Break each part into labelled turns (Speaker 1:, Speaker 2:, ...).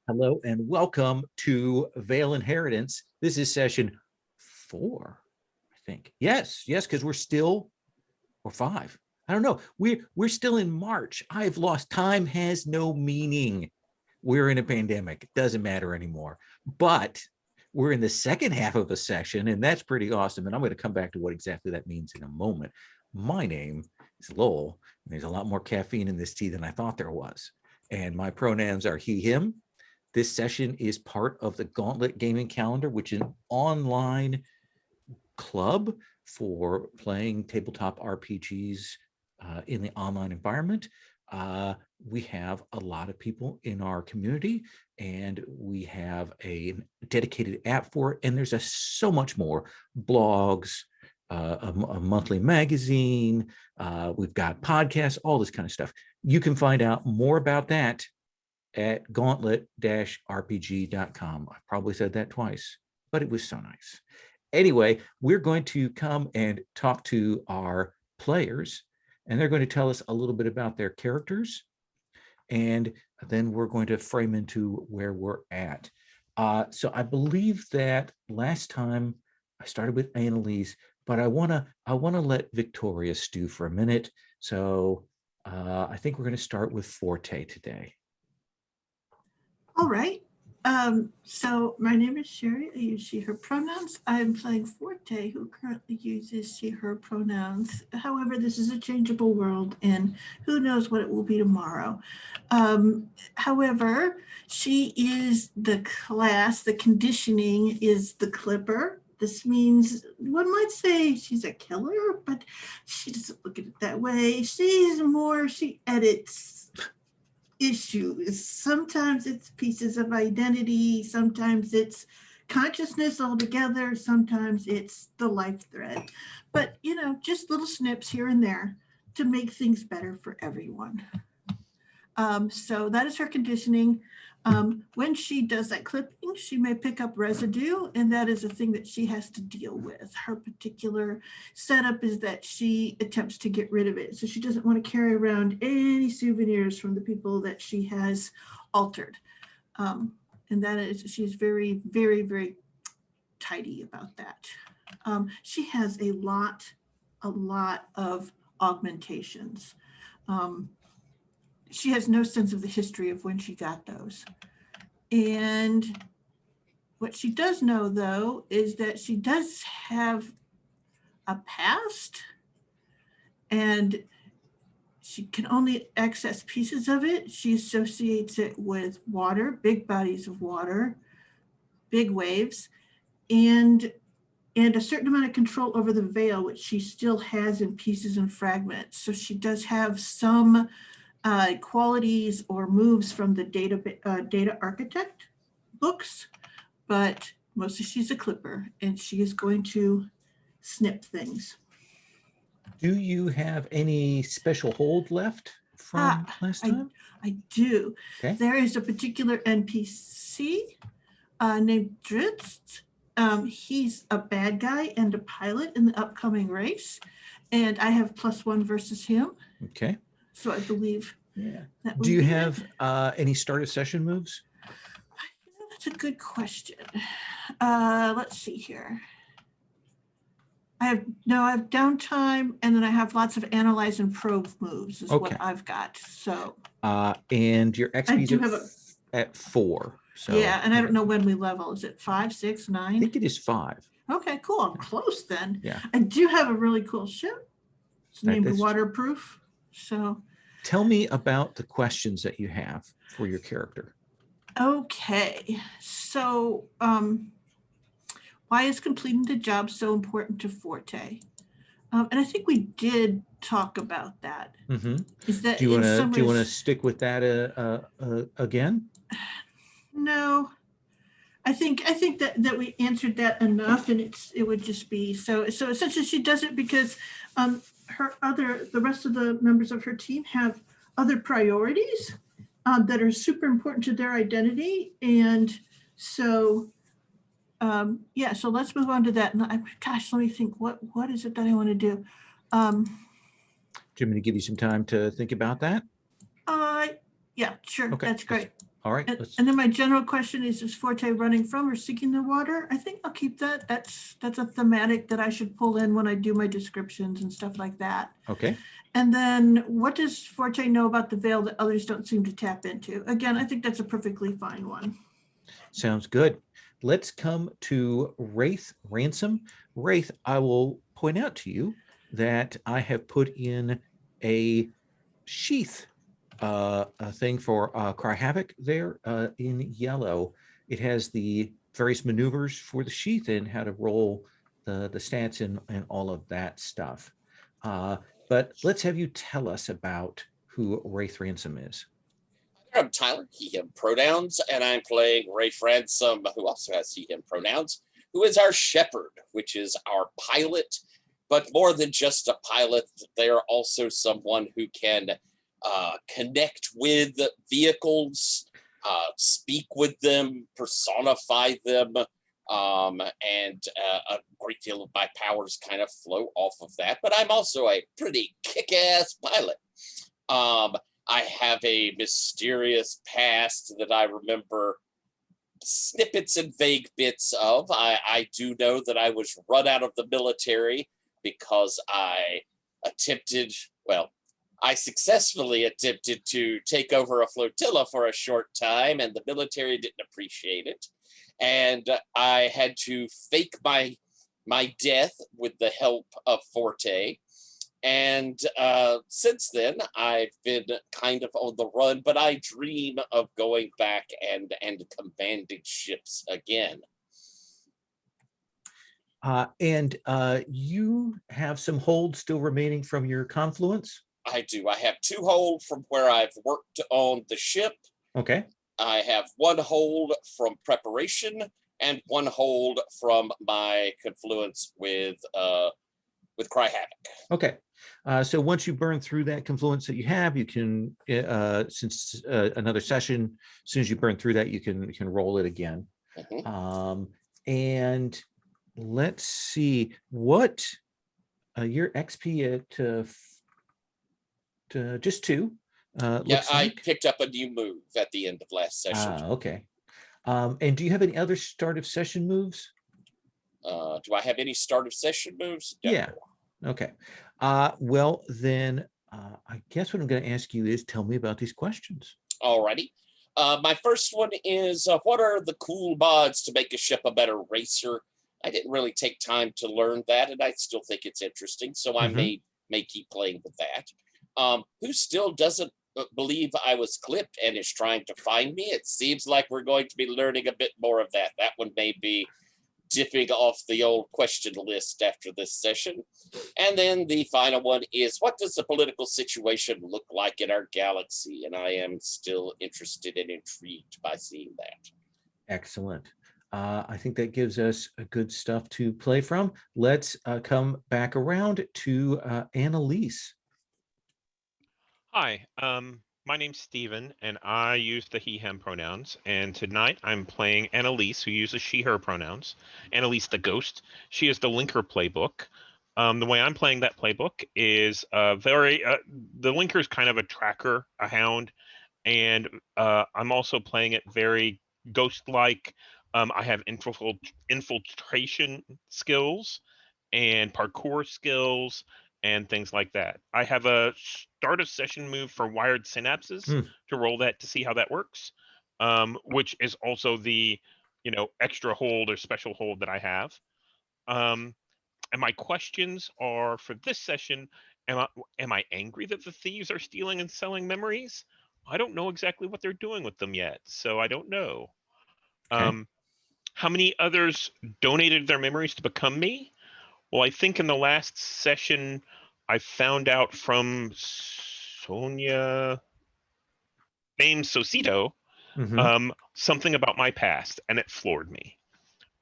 Speaker 1: Hello and welcome to Vale Inheritance. This is session 4, I think. Yes, because we're still, or 5. I don't know. We're still in March. I've lost. Time has no meaning. We're in a pandemic. It doesn't matter anymore. But we're in the second half of a session, and that's pretty awesome. And I'm going to come back to what exactly that means in a moment. My name is Lowell, and there's a lot more caffeine in this tea than I thought there was. And my pronouns are he, him. This session is part of the Gauntlet Gaming Calendar, which is an online club for playing tabletop RPGs in the online environment. We have a lot of people in our community, and we have a dedicated app for it. And there's so much more: blogs, a monthly magazine. We've got podcasts, all this kind of stuff. You can find out more about that at gauntlet-rpg.com. I probably said that twice, but it was so nice. Anyway, we're going to come and talk to our players, and they're going to tell us a little bit about their characters, and then we're going to frame into where we're at. So I believe that last time I started with Annalise, but I wanna let Victoria stew for a minute. So I think we're going to start with Forte today.
Speaker 2: All right. So my name is Sherry. I use she, her pronouns. I'm playing Forte, who currently uses she, her pronouns. However, this is a changeable world, and who knows what it will be tomorrow. However, she is the class, the conditioning is the Clipper. This means one might say she's a killer, but she doesn't look at it that way. She edits issues. Sometimes it's pieces of identity, sometimes it's consciousness altogether, sometimes it's the life thread. But, just little snips here and there to make things better for everyone. So that is her conditioning. When she does that clipping, she may pick up residue, and that is a thing that she has to deal with. Her particular setup is that she attempts to get rid of it. So she doesn't want to carry around any souvenirs from the people that she has altered. And that is, she's very, very, very tidy about that. She has a lot of augmentations. She has no sense of the history of when she got those. And what she does know, though, is that she does have a past, and she can only access pieces of it. She associates it with water, big bodies of water, big waves, and a certain amount of control over the veil, which she still has in pieces and fragments. So she does have some qualities or moves from the data architect books, but mostly she's a clipper, and she is going to snip things.
Speaker 1: Do you have any special hold left from last time?
Speaker 2: I do.
Speaker 1: Okay.
Speaker 2: There is a particular NPC named Dritz. He's a bad guy and a pilot in the upcoming race, and I have +1 versus him.
Speaker 1: Okay.
Speaker 2: So I believe.
Speaker 1: Yeah. Do you have any start of session moves?
Speaker 2: That's a good question. Let's see here. I have downtime, and then I have lots of analyze and probe moves is what I've got. So.
Speaker 1: And your XP is at 4. So
Speaker 2: yeah, and I don't know when we level. Is it 5, 6, 9?
Speaker 1: I think it is 5.
Speaker 2: Okay, cool. I'm close then.
Speaker 1: Yeah.
Speaker 2: I do have a really cool ship. It's named Waterproof. So.
Speaker 1: Tell me about the questions that you have for your character.
Speaker 2: Okay, so why is completing the job so important to Forte? And I think we did talk about that.
Speaker 1: Mm-hmm.
Speaker 2: Is that
Speaker 1: do you want to stick with that again?
Speaker 2: No, I think that we answered that enough, and it would just be so essentially she does it because the rest of the members of her team have other priorities that are super important to their identity, and so so let's move on to that. And let me think. What is it that I want to do?
Speaker 1: Do you want me to give you some time to think about that?
Speaker 2: Yeah, sure. Okay. That's great.
Speaker 1: All right.
Speaker 2: And then my general question is Forte running from or seeking the water? I think I'll keep that. That's a thematic that I should pull in when I do my descriptions and stuff like that.
Speaker 1: Okay.
Speaker 2: And then what does Forte know about the veil that others don't seem to tap into? Again, I think that's a perfectly fine one.
Speaker 1: Sounds good. Let's come to Wraith Ransom. Wraith, I will point out to you that I have put in a sheath, a thing for Cry Havoc there in yellow. It has the various maneuvers for the sheath and how to roll the stats and all of that stuff. But let's have you tell us about who Wraith Ransom is.
Speaker 3: I'm Tyler, he, him pronouns, and I'm playing Rafe Ransom, who also has he, him pronouns, who is our shepherd, which is our pilot. But more than just a pilot, they are also someone who can connect with vehicles, speak with them, personify them, and a great deal of my powers kind of flow off of that. But I'm also a pretty kick-ass pilot. I have a mysterious past that I remember snippets and vague bits of. I do know that I was run out of the military because I successfully attempted to take over a flotilla for a short time, and the military didn't appreciate it. And I had to fake my death with the help of Forte. And since then, I've been kind of on the run, but I dream of going back and commanding ships again.
Speaker 1: And you have some hold still remaining from your confluence?
Speaker 3: I do. I have 2 hold from where I've worked on the ship.
Speaker 1: Okay.
Speaker 3: I have 1 hold from preparation and 1 hold from my confluence with Cry Havoc.
Speaker 1: Okay. So once you burn through that confluence that you have, you can, since another session, as soon as you burn through that, you can roll it again.
Speaker 3: Mhm.
Speaker 1: And let's see what your XP at just 2.
Speaker 3: Yeah,
Speaker 1: Looks
Speaker 3: I
Speaker 1: like.
Speaker 3: picked up a new move at the end of last session.
Speaker 1: Okay. And do you have any other start of session moves?
Speaker 3: Do I have any start of session moves? No.
Speaker 1: Yeah. Okay. Well, then I guess what I'm going to ask you is tell me about these questions.
Speaker 3: Alrighty. My first one is, what are the cool mods to make a ship a better racer? I didn't really take time to learn that, and I still think it's interesting, so I may keep playing with that. Who still doesn't believe I was clipped and is trying to find me? It seems like we're going to be learning a bit more of that. That one may be dipping off the old question list after this session. And then the final one is, what does the political situation look like in our galaxy? And I am still interested and intrigued by seeing that.
Speaker 1: Excellent. I think that gives us a good stuff to play from. Let's come back around to Annalise.
Speaker 4: Hi, my name's Steven, and I use the he, him pronouns. And tonight I'm playing Annalise, who uses she, her pronouns. Annalise the Ghost. She is the Linker playbook. The way I'm playing that playbook is the Linker is kind of a tracker, a hound, and I'm also playing it very ghost-like. I have infiltration skills and parkour skills and things like that. I have a start of session move for wired synapses to roll that to see how that works, which is also the extra hold or special hold that I have. And my questions are for this session: am I angry that the thieves are stealing and selling memories? I don't know exactly what they're doing with them yet, so I don't know.
Speaker 1: Okay.
Speaker 4: How many others donated their memories to become me? Well, I think in the last session, I found out from Sonia, named Sosito, something about my past, and it floored me.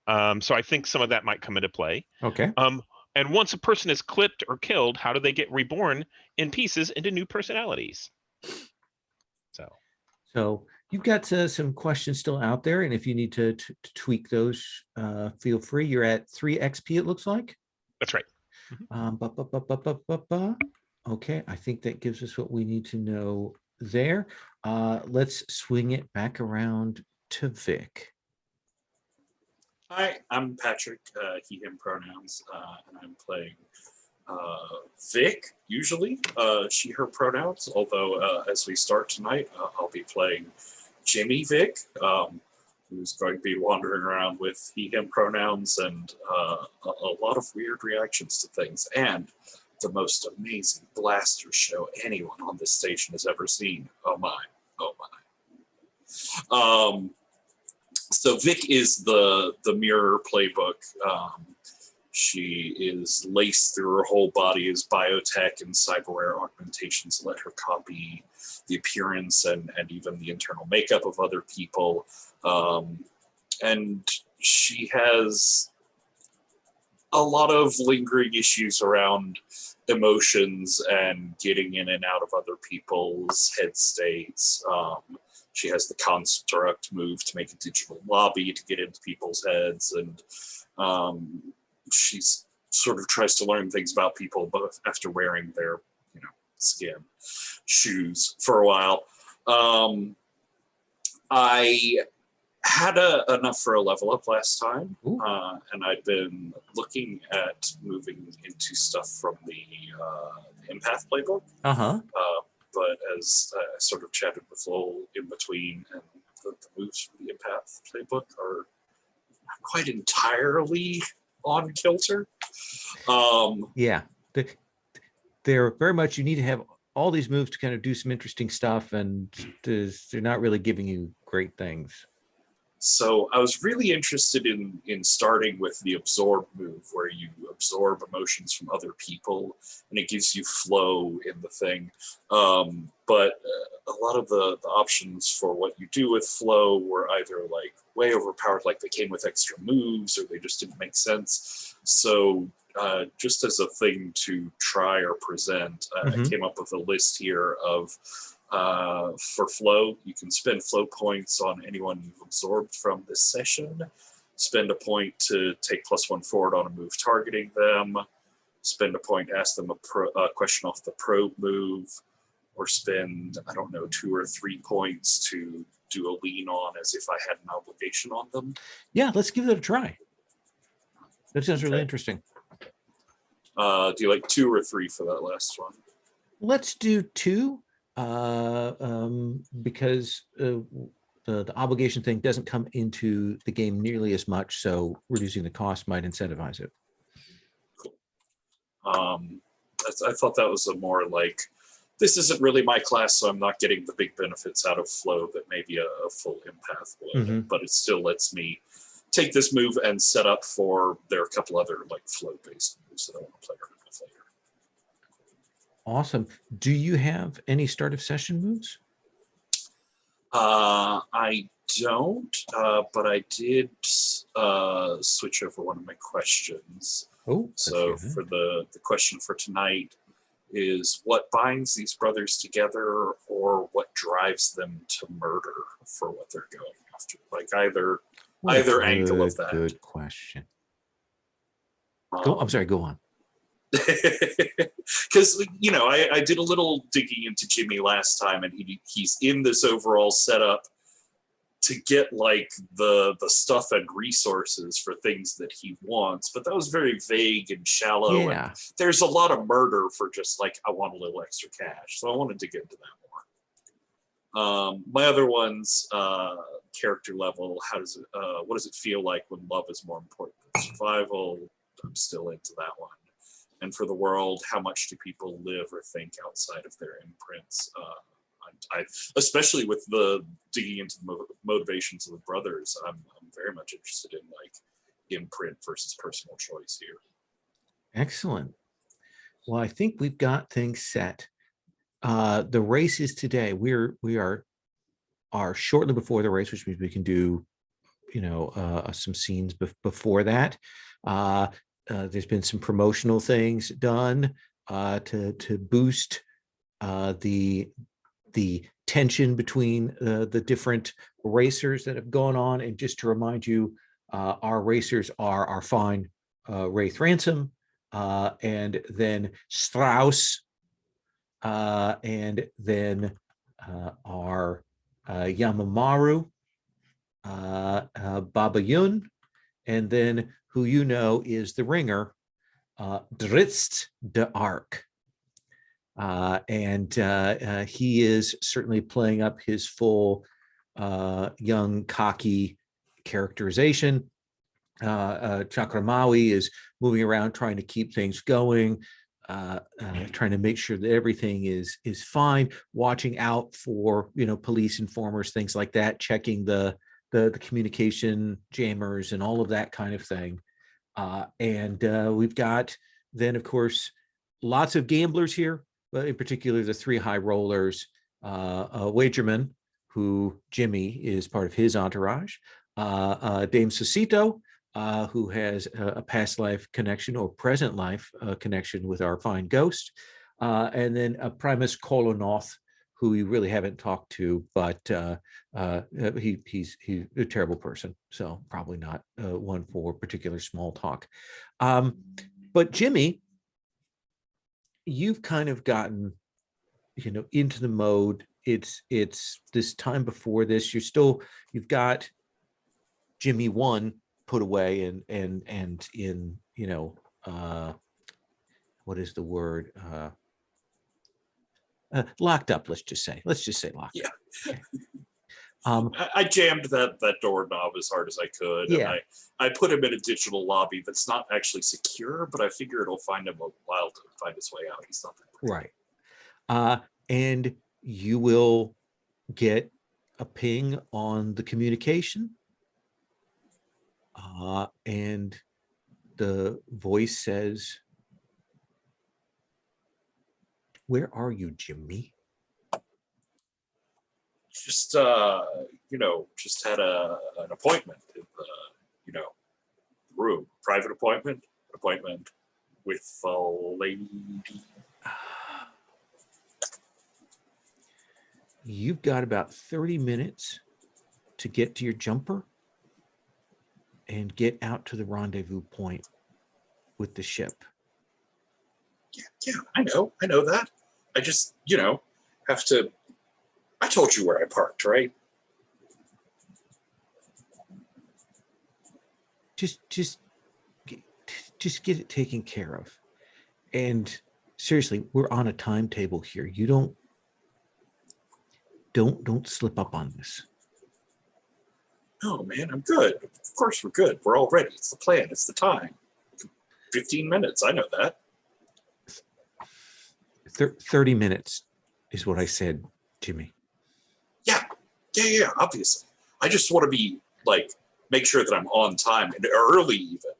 Speaker 4: So I think some of that might come into play.
Speaker 1: Okay.
Speaker 4: And once a person is clipped or killed, how do they get reborn in pieces into new personalities?
Speaker 1: So you've got some questions still out there, and if you need to tweak those, feel free. You're at 3 XP, it looks like.
Speaker 4: That's right.
Speaker 1: Okay, I think that gives us what we need to know there. Let's swing it back around to Vic.
Speaker 5: Hi, I'm Patrick, he, him pronouns, and I'm playing Vic, usually, she, her pronouns, although as we start tonight, I'll be playing Jimmy Vic, who's going to be wandering around with he, him pronouns and a lot of weird reactions to things, and the most amazing blaster show anyone on this station has ever seen. Oh my, oh my. So Vic is the mirror playbook. She is laced through her whole body as biotech and cyberware augmentations let her copy the appearance and even the internal makeup of other people. And she has a lot of lingering issues around emotions and getting in and out of other people's head states. She has the construct move to make a digital lobby to get into people's heads, and she's sort of tries to learn things about people, but after wearing their, skin shoes for a while. I had enough for a level up last time, and I'd been looking at moving into stuff from the empath playbook. But as I sort of chatted with Lowell in between, and the moves from the empath playbook are not quite entirely on kilter.
Speaker 1: Yeah, they're very much, you need to have all these moves to kind of do some interesting stuff, and they're not really giving you great things.
Speaker 5: So I was really interested in starting with the absorb move, where you absorb emotions from other people, and it gives you flow in the thing. But a lot of the options for what you do with flow were either like way overpowered, like they came with extra moves, or they just didn't make sense. So just as a thing to try or present, I came up with a list here of for flow, you can spend flow points on anyone you've absorbed from this session, spend a point to take +1 forward on a move targeting them, spend a point to ask them a question off the probe move, or spend, 2 or 3 points to do a lean on as if I had an obligation on them.
Speaker 1: Yeah, let's give it a try. That sounds really interesting.
Speaker 5: Do you like 2 or 3 for that last one?
Speaker 1: Let's do 2. Because the obligation thing doesn't come into the game nearly as much, so reducing the cost might incentivize it.
Speaker 5: Cool. I thought that was a more like, this isn't really my class, so I'm not getting the big benefits out of flow that maybe a full empath would, but it still lets me take this move and set up for, there are a couple other like flow-based moves that I want to play around with later.
Speaker 1: Awesome. Do you have any start of session moves?
Speaker 5: I don't, but I did switch over one of my questions.
Speaker 1: Oh,
Speaker 5: so for the question for tonight is, what binds these brothers together, or what drives them to murder for what they're going after? Like either angle of that.
Speaker 1: Good question. I'm sorry, go on.
Speaker 5: Because I did a little digging into Jimmy last time, and he's in this overall setup to get like the stuff and resources for things that he wants, but that was very vague and shallow.
Speaker 1: Yeah.
Speaker 5: And there's a lot of murder for just like, I want a little extra cash, so I wanted to get into that more. My other ones, character level, what does it feel like when love is more important than survival? I'm still into that one. And for the world, how much do people live or think outside of their imprints? I especially with the digging into the motivations of the brothers, I'm very much interested in like imprint versus personal choice here.
Speaker 1: Excellent. Well, I think we've got things set. The race is today. We are shortly before the race, which means we can do, some scenes before that. There's been some promotional things done to boost the tension between the different racers that have gone on. And just to remind you, our racers are our fine Wraith Ransom, and then Strauss, and then are Yamamaru, Baba Yun, and then who you know is the ringer, Drizzt de Arc. And he is certainly playing up his full young, cocky characterization. Chakramawi is moving around trying to keep things going, trying to make sure that everything is fine, watching out for police informers, things like that, checking the communication jammers and all of that kind of thing. And we've got then, of course, lots of gamblers here, but in particular the three high rollers, Wagerman, who Jimmy is part of his entourage, Dame Sosito, who has a past life connection or present life connection with our fine ghost, and then Primus Kolonoth, who we really haven't talked to, but he's a terrible person, so probably not one for particular small talk. But Jimmy, you've kind of gotten into the mode. It's this time before this. You've got Jimmy 1 put away and in what is the word, locked up. Let's just say locked
Speaker 5: Yeah.
Speaker 1: up. Okay.
Speaker 5: I jammed that doorknob as hard as I could,
Speaker 1: Yeah.
Speaker 5: and I put him in a digital lobby that's not actually secure, but I figure it'll find him a while to find his way out. He's not that great.
Speaker 1: Right. And you will get a ping on the communication, and the voice says, "Where are you, Jimmy?"
Speaker 5: Just just had an appointment in the room, private appointment with a lady.
Speaker 1: You've got about 30 minutes to get to your jumper and get out to the rendezvous point with the ship.
Speaker 5: Yeah, I know that. I just have to. I told you where I parked, right?
Speaker 1: Just get it taken care of. And seriously, we're on a timetable here. You don't slip up on this.
Speaker 5: No, man, I'm good. Of course we're good. We're all ready. It's the plan. It's the time. 15 minutes. I know that.
Speaker 1: 30 minutes is what I said, Jimmy.
Speaker 5: Yeah, obviously. I just want to be make sure that I'm on time and early even.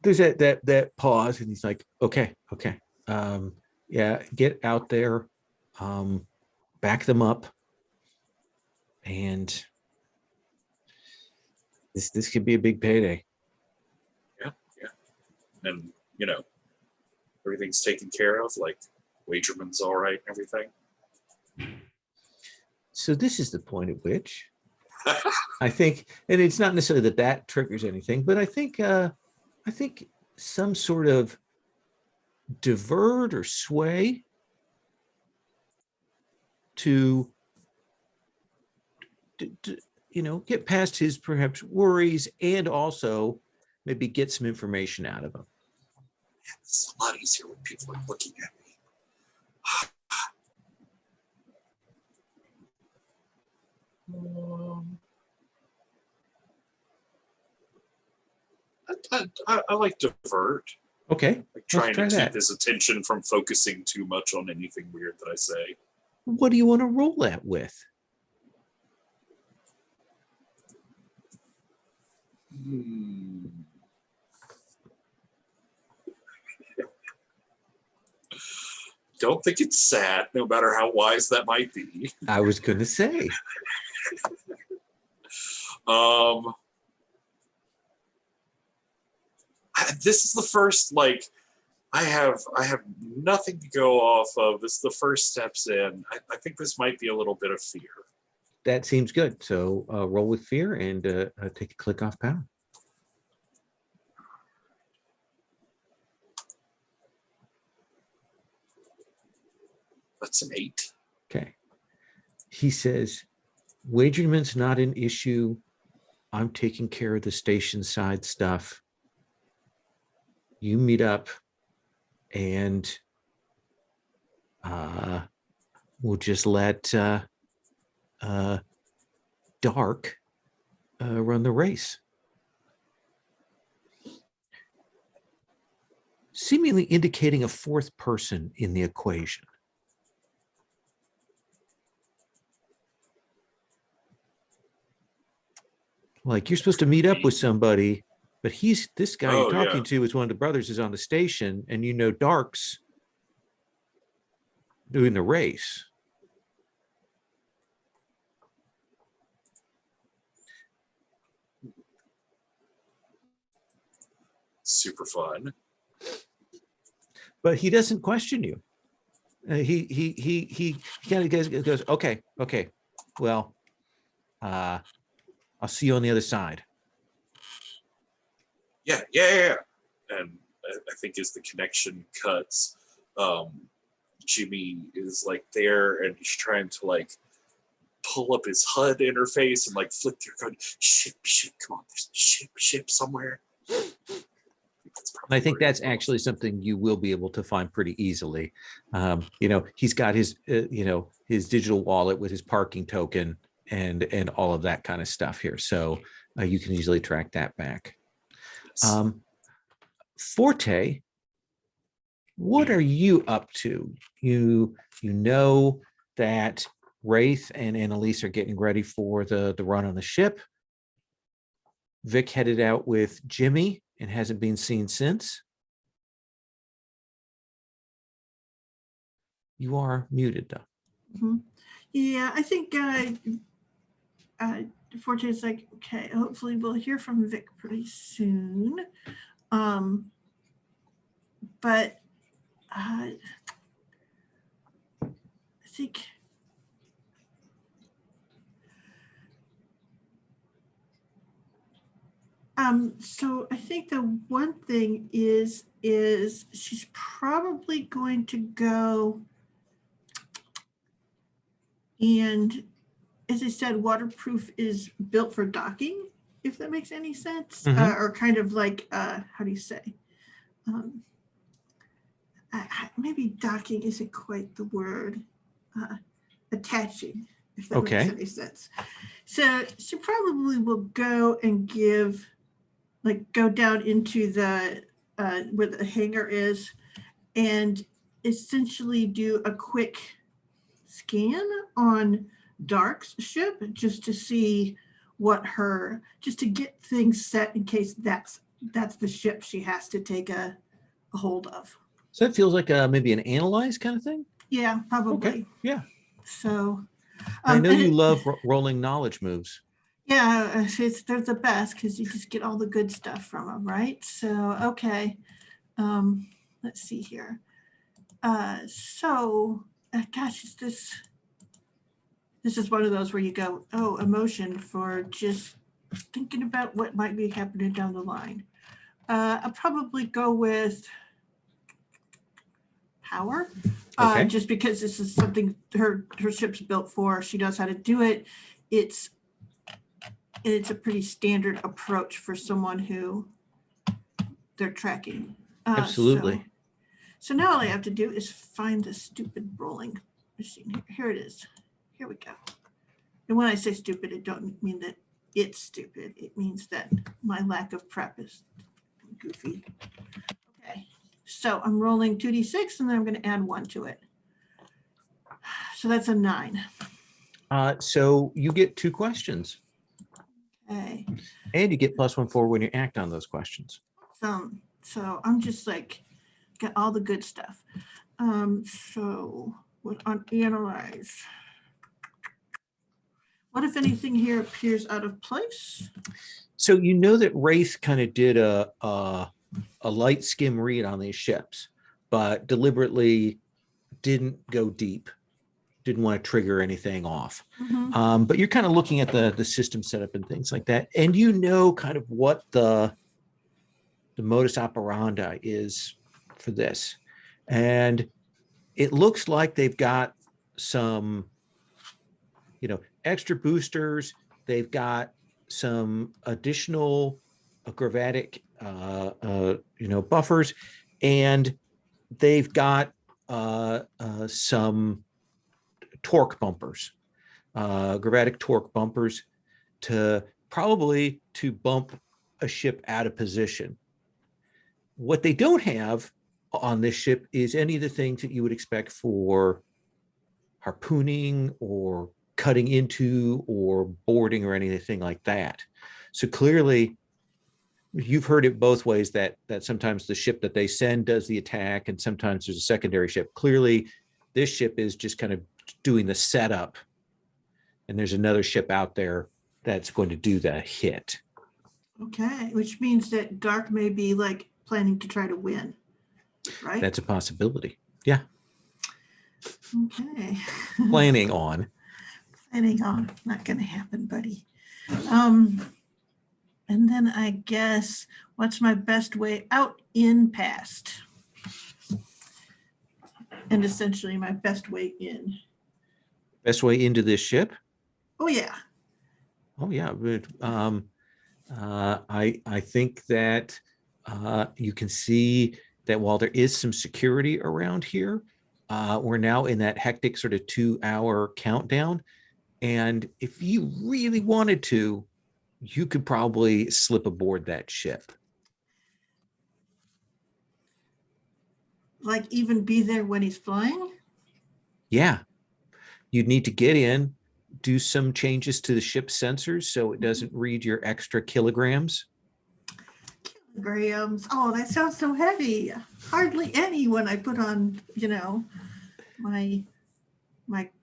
Speaker 1: There's that pause, and he's like, okay. Yeah, get out there, back them up, and this could be a big payday.
Speaker 5: Yeah. And everything's taken care of, Wagerman's all right and everything.
Speaker 1: So this is the point at which I think, and it's not necessarily that triggers anything, but I think some sort of divert or sway to get past his perhaps worries and also maybe get some information out of him.
Speaker 5: It's a lot easier when people are looking at me. I like divert.
Speaker 1: Okay,
Speaker 5: Like trying
Speaker 1: try
Speaker 5: to keep
Speaker 1: that.
Speaker 5: his attention from focusing too much on anything weird that I say.
Speaker 1: What do you want to roll that with?
Speaker 5: Don't think it's sad, no matter how wise that might be.
Speaker 1: I was going to say.
Speaker 5: This is the first, I have nothing to go off of. This is the first steps in. I think this might be a little bit of fear.
Speaker 1: That seems good. So roll with fear and take a click off power.
Speaker 5: That's an 8.
Speaker 1: Okay. He says, wagerment's not an issue. I'm taking care of the station side stuff. You meet up and we'll just let Dark run the race. Seemingly indicating a fourth person in the equation. Like you're supposed to meet up with somebody, but this guy you're talking to is one of the brothers is on the station, and you know Dark's doing the race.
Speaker 5: Super fun.
Speaker 1: But he doesn't question you. He kind of goes, okay, well, I'll see you on the other side.
Speaker 5: Yeah. And I think as the connection cuts, Jimmy is like there and he's trying to like pull up his HUD interface and like flick through code. Ship, come on, there's ship somewhere.
Speaker 1: I think that's actually something you will be able to find pretty easily. He's got his, his digital wallet with his parking token and all of that kind of stuff here. So you can easily track that back. Forte, what are you up to? You know that Wraith and Annalise are getting ready for the run on the ship. Vic headed out with Jimmy and hasn't been seen since. You are muted, though.
Speaker 2: Mm-hmm. Yeah, I think Forte is like, okay, hopefully we'll hear from Vic pretty soon. But I think so I think the one thing is she's probably going to go and, as I said, waterproof is built for docking, if that makes any sense.
Speaker 1: Mhm.
Speaker 2: Or kind of like, how do you say? Maybe docking isn't quite the word. Attaching, if that
Speaker 1: Okay.
Speaker 2: makes any sense. So she probably will go and go down into the where the hangar is and essentially do a quick scan on Dark's ship just to see just to get things set in case that's the ship she has to take a hold of.
Speaker 1: So it feels like maybe an analyze kind of thing?
Speaker 2: Yeah, probably.
Speaker 1: Okay, yeah.
Speaker 2: So
Speaker 1: I know you
Speaker 2: and
Speaker 1: love rolling knowledge moves.
Speaker 2: yeah, they're the best because you just get all the good stuff from them, right? So, okay. Let's see here. Gosh, this is one of those where you go, oh, emotion for just thinking about what might be happening down the line. I'll probably go with power,
Speaker 1: Okay.
Speaker 2: just because this is something her ship's built for. She knows how to do it. It's a pretty standard approach for someone who they're tracking.
Speaker 1: Absolutely.
Speaker 2: So now all I have to do is find the stupid rolling machine. Here it is. Here we go. And when I say stupid, I don't mean that it's stupid. It means that my lack of prep is goofy. Okay. So I'm rolling 2d6 and then I'm going to add 1 to it. So that's a 9.
Speaker 1: So you get 2 questions.
Speaker 2: Okay.
Speaker 1: And you get +1 for when you act on those questions.
Speaker 2: So I'm just like, got all the good stuff. So on analyze, what if anything here appears out of place?
Speaker 1: So you know that Wraith kind of did a light skim read on these ships, but deliberately didn't go deep, didn't want to trigger anything off.
Speaker 2: Mm-hmm.
Speaker 1: But you're kind of looking at the system setup and things like that, and you know kind of what the modus operandi is for this. And it looks like they've got some, extra boosters. They've got some additional gravatic, buffers, and they've got some torque bumpers, gravatic torque bumpers to bump a ship out of position. What they don't have on this ship is any of the things that you would expect for harpooning or cutting into or boarding or anything like that. So clearly, you've heard it both ways, that sometimes the ship that they send does the attack and sometimes there's a secondary ship. Clearly, this ship is just kind of doing the setup, and there's another ship out there that's going to do the hit.
Speaker 2: Okay, which means that Dark may be like planning to try to win, right?
Speaker 1: That's a possibility. Yeah,
Speaker 2: Okay.
Speaker 1: planning on.
Speaker 2: Planning on. Not going to happen, buddy. And then I guess, what's my best way out in past? And essentially my best way in.
Speaker 1: Best way into this ship?
Speaker 2: Oh, yeah.
Speaker 1: Oh yeah, but I think that you can see that while there is some security around here, we're now in that hectic sort of 2-hour countdown, and if you really wanted to, you could probably slip aboard that ship.
Speaker 2: Like even be there when he's flying?
Speaker 1: Yeah, you'd need to get in, do some changes to the ship's sensors so it doesn't read your extra kilograms.
Speaker 2: Kilograms. Oh, that sounds so heavy. Hardly any when I put on, my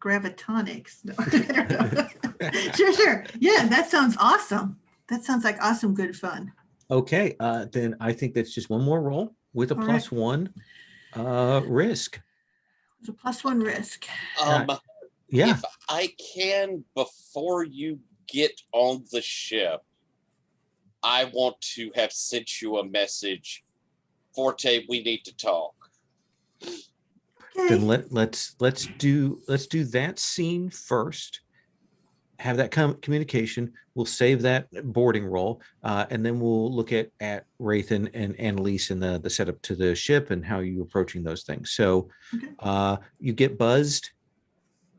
Speaker 2: gravitonics. No, I don't know. Sure. Yeah, that sounds awesome. That sounds like awesome, good fun.
Speaker 1: Okay, then I think that's just one more roll with a
Speaker 2: All
Speaker 1: plus one risk.
Speaker 2: It's a +1 risk.
Speaker 1: Yeah.
Speaker 3: If I can, before you get on the ship, I want to have sent you a message. Forte, we need to talk.
Speaker 2: Okay.
Speaker 1: Then let's do that scene first. Have that communication. We'll save that boarding roll, and then we'll look at Wraithen and Annalise and the setup to the ship and how you approaching those things. So,
Speaker 2: Okay.
Speaker 1: you get buzzed,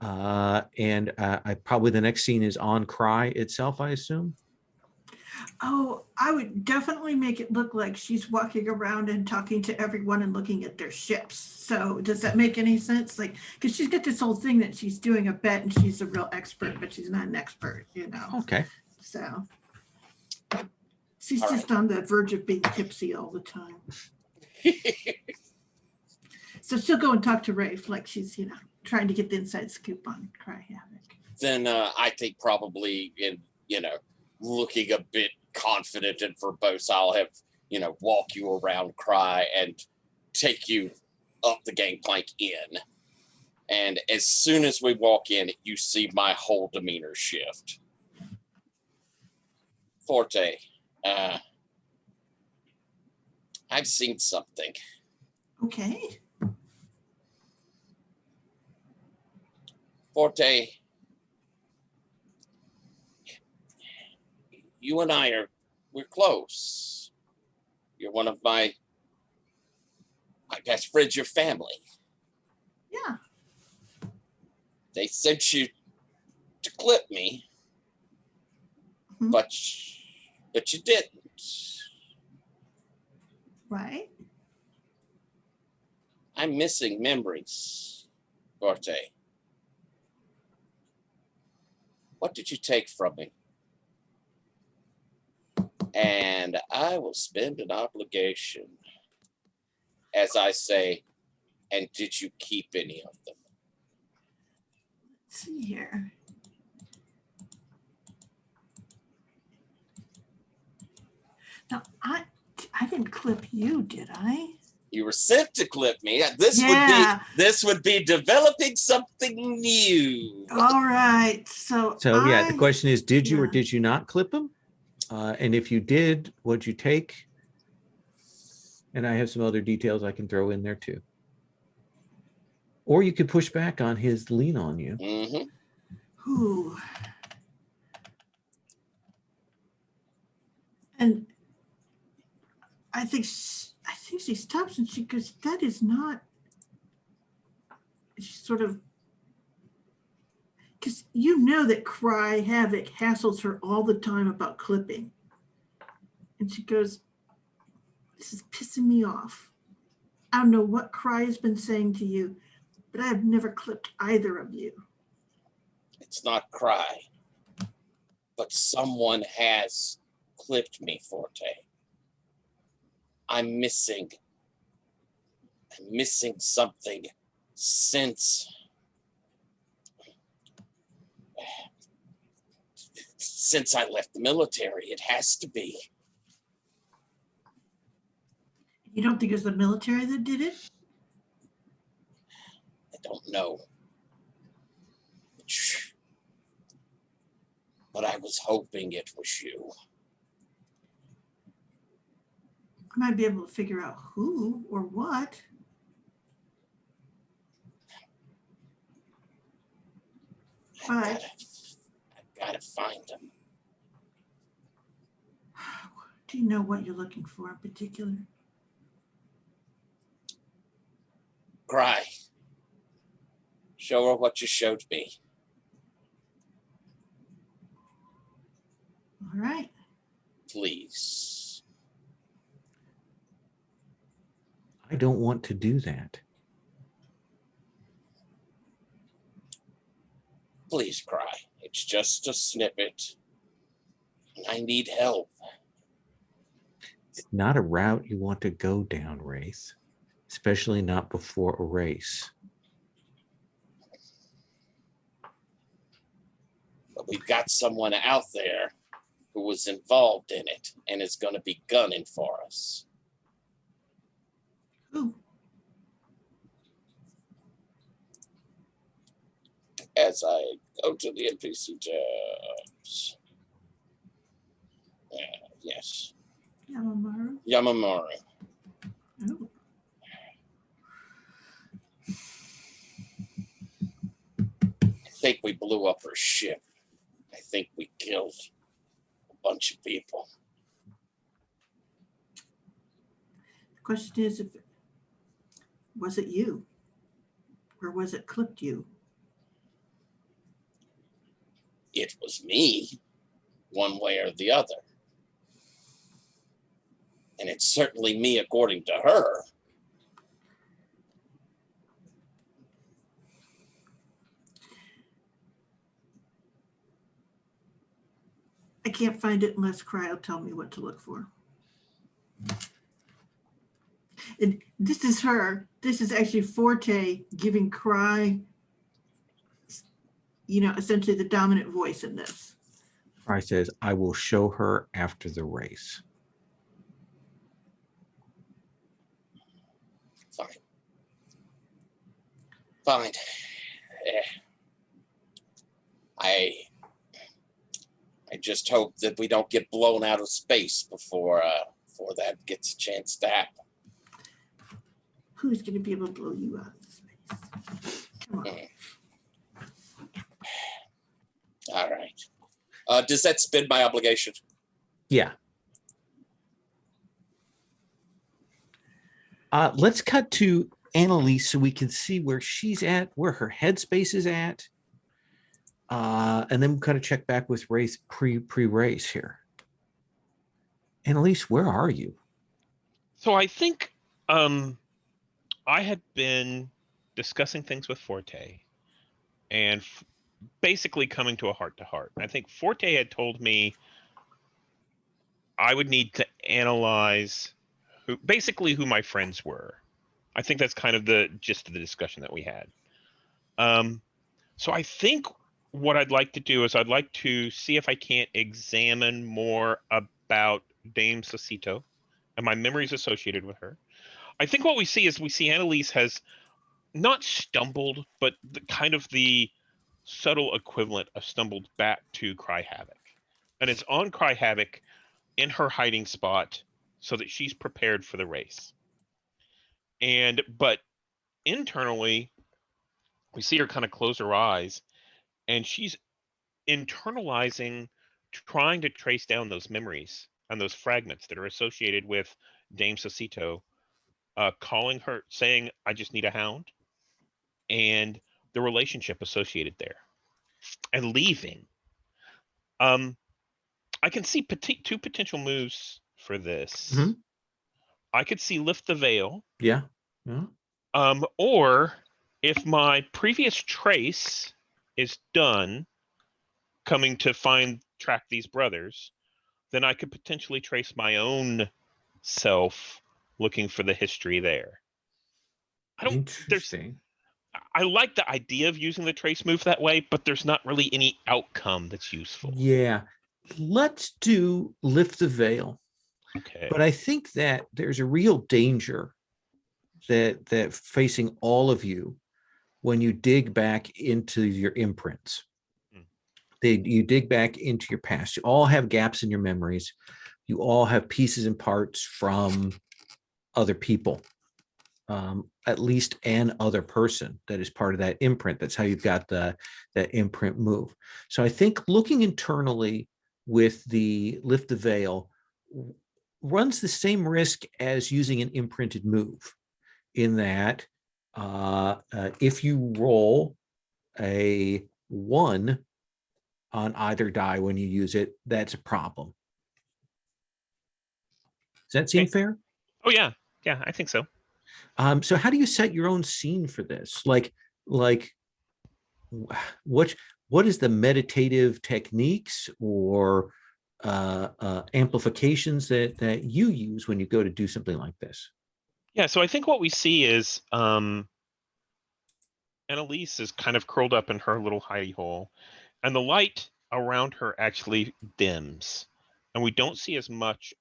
Speaker 1: and I probably the next scene is on Cry itself, I assume.
Speaker 2: Oh, I would definitely make it look like she's walking around and talking to everyone and looking at their ships. So does that make any sense? Like, because she's got this whole thing that she's doing a bet and she's a real expert, but she's not an expert,
Speaker 1: Okay.
Speaker 2: So she's
Speaker 3: All
Speaker 2: just on the verge of being tipsy all the time. So she'll go and talk to Rafe like she's, trying to get the inside scoop on Cry Havoc.
Speaker 3: Then I think probably in, looking a bit confident and verbose, I'll have, walk you around Cry and take you up the gangplank in. And as soon as we walk in, you see my whole demeanor shift. Forte, I've seen something.
Speaker 2: Okay.
Speaker 3: Forte, you and we're close. You're one of my best friends, your family.
Speaker 2: Yeah.
Speaker 3: They sent you to clip me,
Speaker 2: Mhm.
Speaker 3: but you didn't.
Speaker 2: Right.
Speaker 3: I'm missing memories, Forte. What did you take from me? And I will spend an obligation, as I say, and did you keep any of them?
Speaker 2: Let's see here. Now, I didn't clip you, did I?
Speaker 3: You were sent to clip me. This
Speaker 2: Yeah.
Speaker 3: would be developing something new.
Speaker 2: All right. So
Speaker 1: yeah, the question is, did you or
Speaker 2: yeah.
Speaker 1: did you not clip them? And if you did, what'd you take? And I have some other details I can throw in there too. Or you could push back on his lean on you.
Speaker 2: Ooh. And I think she stops and she goes, that is not. She sort of, because you know that Cry Havoc hassles her all the time about clipping. And she goes, this is pissing me off. I don't know what Cry has been saying to you, but I have never clipped either of you.
Speaker 3: It's not Cry, but someone has clipped me, Forte. I'm missing something since I left the military. It has to be.
Speaker 2: You don't think it was the military that did it?
Speaker 3: I don't know. But I was hoping it was you.
Speaker 2: I might be able to figure out who or what.
Speaker 3: I've gotta find him.
Speaker 2: Do you know what you're looking for in particular?
Speaker 3: Cry. Show her what you showed me.
Speaker 2: All right.
Speaker 3: Please.
Speaker 1: I don't want to do that.
Speaker 3: Please, Cry. It's just a snippet. I need help.
Speaker 1: It's not a route you want to go down, Wraith, especially not before a race.
Speaker 3: But we've got someone out there who was involved in it and is going to be gunning for us.
Speaker 2: Who?
Speaker 3: As I go to the NPC jobs. Yes.
Speaker 2: Yamamaru?
Speaker 3: Yamamaru.
Speaker 2: Oh.
Speaker 3: I think we blew up her ship. I think we killed a bunch of people.
Speaker 2: The question is, was it you? Or was it clipped you?
Speaker 3: It was me, one way or the other. And it's certainly me according to her.
Speaker 2: I can't find it unless Cry will tell me what to look for. And this is her. This is actually Forte giving Cry, essentially the dominant voice in this.
Speaker 1: Cry says, I will show her after the race.
Speaker 3: Fine. I just hope that we don't get blown out of space before that gets a chance to happen.
Speaker 2: Who's going to be able to blow you out of space? Come on.
Speaker 3: All right. Does that spin my obligation?
Speaker 1: Yeah. Let's cut to Annalise so we can see where she's at, where her headspace is at. And then we'll kind of check back with Wraith pre-race here. Annalise, where are you?
Speaker 4: So I think I had been discussing things with Forte and basically coming to a heart-to-heart. I think Forte had told me I would need to analyze who my friends were. I think that's kind of the gist of the discussion that we had. So I think what I'd like to do is I'd like to see if I can't examine more about Dame Sosito and my memories associated with her. I think what we see Annalise has not stumbled, but the subtle equivalent of stumbled back to Cry Havoc. And it's on Cry Havoc in her hiding spot so that she's prepared for the race. But internally, we see her kind of close her eyes, and she's internalizing, trying to trace down those memories and those fragments that are associated with Dame Sosito, calling her, saying, "I just need a hound," and the relationship associated there, and leaving. I can see two potential moves for this.
Speaker 1: Mhm.
Speaker 4: I could see lift the veil,
Speaker 1: Yeah. Yeah.
Speaker 4: or if my previous trace is done, coming to track these brothers, then I could potentially trace my own self, looking for the history there.
Speaker 1: Interesting.
Speaker 4: I like the idea of using the trace move that way, but there's not really any outcome that's useful.
Speaker 1: Yeah. Let's do lift the veil.
Speaker 4: Okay.
Speaker 1: But I think that there's a real danger that facing all of you when you dig back into your imprints.
Speaker 4: Hmm.
Speaker 1: You dig back into your past. You all have gaps in your memories. You all have pieces and parts from other people, at least an other person that is part of that imprint. That's how you've got that imprint move. So I think looking internally with the lift the veil runs the same risk as using an imprinted move, in that if you roll a 1 on either die when you use it, that's a problem. Does that seem
Speaker 4: Okay.
Speaker 1: fair?
Speaker 4: Oh yeah, I think so.
Speaker 1: So how do you set your own scene for this? Like what is the meditative techniques or amplifications that you use when you go to do something like this?
Speaker 4: Yeah, so I think what we see is Annalise is kind of curled up in her little hidey hole, and the light around her actually dims, and we don't see as much.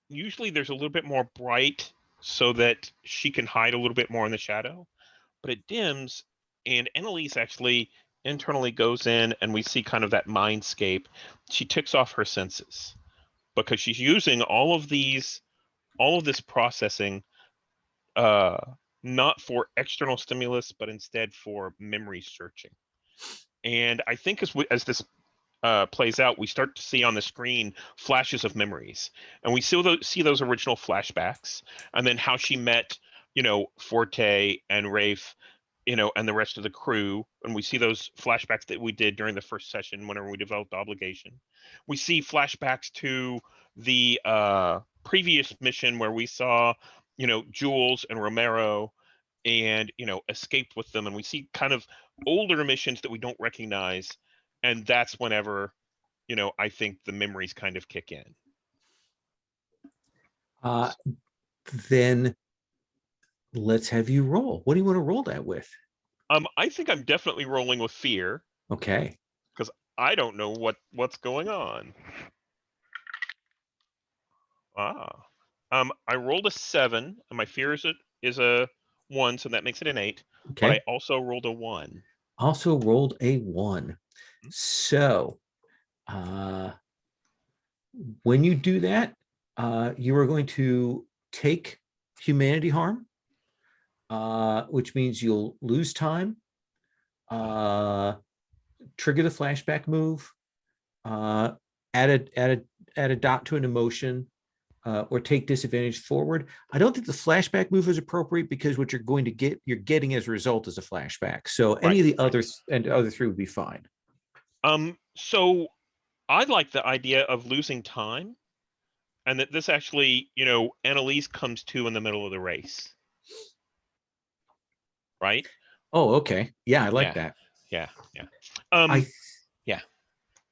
Speaker 4: Usually there's a little bit more bright so that she can hide a little bit more in the shadow, but it dims, and Annalise actually internally goes in, and we see kind of that mindscape. She ticks off her senses because she's using all of this processing, uh, not for external stimulus, but instead for memory searching. And I think as this plays out, we start to see on the screen flashes of memories, and we see those original flashbacks, and then how she met, Forte and Rafe, and the rest of the crew, and we see those flashbacks that we did during the first session whenever we developed Obligation. We see flashbacks to the previous mission where we saw, Jules and Romero, and escaped with them, and we see kind of older missions that we don't recognize, and that's whenever I think the memories kind of kick in.
Speaker 1: Then let's have you roll. What do you want to roll that with?
Speaker 4: I think I'm definitely rolling with fear.
Speaker 1: Okay.
Speaker 4: Because I don't know what's going on. I rolled a 7, and my fear is a 1, so that makes it an 8.
Speaker 1: Okay.
Speaker 4: But I also rolled a 1.
Speaker 1: Also rolled a 1. So when you do that, you are going to take humanity harm, which means you'll lose time, trigger the flashback move, add a dot to an emotion, or take disadvantage forward. I don't think the flashback move is appropriate because what you're getting as a result is a flashback. So any of the other 3 would be fine.
Speaker 4: So I like the idea of losing time, and that this actually, Annalise comes to in the middle of the race. Right?
Speaker 1: Oh, okay. Yeah, I like that.
Speaker 4: Yeah.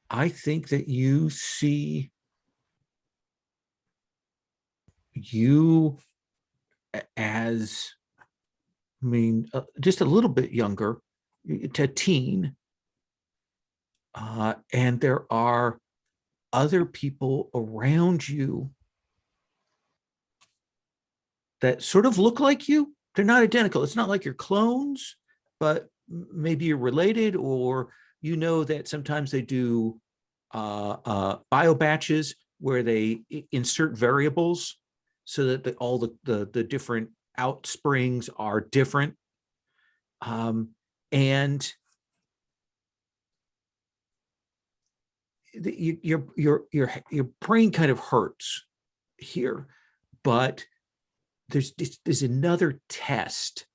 Speaker 1: I think that you see you as, just a little bit younger, to teen, and there are other people around you that sort of look like you. They're not identical. It's not like you're clones, but maybe you're related, or that sometimes they do bio batches where they insert variables so that all the different outsprings are different. And your brain kind of hurts here, but there's another test,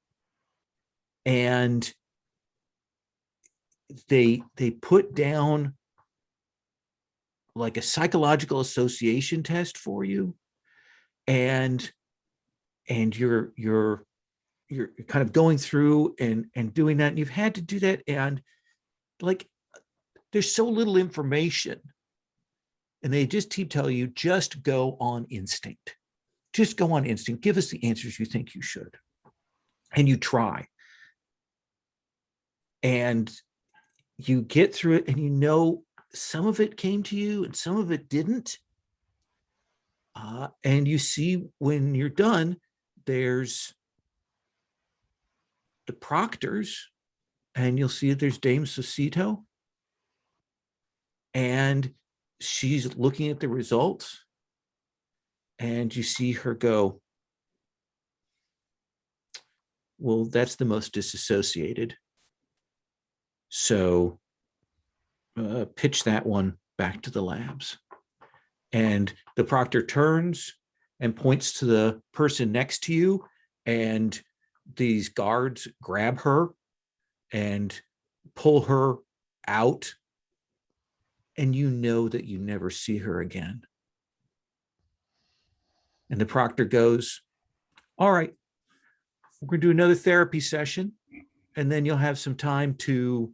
Speaker 1: and they put down like a psychological association test for you, and you're kind of going through and doing that, and you've had to do that, and like there's so little information, and they just keep telling you, just go on instinct. Just go on instinct. Give us the answers you think you should. And you try. And you get through it, and you know some of it came to you and some of it didn't. And you see when you're done, there's the proctors, and you'll see that there's Dame Sosito. And she's looking at the results, and you see her go, well, that's the most disassociated. So pitch that one back to the labs. And the proctor turns and points to the person next to you, and these guards grab her and pull her out. And you know that you never see her again. And the proctor goes, all right, we're going to do another therapy session, and then you'll have some time to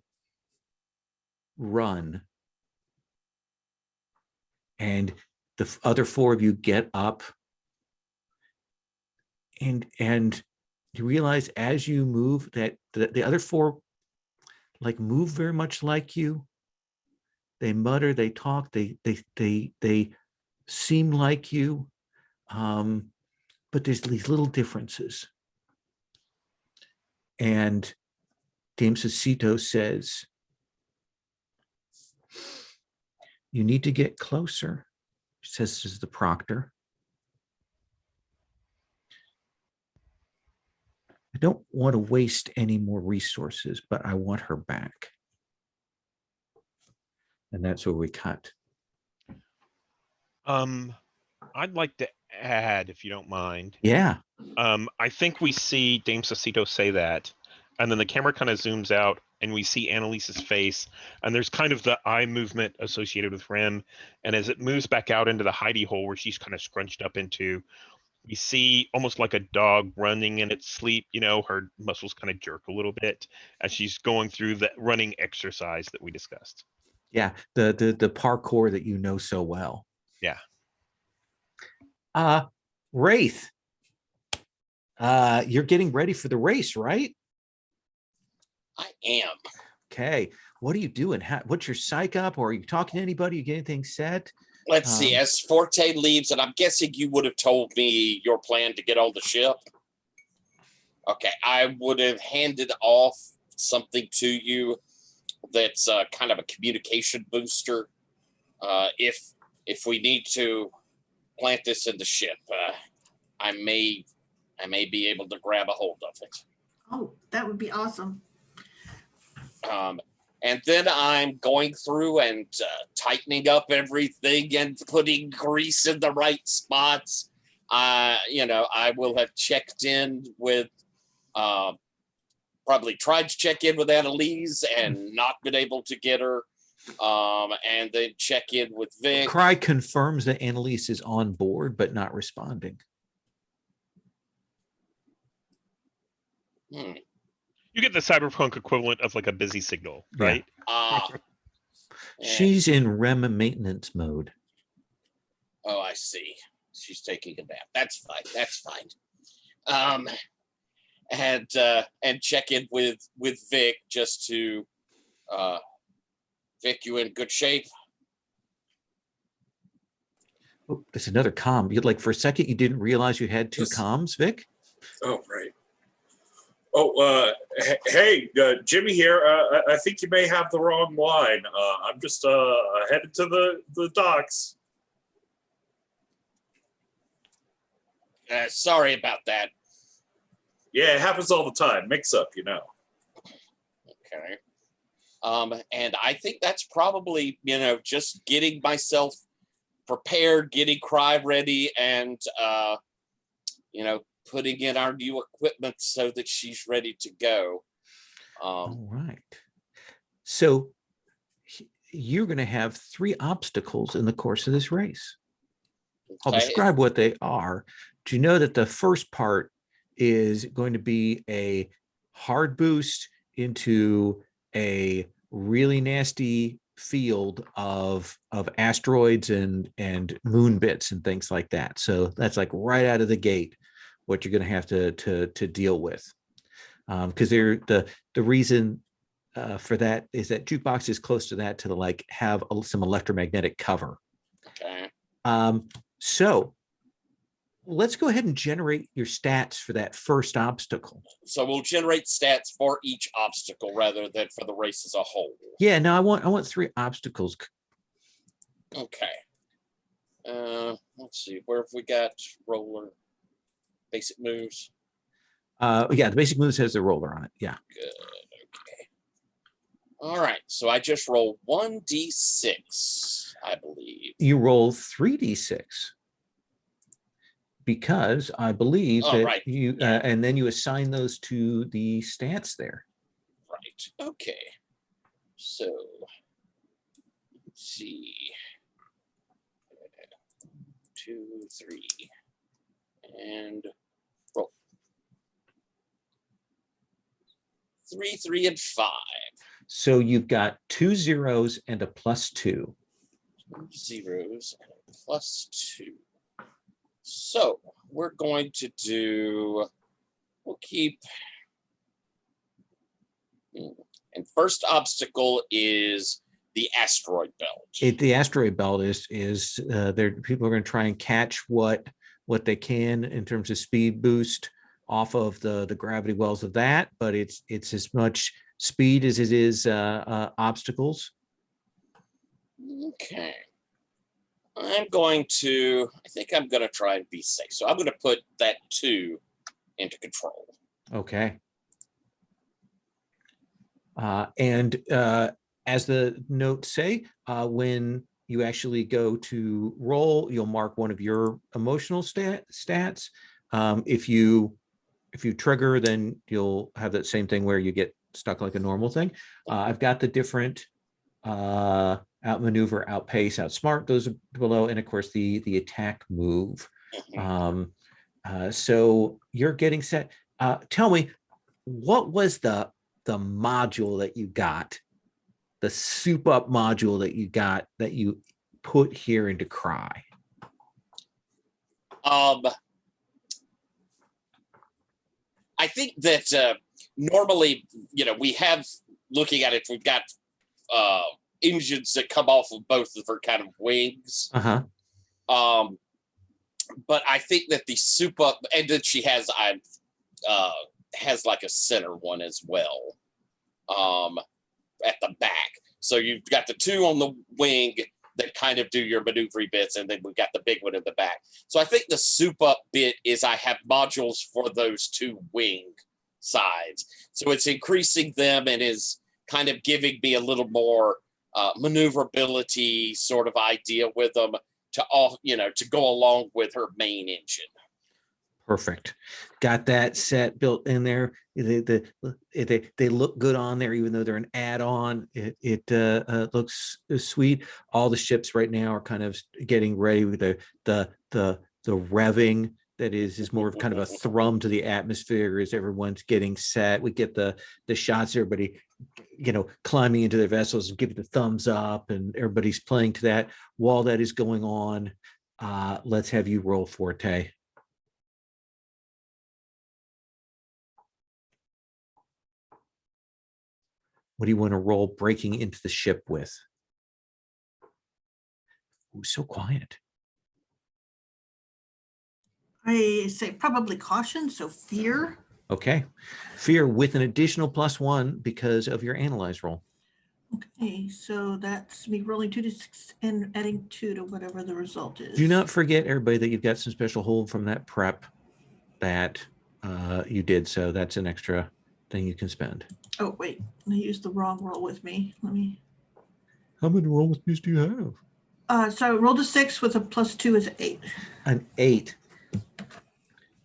Speaker 1: run. And the other four of you get up, and you realize as you move that the other four like move very much like you. They mutter, they talk, they seem like you, but there's these little differences. And Dame Sosito says, you need to get closer, says to the proctor. I don't want to waste any more resources, but I want her back. And that's where we cut.
Speaker 4: I'd like to add, if you don't mind.
Speaker 1: Yeah.
Speaker 4: I think we see Dame Sosito say that, and then the camera kind of zooms out, and we see Annalise's face, and there's kind of the eye movement associated with Rem, and as it moves back out into the hidey hole where she's kind of scrunched up into, we see almost like a dog running in its sleep. You know, her muscles kind of jerk a little bit as she's going through the running exercise that we discussed.
Speaker 1: Yeah, the parkour that you know so well.
Speaker 4: Yeah.
Speaker 1: Wraith, you're getting ready for the race, right?
Speaker 3: I am.
Speaker 1: Okay. What are you doing? What's your psych up? Or are you talking to anybody? You get anything set?
Speaker 3: Let's see. As Forte leaves, and I'm guessing you would have told me your plan to get on the ship. Okay, I would have handed off something to you that's kind of a communication booster. If we need to plant this in the ship, I may be able to grab a hold of it.
Speaker 2: Oh, that would be awesome.
Speaker 3: And then I'm going through and tightening up everything and putting grease in the right spots. I will have checked in with, probably tried to check in with Annalise and not been able to get her. And then check in with Vic.
Speaker 1: Cry confirms that Annalise is on board, but not responding.
Speaker 4: You get the cyberpunk equivalent of like a busy signal, right?
Speaker 1: She's in REM maintenance mode.
Speaker 3: Oh, I see. She's taking a nap. That's fine. And check in with Vic just to Vic, you in good shape?
Speaker 1: Oh, there's another comm. You like for a second you didn't realize you had two comms, Vic?
Speaker 5: Oh, right. Oh, hey, Jimmy here. I think you may have the wrong line. I'm just headed to the docks.
Speaker 3: Sorry about that.
Speaker 5: Yeah, it happens all the time. Mix up, you know.
Speaker 3: Okay. And I think that's probably, just getting myself prepared, getting Cry ready, and, putting in our new equipment so that she's ready to go.
Speaker 1: All right. So you're going to have 3 obstacles in the course of this race. I'll
Speaker 3: Okay.
Speaker 1: describe what they are. Do you know that the first part is going to be a hard boost into a really nasty field of asteroids and moon bits and things like that. So that's like right out of the gate what you're going to have to deal with, because they're the reason for that is that Jukebox is close to that to like have some electromagnetic cover.
Speaker 3: Okay.
Speaker 1: So let's go ahead and generate your stats for that first obstacle.
Speaker 3: So we'll generate stats for each obstacle rather than for the race as a whole.
Speaker 1: Yeah, no, I want 3 obstacles.
Speaker 3: Okay. Let's see. Where have we got roller? Basic moves.
Speaker 1: Yeah, the basic moves has the roller on it. Yeah.
Speaker 3: Good. Okay. All right. So I just roll 1d6, I believe.
Speaker 1: You roll 3d6 because I believe that
Speaker 3: right.
Speaker 1: you and then you assign those to the stats there.
Speaker 3: Right. Okay. So let's see. 2, 3, and roll. 3, 3, and 5.
Speaker 1: So you've got 2 zeros and a +2.
Speaker 3: 2 zeros and a +2. So we're going to do, we'll keep, and first obstacle is the asteroid belt.
Speaker 1: The asteroid belt is there. People are going to try and catch what they can in terms of speed boost off of the gravity wells of that, but it's as much speed as it is obstacles.
Speaker 3: Okay. I think I'm going to try and be safe. So I'm going to put that 2 into control.
Speaker 1: Okay. And as the notes say, when you actually go to roll, you'll mark one of your emotional stats. If you trigger, then you'll have that same thing where you get stuck like a normal thing. I've got the different outmaneuver, outpace, outsmart, those are below, and of course the attack move. So you're getting set. Tell me, what was the module that you got, the soup up module that you got that you put here into Cry?
Speaker 3: I think that normally, we have, looking at it, we've got engines that come off of both of her kind of wings. But I think that the soup up, and that she has like a center one as well, at the back. So you've got the 2 on the wing that kind of do your maneuvering bits, and then we've got the big one in the back. So I think the soup up bit is I have modules for those 2 wing sides. So it's increasing them and is kind of giving me a little more maneuverability sort of idea with them to go along with her main engine.
Speaker 1: Perfect. Got that set built in there. They look good on there, even though they're an add-on. It looks sweet. All the ships right now are kind of getting ready with the revving that is more of kind of a thrum to the atmosphere as everyone's getting set. We get the shots, everybody climbing into their vessels and giving the thumbs up, and everybody's playing to that. While that is going on, let's have you roll Forte. What do you want to roll breaking into the ship with? Ooh, so quiet.
Speaker 2: I say probably caution, so fear.
Speaker 1: Okay. Fear with an additional +1 because of your analyze roll.
Speaker 2: Okay, so that's me rolling 2d6 and adding 2 to whatever the result is.
Speaker 1: Do not forget, everybody, that you've got some special hold from that prep that you did. So that's an extra thing you can spend.
Speaker 2: Oh, wait, I used the wrong roll with me. Let me,
Speaker 1: How many roll with me do you have?
Speaker 2: so I rolled a 6 with a +2 is 8.
Speaker 1: An 8.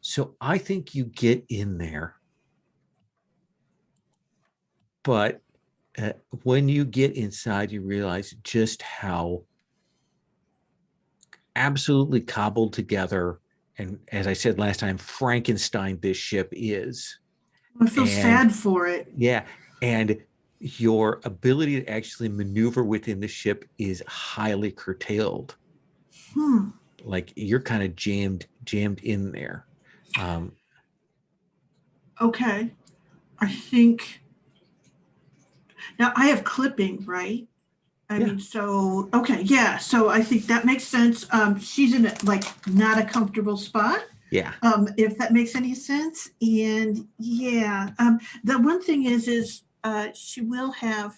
Speaker 1: So I think you get in there. But when you get inside, you realize just how absolutely cobbled together, and as I said last time, Frankenstein this ship is.
Speaker 2: I feel
Speaker 1: And-
Speaker 2: sad for it.
Speaker 1: Yeah. And your ability to actually maneuver within the ship is highly curtailed. Like you're kind of jammed in there.
Speaker 2: Okay. I think now I have clipping, right? I
Speaker 1: Yeah.
Speaker 2: mean, so okay, yeah. So I think that makes sense. She's in like not a comfortable spot.
Speaker 1: Yeah.
Speaker 2: If that makes any sense. And yeah, the one thing is she will have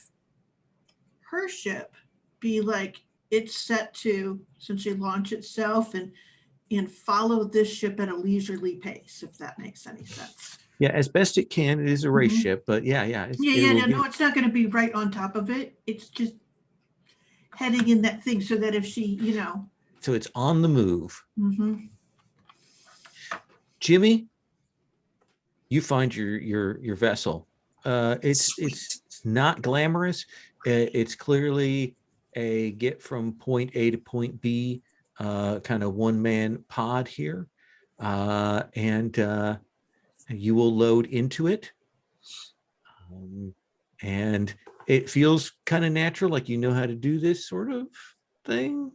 Speaker 2: her ship be like it's set to essentially launch itself and follow this ship at a leisurely pace, if that makes any sense.
Speaker 1: Yeah. As best it can. It is a race
Speaker 2: Mhm.
Speaker 1: ship, but yeah.
Speaker 2: Yeah,
Speaker 1: it will
Speaker 2: no, it's not going to be right on top of it. It's just heading in that thing so that if she,
Speaker 1: So it's on the move.
Speaker 2: mhm.
Speaker 1: Jimmy, you find your vessel. It's not glamorous. It's clearly a get from point A to point B kind of one man pod here, and you will load into it, and it feels kind of natural, like you know how to do this sort of thing.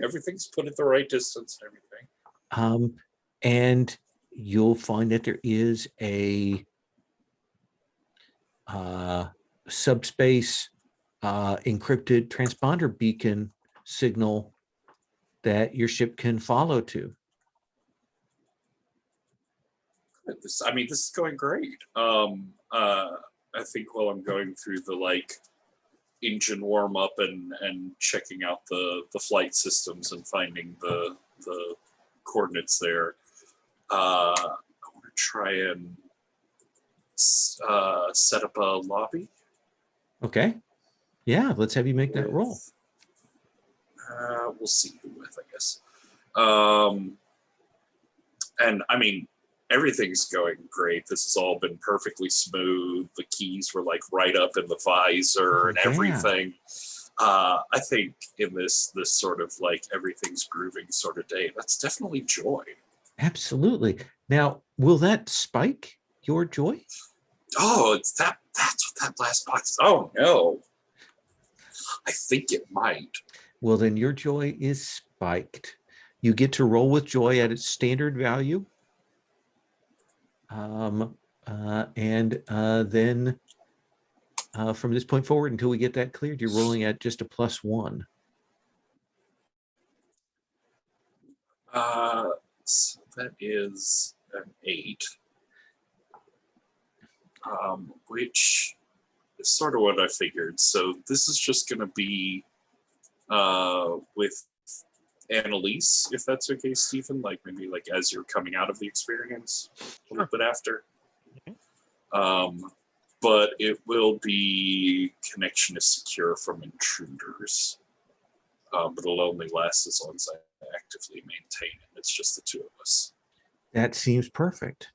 Speaker 5: Everything's put at the right distance and everything.
Speaker 1: And you'll find that there is a subspace encrypted transponder beacon signal that your ship can follow to.
Speaker 5: This is going great. I think while I'm going through the like engine warm up and checking out the flight systems and finding the coordinates there, I want to try and set up a lobby.
Speaker 1: Okay. Yeah, let's have you make that roll.
Speaker 5: We'll see who with, I guess. And I mean, everything's going great. This has all been perfectly smooth. The keys were like right up in the visor and
Speaker 1: Yeah.
Speaker 5: everything. I think in this sort of like everything's grooving sort of day, that's definitely joy.
Speaker 1: Absolutely. Now, will that spike your joy?
Speaker 5: Oh, it's that's what that last box is. Oh no. I think it might.
Speaker 1: Well, then your joy is spiked. You get to roll with joy at its standard value. And then from this point forward, until we get that cleared, you're rolling at just a +1.
Speaker 5: So that is an 8, which is sort of what I figured. So this is just going to be with Annalise, if that's okay, Stephen. Like maybe like as you're coming out of the experience, a little bit after. But it will be connection is secure from intruders. But it'll only last as long as I actively maintain it. It's just the two of us.
Speaker 1: That seems perfect.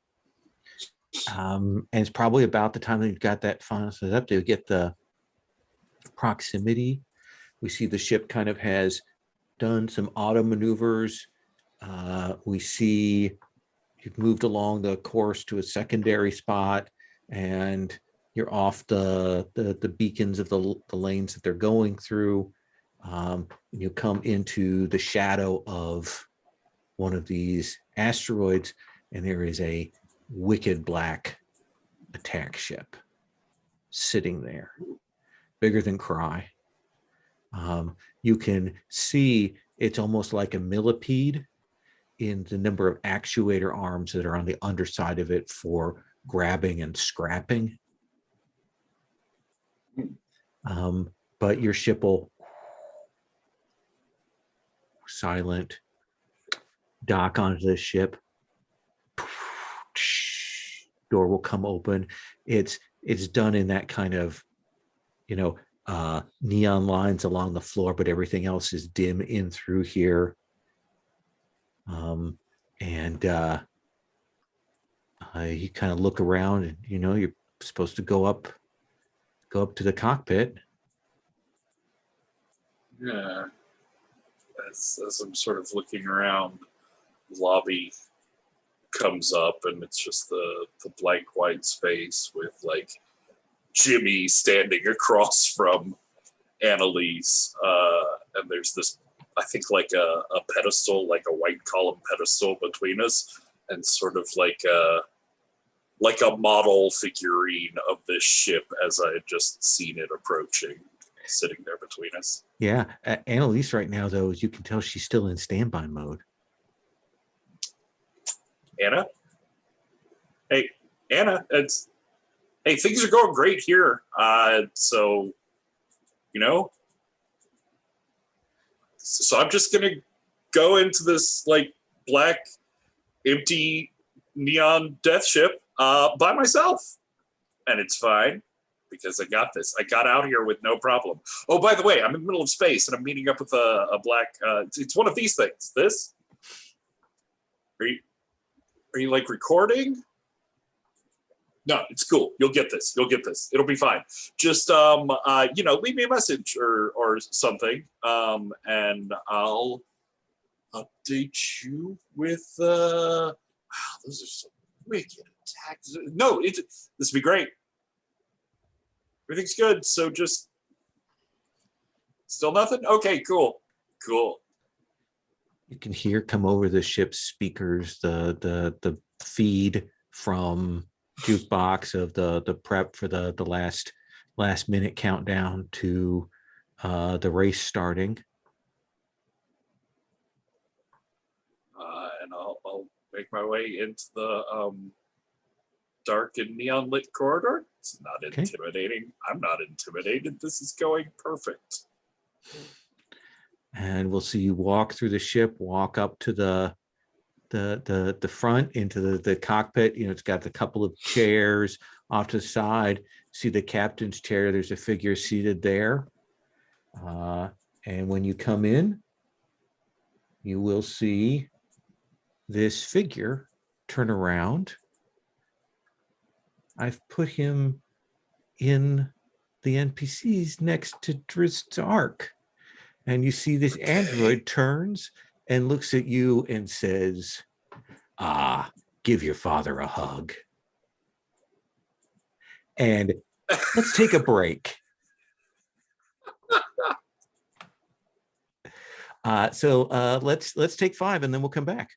Speaker 1: And it's probably about the time that you've got that final set up to get the proximity. We see the ship kind of has done some auto maneuvers. We see you've moved along the course to a secondary spot, and you're off the beacons of the lanes that they're going through. You come into the shadow of one of these asteroids, and there is a wicked black attack ship sitting there, bigger than Cry. You can see it's almost like a millipede in the number of actuator arms that are on the underside of it for grabbing and scrapping. But your ship will silent dock onto the ship. door will come open. It's done in that kind of, neon lines along the floor, but everything else is dim in through here. And you kind of look around, and you're supposed to go up to the cockpit.
Speaker 5: Yeah. As I'm sort of looking around, the lobby comes up, and it's just the blank white space with like Jimmy standing across from Annalise, and there's this, I think, like a pedestal, like a white column pedestal between us, and sort of like a model figurine of this ship as I had just seen it approaching, sitting there between us.
Speaker 1: Yeah, Annalise right now, though, as you can tell, she's still in standby mode.
Speaker 5: Anna? Hey, Anna, hey, things are going great here. So I'm just gonna go into this like black, empty neon death ship by myself, and it's fine because I got this. I got out here with no problem. Oh, by the way, I'm in the middle of space, and I'm meeting up with a black. It's one of these things. This. Are you like recording? No, it's cool. You'll get this. It'll be fine. Just leave me a message or something, and I'll update you with. Wow, those are some wicked attacks. No, this will be great. Everything's good. So just still nothing. Okay, cool.
Speaker 1: You can hear come over the ship's speakers the feed from jukebox of the prep for the last minute countdown to the race starting.
Speaker 5: And I'll make my way into the dark and neon lit corridor. It's not intimidating. I'm not intimidated. This is going perfect.
Speaker 1: And we'll see you walk through the ship, walk up to the front into the cockpit. It's got a couple of chairs off to the side. See the captain's chair. There's a figure seated there. And when you come in, you will see this figure turn around. I've put him in the NPCs next to Drist's Ark. And you see this android turns and looks at you and says, give your father a hug. And let's take a break. So let's take 5 and then we'll come back.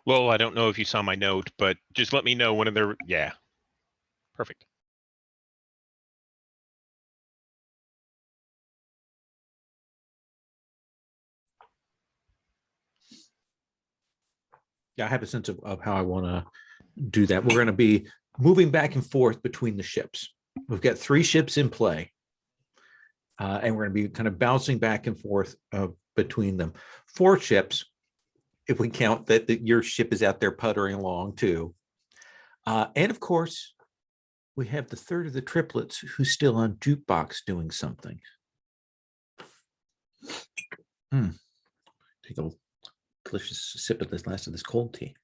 Speaker 4: Well, I don't know if you saw my note, but just let me know when they're, yeah. Perfect.
Speaker 1: Yeah, I have a sense of how I want to do that. We're going to be moving back and forth between the ships. We've got 3 ships in play, and we're going to be kind of bouncing back and forth between them. 4 ships, if we count that your ship is out there puttering along too. And of course, we have the third of the triplets who's still on jukebox doing something. Take a delicious sip of this last of this cold tea.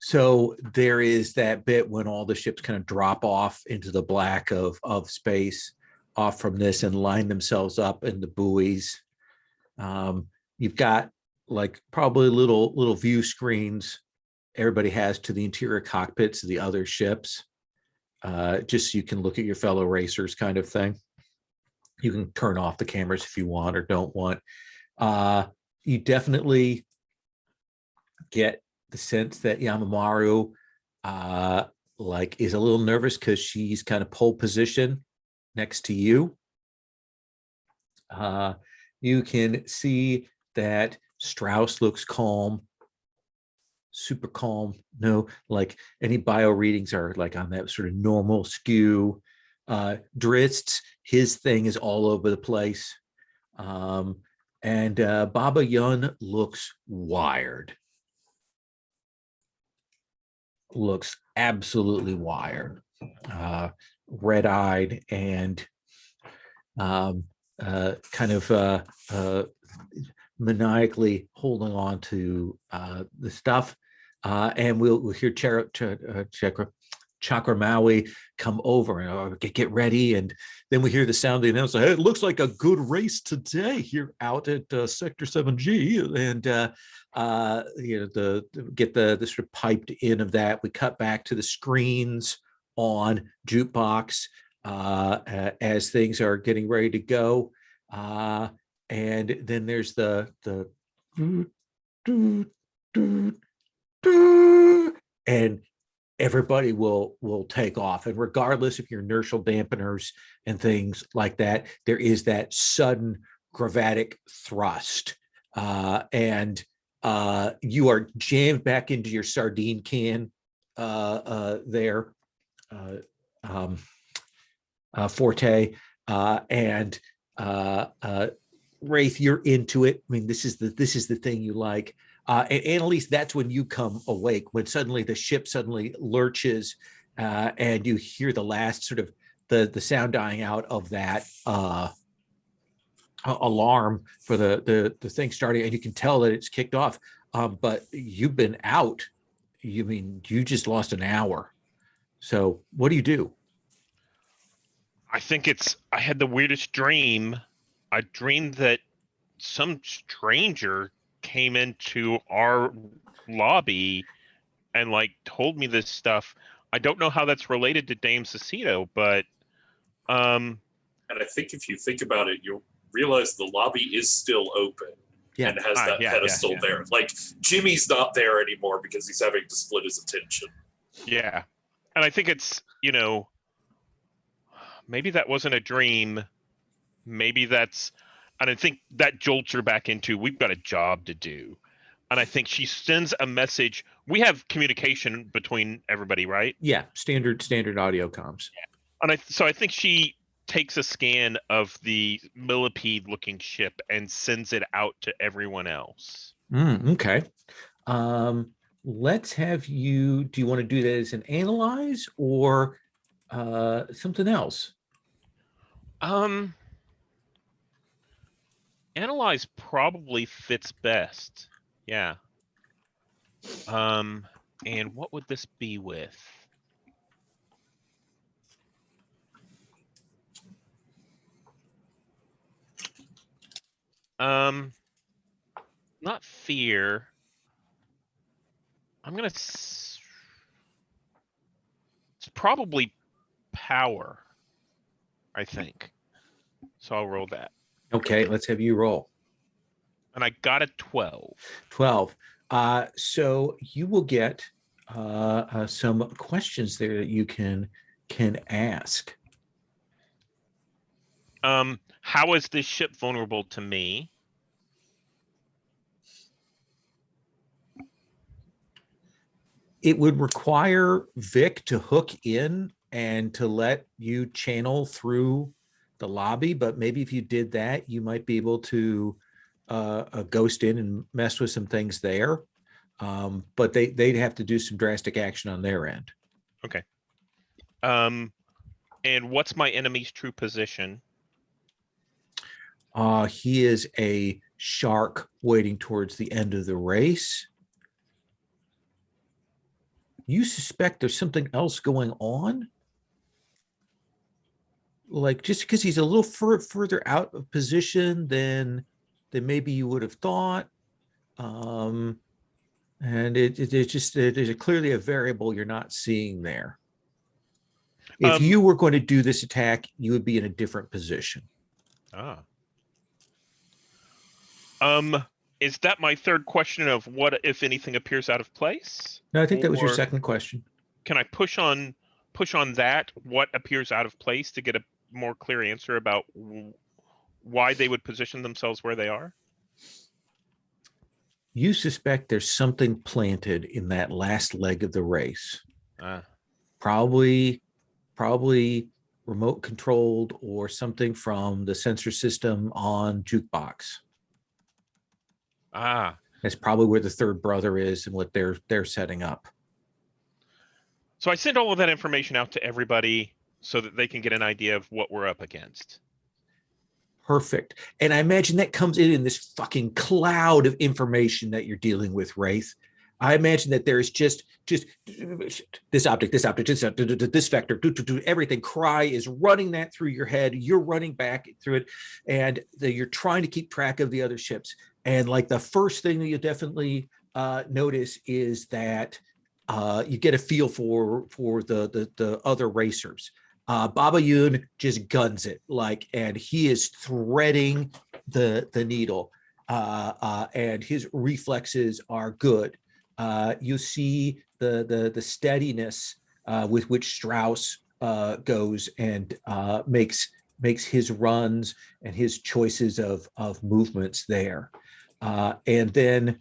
Speaker 1: So there is that bit when all the ships kind of drop off into the black of space off from this and line themselves up in the buoys. You've got like probably little view screens everybody has to the interior cockpits of the other ships, just so you can look at your fellow racers kind of thing. You can turn off the cameras if you want or don't want. You definitely get the sense that Yamamaru like is a little nervous because she's kind of pole position next to you. You can see that Strauss looks calm, super calm. No, like any bio readings are like on that sort of normal skew. Drizzt, his thing is all over the place. And Baba Yun looks wired. Looks absolutely wired. Red-eyed and kind of maniacally holding on to the stuff. And we'll hear Chakra Maui come over and get ready. And then we hear the sound of the announcer, hey, it looks like a good race today here out at Sector 7G. And get the sort of piped in of that. We cut back to the screens on Jukebox as things are getting ready to go. And then there's the and everybody will take off. And regardless of your inertial dampeners and things like that, there is that sudden gravitic thrust. And you are jammed back into your sardine can there, Forte. And Wraith, you're into it. I mean, this is the thing you like. And Annalise, that's when you come awake, when suddenly the ship suddenly lurches, and you hear the last sort of the sound dying out of that alarm for the thing starting, and you can tell that it's kicked off. But you've been out. You just lost an hour. So what do you do?
Speaker 4: I think I had the weirdest dream. I dreamed that some stranger came into our lobby and like told me this stuff. I don't know how that's related to Dame Cecito, but
Speaker 5: and I think if you think about it, you'll realize the lobby is still open.
Speaker 1: Yeah.
Speaker 5: And has that pedestal there. Like Jimmy's not there anymore because he's having to split his attention.
Speaker 4: Yeah. And I think it's, maybe that wasn't a dream. Maybe that's, and I think that jolts her back into, we've got a job to do. And I think she sends a message. We have communication between everybody, right?
Speaker 1: Yeah, standard audio comms.
Speaker 4: Yeah. And so I think she takes a scan of the millipede-looking ship and sends it out to everyone else.
Speaker 1: Okay. Let's have you. Do you want to do that as an analyze or something else?
Speaker 4: Analyze probably fits best. Yeah. And what would this be with? Not fear. I'm gonna. It's probably power, I think. So I'll roll that.
Speaker 1: Okay, let's have you roll.
Speaker 4: And I got a 12.
Speaker 1: 12. So you will get some questions there that you can ask.
Speaker 4: How is this ship vulnerable to me?
Speaker 1: It would require Vic to hook in and to let you channel through the lobby, but maybe if you did that, you might be able to ghost in and mess with some things there. But they'd have to do some drastic action on their end.
Speaker 4: Okay. And what's my enemy's true position?
Speaker 1: He is a shark waiting towards the end of the race. You suspect there's something else going on? Like just because he's a little further out of position than maybe you would have thought. And it's just there's clearly a variable you're not seeing there. If you were going to do this attack, you would be in a different position.
Speaker 4: Is that my third question of what, if anything, appears out of place?
Speaker 1: No, I think that was your
Speaker 4: Or
Speaker 1: second question.
Speaker 4: Can I push on that, what appears out of place, to get a more clear answer about why they would position themselves where they are?
Speaker 1: You suspect there's something planted in that last leg of the race. Probably remote controlled or something from the sensor system on Jukebox. That's probably where the third brother is and what they're setting up.
Speaker 4: So I send all of that information out to everybody so that they can get an idea of what we're up against.
Speaker 1: Perfect. And I imagine that comes in this fucking cloud of information that you're dealing with, Wraith. I imagine that there's just this object, this vector, everything. Cry is running that through your head. You're running back through it, and you're trying to keep track of the other ships. And like the first thing that you definitely notice is that you get a feel for the other racers. Baba Yoon just guns it, and he is threading the needle, and his reflexes are good. You see the steadiness with which Strauss goes and makes his runs and his choices of movements there. And then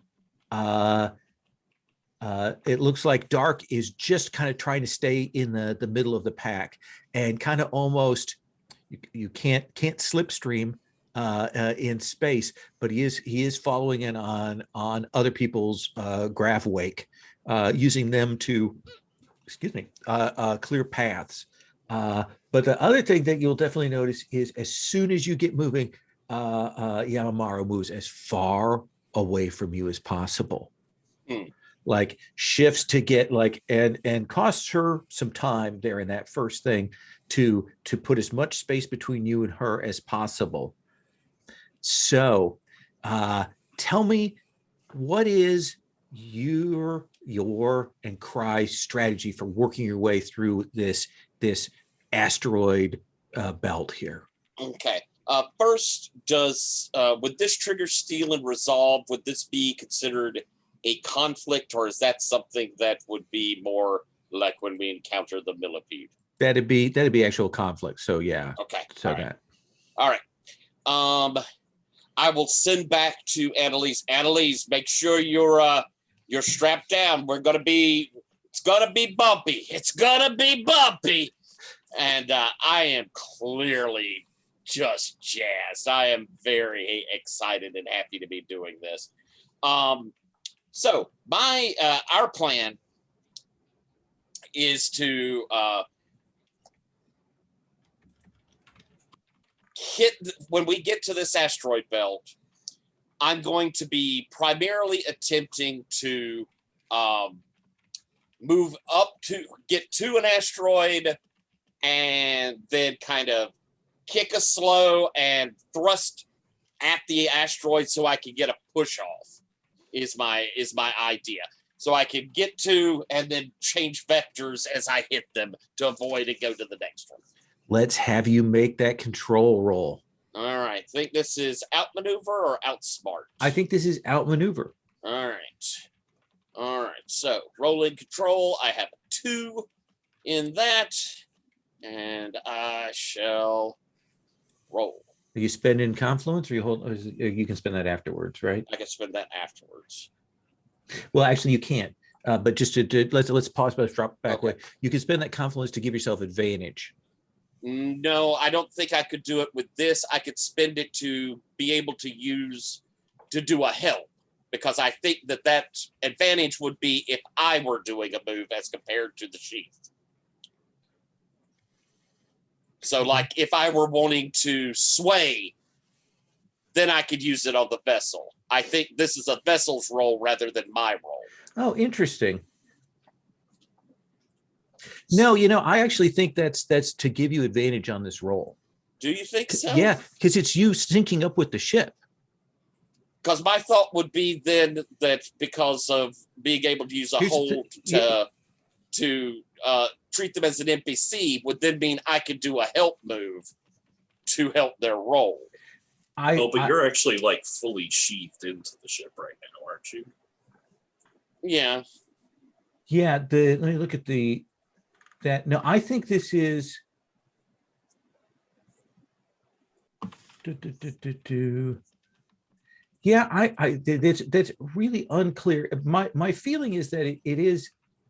Speaker 1: it looks like Dark is just kind of trying to stay in the middle of the pack and kind of almost you can't slipstream in space, but he is following in on other people's grav wake, using them to clear paths. But the other thing that you'll definitely notice is as soon as you get moving, Yamamaro moves as far away from you as possible. Like shifts to get and costs her some time there in that first thing to put as much space between you and her as possible. So tell me, what is your and Cry's strategy for working your way through this asteroid belt here?
Speaker 3: Okay. First, would this trigger Steel and Resolve? Would this be considered a conflict, or is that something that would be more like when we encounter the millipede?
Speaker 1: That'd be actual conflict. So yeah.
Speaker 3: Okay.
Speaker 1: So
Speaker 3: all right. I will send back to Annalise. Annalise, make sure you're strapped down. It's gonna be bumpy. It's gonna be bumpy. And I am clearly just jazzed. I am very excited and happy to be doing this. So our plan is to when we get to this asteroid belt, I'm going to be primarily attempting to move up to get to an asteroid and then kind of kick a slow and thrust at the asteroid so I can get a push off is my idea. So I can get to and then change vectors as I hit them to avoid and go to the next one.
Speaker 1: Let's have you make that control roll.
Speaker 3: All right. Think this is outmaneuver or outsmart?
Speaker 1: I think this is outmaneuver.
Speaker 3: All right. All right. So rolling control. I have a 2 in that, and I shall roll.
Speaker 1: Are you spending confluence, or you hold? Or you can spend that afterwards, right?
Speaker 3: I can spend that afterwards.
Speaker 1: Well, actually, you can't. But just to let's pause, but drop back
Speaker 3: Okay.
Speaker 1: away. You can spend that confluence to give yourself advantage.
Speaker 3: No, I don't think I could do it with this. I could spend it to be able to use to do a help, because I think that advantage would be if I were doing a move as compared to the sheath. So, like, if I were wanting to sway, then I could use it on the vessel. I think this is a vessel's role rather than my role.
Speaker 1: Oh, interesting. No, I actually think that's to give you advantage on this roll.
Speaker 3: Do you think so?
Speaker 1: Yeah, because it's you syncing up with the ship.
Speaker 3: Because my thought would be then that because of being able to use a
Speaker 1: Here's the-
Speaker 3: hold to treat them as an NPC would then mean I could do a help move to help their role.
Speaker 5: Oh, but you're actually like fully sheathed into the ship right now, aren't you?
Speaker 3: Yeah.
Speaker 1: Yeah, let me look at that. No, I think this is. Yeah, that's really unclear. My feeling is that it is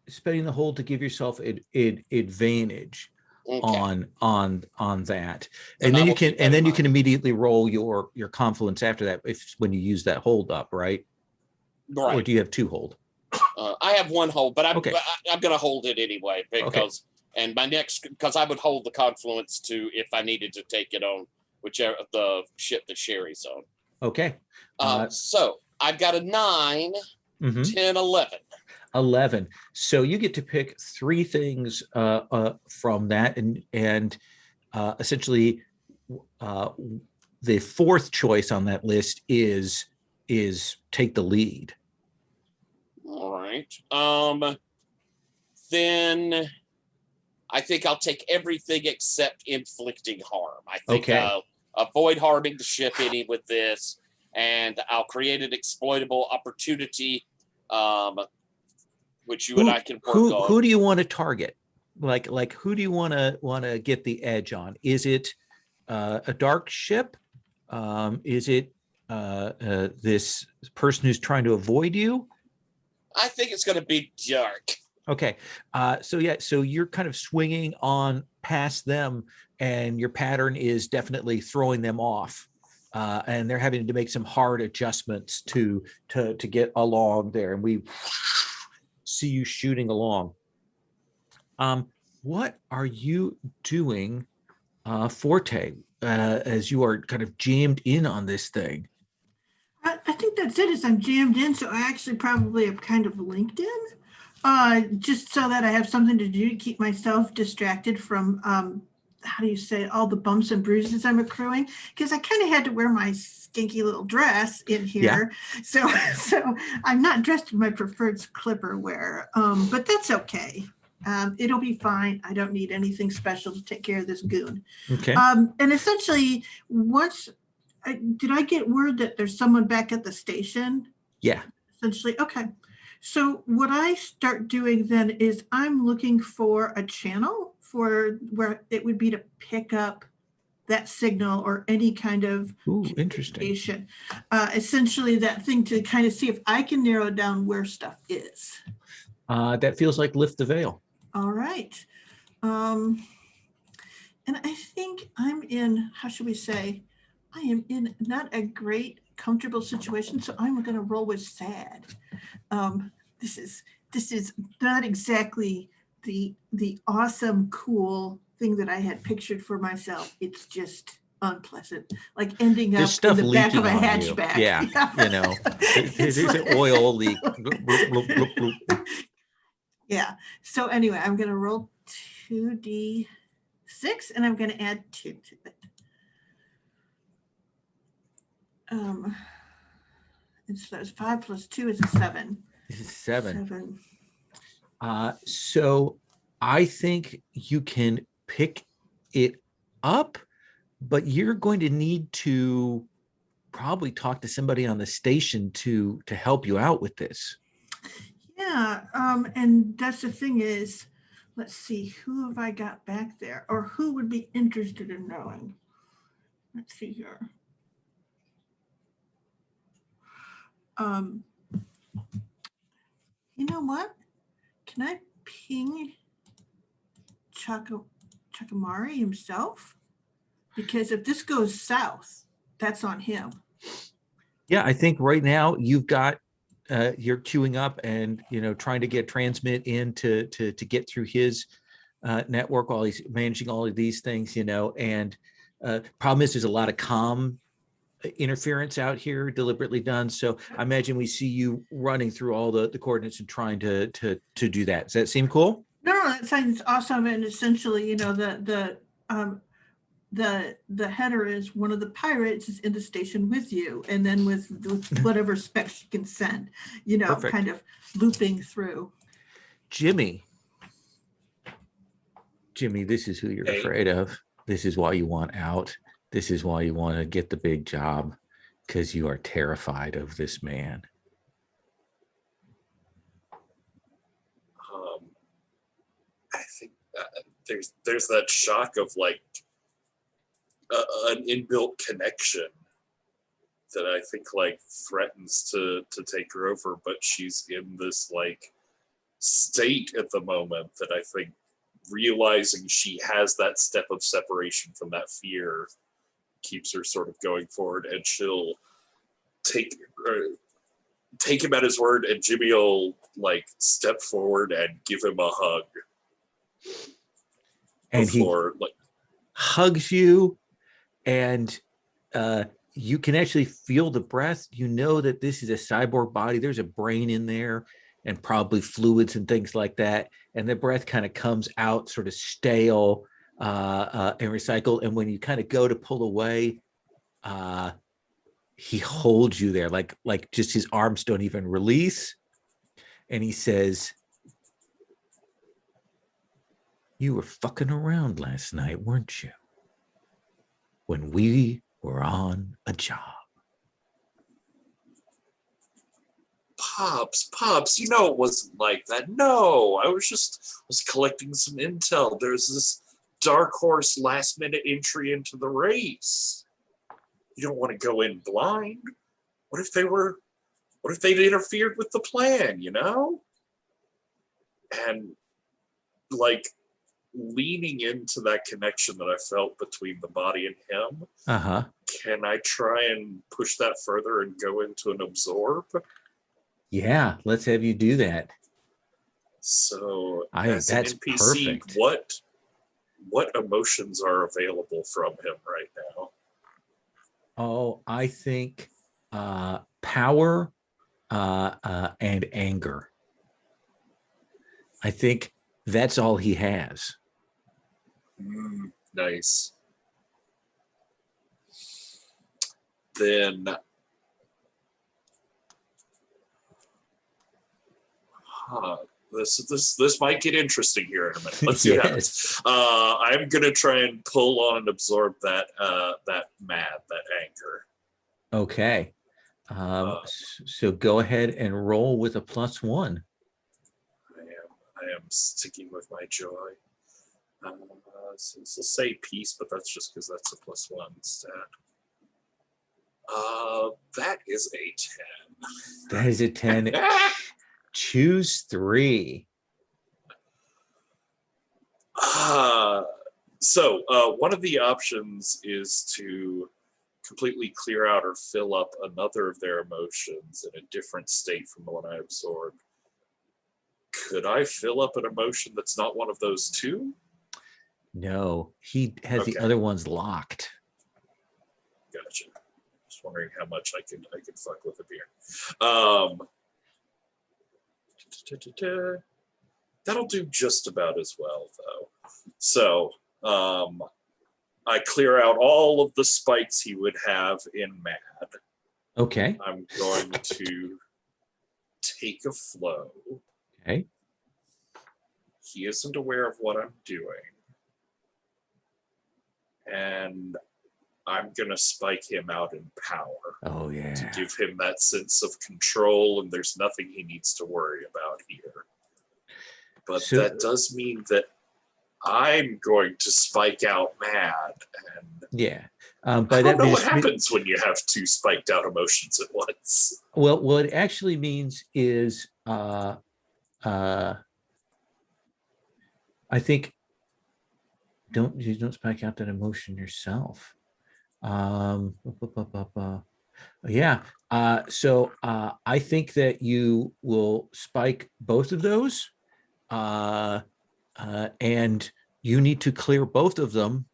Speaker 1: spending the hold to give yourself advantage
Speaker 3: Okay.
Speaker 1: on that,
Speaker 3: Then
Speaker 1: and
Speaker 3: I
Speaker 1: then you
Speaker 3: will
Speaker 1: can
Speaker 3: keep that in
Speaker 1: you
Speaker 3: mind.
Speaker 1: can immediately roll your confluence after that when you use that hold up, right? Or
Speaker 3: Right.
Speaker 1: do you have 2 hold?
Speaker 3: I have 1 hold, but I'm
Speaker 1: Okay.
Speaker 3: I'm going to hold it anyway because and my next because I would hold the confluence to if I needed to take it on whichever the ship that Sherry's on.
Speaker 1: Okay.
Speaker 3: So I've got a 9,
Speaker 1: Mhm.
Speaker 3: 10, 11.
Speaker 1: 11. So you get to pick 3 things from that, and essentially the 4th choice on that list is take the lead.
Speaker 3: All right. Then I think I'll take everything except inflicting harm. I think
Speaker 1: Okay.
Speaker 3: I'll avoid harming the ship any with this, and I'll create an exploitable opportunity, which you and I can work on.
Speaker 1: Who do you want to target? Like who do you want to get the edge on? Is it a dark ship? Is it this person who's trying to avoid you?
Speaker 3: I think it's going to be dark.
Speaker 1: Okay. So you're kind of swinging on past them, and your pattern is definitely throwing them off. And they're having to make some hard adjustments to get along there. And we see you shooting along. What are you doing, Forte, as you are kind of jammed in on this thing?
Speaker 2: I think that's it. Is I'm jammed in, so I actually probably am kind of linked in, just so that I have something to do to keep myself distracted from how do you say all the bumps and bruises I'm accruing, because I kind of had to wear my stinky little dress in here, so I'm not dressed in my preferred clipper wear, but that's okay. It'll be fine. I don't need anything special to take care of this goon.
Speaker 1: Okay.
Speaker 2: And essentially, once did I get word that there's someone back at the station?
Speaker 1: Yeah.
Speaker 2: Essentially, okay. So what I start doing then is I'm looking for a channel for where it would be to pick up that signal or any kind of
Speaker 1: Ooh, interesting.
Speaker 2: communication. Essentially that thing to kind of see if I can narrow down where stuff is.
Speaker 1: That feels like lift the veil.
Speaker 2: All right. And I think I'm in, how should we say, I am in not a great comfortable situation, so I'm going to roll with sad. This is not exactly the awesome, cool thing that I had pictured for myself. It's just unpleasant, like ending up
Speaker 1: There's stuff
Speaker 2: in the back of a
Speaker 1: leaking on you.
Speaker 2: hatchback.
Speaker 1: Yeah, there's an oil leak. Bloop, bloop, bloop, bloop.
Speaker 2: Yeah. So anyway, I'm going to roll 2d6 and I'm going to add 2 to it. And so that's 5 plus 2 is a 7.
Speaker 1: This is 7.
Speaker 2: 7.
Speaker 1: So I think you can pick it up, but you're going to need to probably talk to somebody on the station to help you out with this.
Speaker 2: Yeah, and that's the thing is, let's see, who have I got back there, or who would be interested in knowing? Let's see here. Um, you know what? Can I ping Chakamari himself? Because if this goes south, that's on him.
Speaker 1: Yeah, I think right now you've got you're queuing up and trying to get transmit in to get through his network while he's managing all of these things, and problem is there's a lot of comm interference out here deliberately done. So I imagine we see you running through all the coordinates and trying to do that. Does that seem cool?
Speaker 2: No, that sounds awesome. And essentially, the header is one of the pirates is in the station with you, and then with whatever specs you can send,
Speaker 1: Perfect.
Speaker 2: kind of looping through.
Speaker 1: Jimmy, this is who you're afraid of. This is why you want out. This is why you want to get the big job, because you are terrified of this man.
Speaker 5: I think there's that shock of like an inbuilt connection that I think like threatens to take her over, but she's in this like state at the moment that I think realizing she has that step of separation from that fear keeps her sort of going forward, and she'll take him at his word, and Jimmy will like step forward and give him a hug.
Speaker 1: And
Speaker 5: before,
Speaker 1: he hugs you, and you can actually feel the breath. You know that this is a cyborg body. There's a brain in there and probably fluids and things like that. And the breath kind of comes out sort of stale and recycled. And when you kind of go to pull away, he holds you there, like just his arms don't even release. And he says, "You were fucking around last night, weren't you? When we were on a job."
Speaker 5: Pops, it wasn't like that. No, I was collecting some intel. There's this dark horse last minute entry into the race. You don't want to go in blind. What if they'd interfered with the plan, And like leaning into that connection that I felt between the body and him. Can I try and push that further and go into an absorb?
Speaker 1: Yeah, let's have you do that.
Speaker 5: So
Speaker 1: I think that's
Speaker 5: an NPC,
Speaker 1: perfect.
Speaker 5: What emotions are available from him right now?
Speaker 1: Oh, I think power and anger. I think that's all he has.
Speaker 5: Nice. Then this might get interesting here in a minute. Let's see what happens. I'm gonna try and pull on and absorb that anger.
Speaker 1: Okay. So go ahead and roll with a +1.
Speaker 5: I am sticking with my joy. So say peace, but that's just because that's a +1 stat. That is a 10.
Speaker 1: That is a 10. Choose 3.
Speaker 5: So one of the options is to completely clear out or fill up another of their emotions in a different state from the one I absorbed. Could I fill up an emotion that's not one of those two?
Speaker 1: No, he has the other ones locked.
Speaker 5: Gotcha. Just wondering how much I could fuck with it here. That'll do just about as well, though. So I clear out all of the spikes he would have in Mad.
Speaker 1: Okay.
Speaker 5: I'm going to take a flow.
Speaker 1: Okay.
Speaker 5: He isn't aware of what I'm doing. And I'm gonna spike him out in power
Speaker 1: Oh
Speaker 5: to
Speaker 1: yeah.
Speaker 5: give him that sense of control, and there's nothing he needs to worry about here. But
Speaker 1: So-
Speaker 5: that does mean that I'm going to spike out mad, and
Speaker 1: Yeah.
Speaker 5: I
Speaker 1: By
Speaker 5: don't
Speaker 1: that
Speaker 5: know what
Speaker 1: means,
Speaker 5: happens when you have two spiked out emotions at once.
Speaker 1: well, what it actually means is, I think you don't spike out that emotion yourself. Yeah. So I think that you will spike both of those, and you need to clear both of them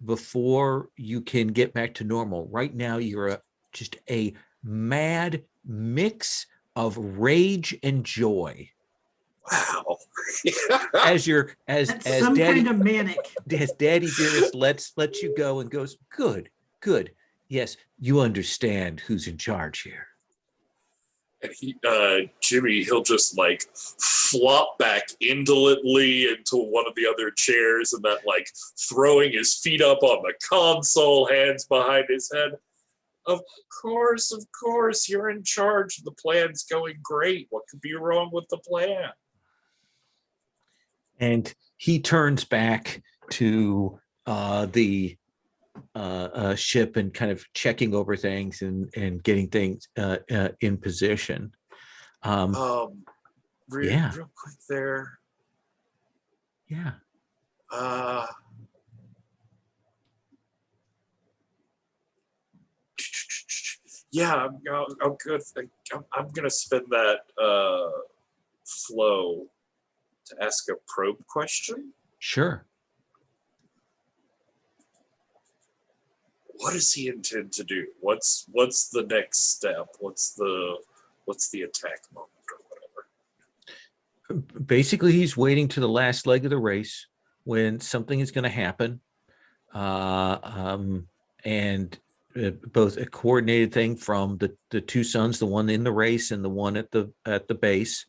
Speaker 1: before you can get back to normal. Right now, you're just a mad mix of rage and joy.
Speaker 5: Wow.
Speaker 1: As
Speaker 2: That's some kind of manic.
Speaker 1: Daddy Dearest lets you go and goes, good. Yes, you understand who's in charge here.
Speaker 5: And Jimmy, he'll just like flop back indolently into one of the other chairs, and that like throwing his feet up on the console, hands behind his head. Of course, you're in charge. The plan's going great. What could be wrong with the plan?
Speaker 1: And he turns back to the ship and kind of checking over things and getting things in position.
Speaker 5: Real
Speaker 1: Yeah.
Speaker 5: quick there.
Speaker 1: Yeah.
Speaker 5: Yeah, I'm good. I'm gonna spend that flow to ask a probe question.
Speaker 1: Sure.
Speaker 5: What does he intend to do? What's the next step? What's the attack moment or whatever?
Speaker 1: Basically, he's waiting to the last leg of the race when something is going to happen, and both a coordinated thing from the two sons, the one in the race and the one at the base,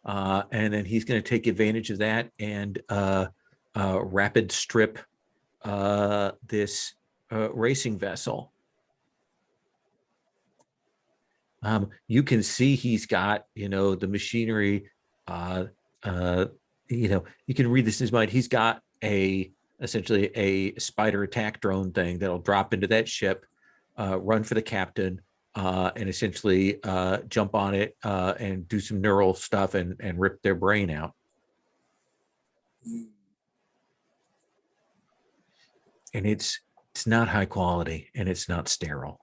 Speaker 1: and then he's going to take advantage of that and rapid strip this racing vessel. You can see he's got, the machinery. You can read this in his mind. He's got essentially a spider attack drone thing that'll drop into that ship, run for the captain, and essentially jump on it and do some neural stuff and rip their brain out. And it's not high quality and it's not sterile.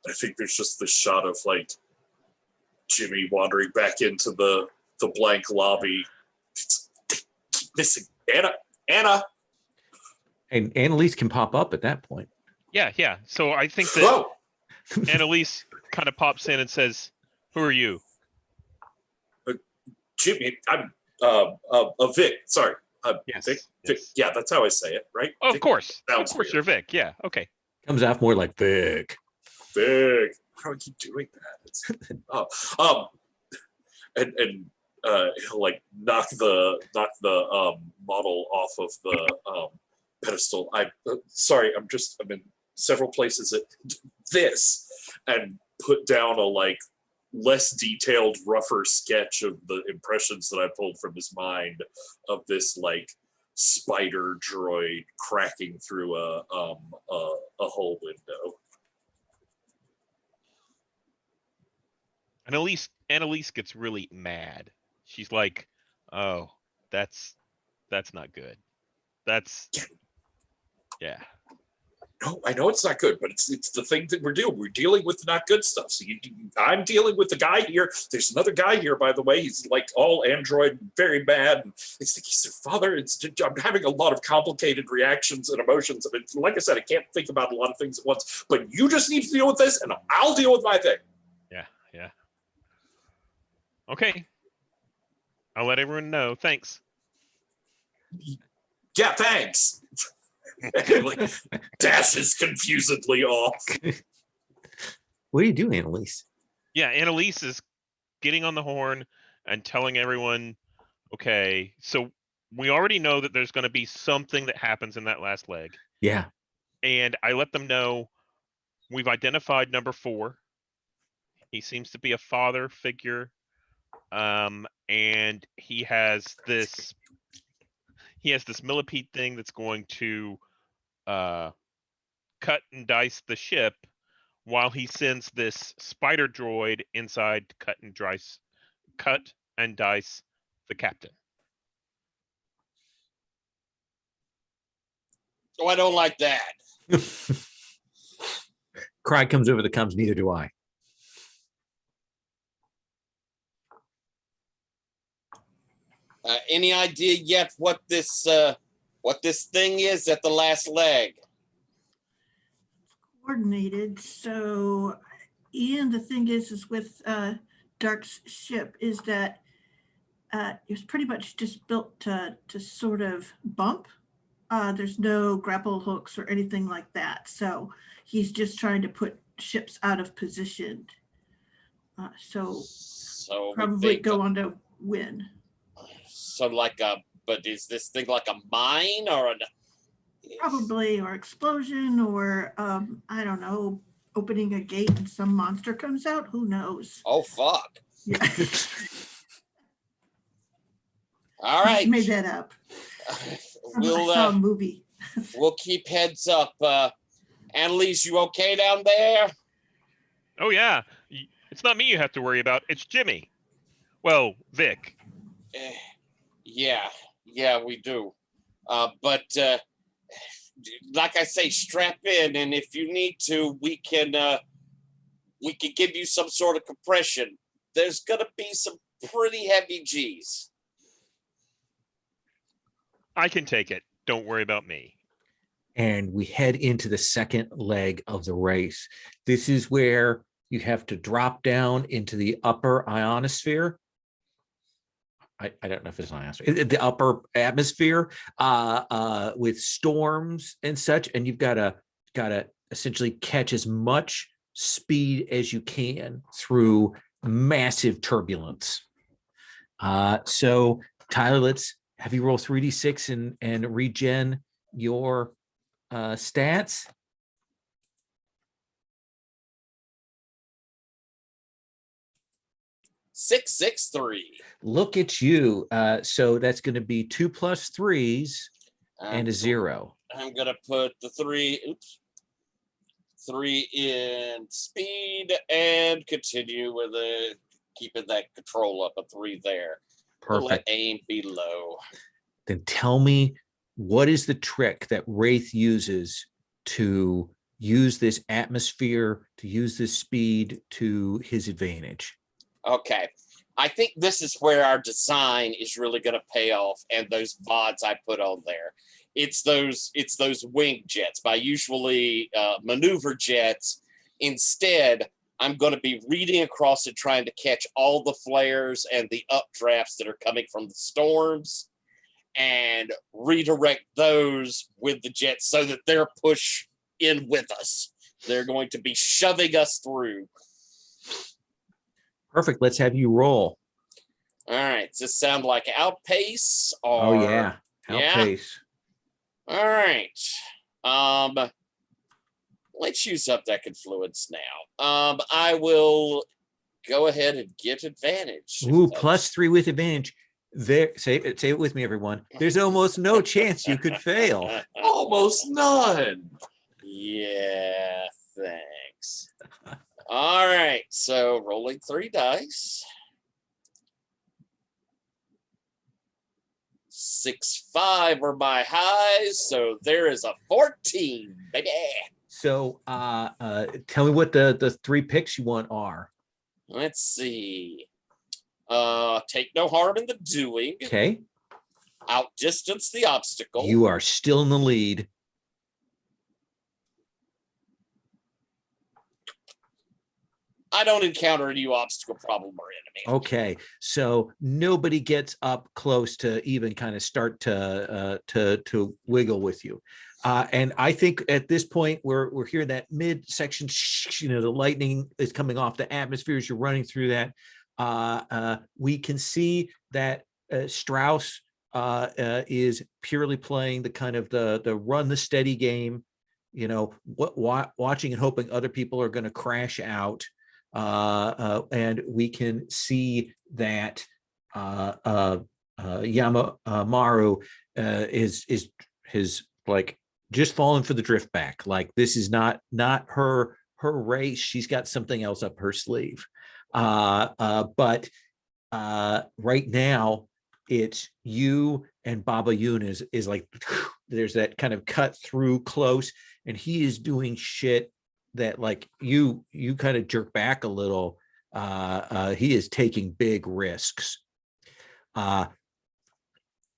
Speaker 5: I think there's just this shot of like Jimmy wandering back into the blank lobby. Keep missing Anna.
Speaker 1: And Annalise can pop up at that point.
Speaker 4: Yeah. So I think that
Speaker 5: Whoa.
Speaker 4: Annalise kind of pops in and says, "Who are you?"
Speaker 5: Jimmy, I'm Vic. Sorry,
Speaker 4: Yes,
Speaker 5: Vic.
Speaker 4: yes.
Speaker 5: Yeah, that's how I say it, right?
Speaker 4: Oh, of
Speaker 5: Vic
Speaker 4: course,
Speaker 5: sounds
Speaker 4: you're
Speaker 5: weird.
Speaker 4: Vic. Yeah, okay.
Speaker 1: Comes off more like Vic.
Speaker 5: Vic. How do I keep doing that? And he'll like knock the model off of the pedestal. Sorry, I'm in several places at this, and put down a like less detailed, rougher sketch of the impressions that I pulled from his mind of this like spider droid cracking through a whole window.
Speaker 4: Annalise gets really mad. She's like, "Oh, that's not good. That's yeah."
Speaker 5: No, I know it's not good, but it's the thing that we're doing. We're dealing with the not good stuff. So I'm dealing with the guy here. There's another guy here, by the way. He's like all android, very bad. And it's like he's their father. I'm having a lot of complicated reactions and emotions. And like I said, I can't think about a lot of things at once. But you just need to deal with this, and I'll deal with my thing.
Speaker 4: Yeah. Okay. I'll let everyone know. Thanks.
Speaker 5: Yeah, thanks. Like, dashes confusedly off.
Speaker 1: What do you do, Annalise?
Speaker 4: Yeah, Annalise is getting on the horn and telling everyone Okay, so we already know that there's going to be something that happens in that last leg,
Speaker 1: Yeah.
Speaker 4: and I let them know we've identified number 4. He seems to be a father figure, and he has this millipede thing that's going to cut and dice the ship, while he sends this spider droid inside to cut and dice the captain.
Speaker 3: Oh, I don't like that.
Speaker 1: Cry comes over the comes, neither do I.
Speaker 3: Any idea yet what this thing is at the last leg?
Speaker 2: Coordinated. So, Ian, the thing is with Dark's ship is that it's pretty much just built to sort of bump. There's no grapple hooks or anything like that. So he's just trying to put ships out of position. So
Speaker 3: So we
Speaker 2: probably
Speaker 3: think
Speaker 2: go on to win.
Speaker 3: so but is this thing like a mine or an?
Speaker 2: Probably, or explosion, or I don't know, opening a gate and some monster comes out. Who knows?
Speaker 3: Oh fuck!
Speaker 2: Yeah,
Speaker 3: All
Speaker 2: I
Speaker 3: right,
Speaker 2: just made that up. I saw a movie.
Speaker 3: We'll keep heads up. Annalise, you okay down there?
Speaker 4: Oh yeah, it's not me you have to worry about. It's Jimmy. Well, Vic.
Speaker 3: Yeah, we do. But like I say, strap in, and if you need to, we can give you some sort of compression. There's gonna be some pretty heavy G's.
Speaker 4: I can take it. Don't worry about me.
Speaker 1: And we head into the second leg of the race. This is where you have to drop down into the upper ionosphere. I don't know if it's an ionosphere, the upper atmosphere, with storms and such, and you've got to essentially catch as much speed as you can through massive turbulence. So Tyler, let's have you roll 3d6 and regen your stats.
Speaker 3: Six, 3.
Speaker 1: Look at you. So that's going to be 2 plus 3s and a 0.
Speaker 3: I'm gonna put the 3. Oops. 3 in speed and continue with keeping that control up. A 3 there.
Speaker 1: Perfect.
Speaker 3: We'll let aim be low.
Speaker 1: Then tell me, what is the trick that Wraith uses to use this atmosphere, to use this speed to his advantage?
Speaker 3: Okay. I think this is where our design is really going to pay off, and those VODs I put on there. It's those wing jets. By usually maneuver jets, instead, I'm going to be reading across and trying to catch all the flares and the updrafts that are coming from the storms, and redirect those with the jets so that they're pushed in with us. They're going to be shoving us through.
Speaker 1: Perfect. Let's have you roll.
Speaker 3: All right. Does this sound like outpace or?
Speaker 1: Oh yeah, outpace.
Speaker 3: Yeah? All right. Let's use up that confluence now. I will go ahead and get advantage.
Speaker 1: Ooh, +3 with advantage. There, say it with me, everyone. There's almost no chance you could fail.
Speaker 5: Almost none.
Speaker 3: Yeah, thanks. All right, so rolling 3 dice. 6, 5 are my highs, so there is a 14, baby.
Speaker 1: So tell me what the 3 picks you want are.
Speaker 3: Let's see. Take no harm in the doing.
Speaker 1: Okay.
Speaker 3: Outdistance the obstacle.
Speaker 1: You are still in the lead.
Speaker 3: I don't encounter a new obstacle, problem, or enemy.
Speaker 1: Okay, so nobody gets up close to even kind of start to wiggle with you, and I think at this point we're hearing that midsection. The lightning is coming off the atmosphere as you're running through that. We can see that Strauss is purely playing the kind of the run the steady game, you know, watching and hoping other people are going to crash out. And we can see that Yamamaru is like just falling for the drift back. Like this is not her race. She's got something else up her sleeve. But right now it's you and Baba Yun is like there's that kind of cut through close, and he is doing shit that like you kind of jerk back a little. He is taking big risks.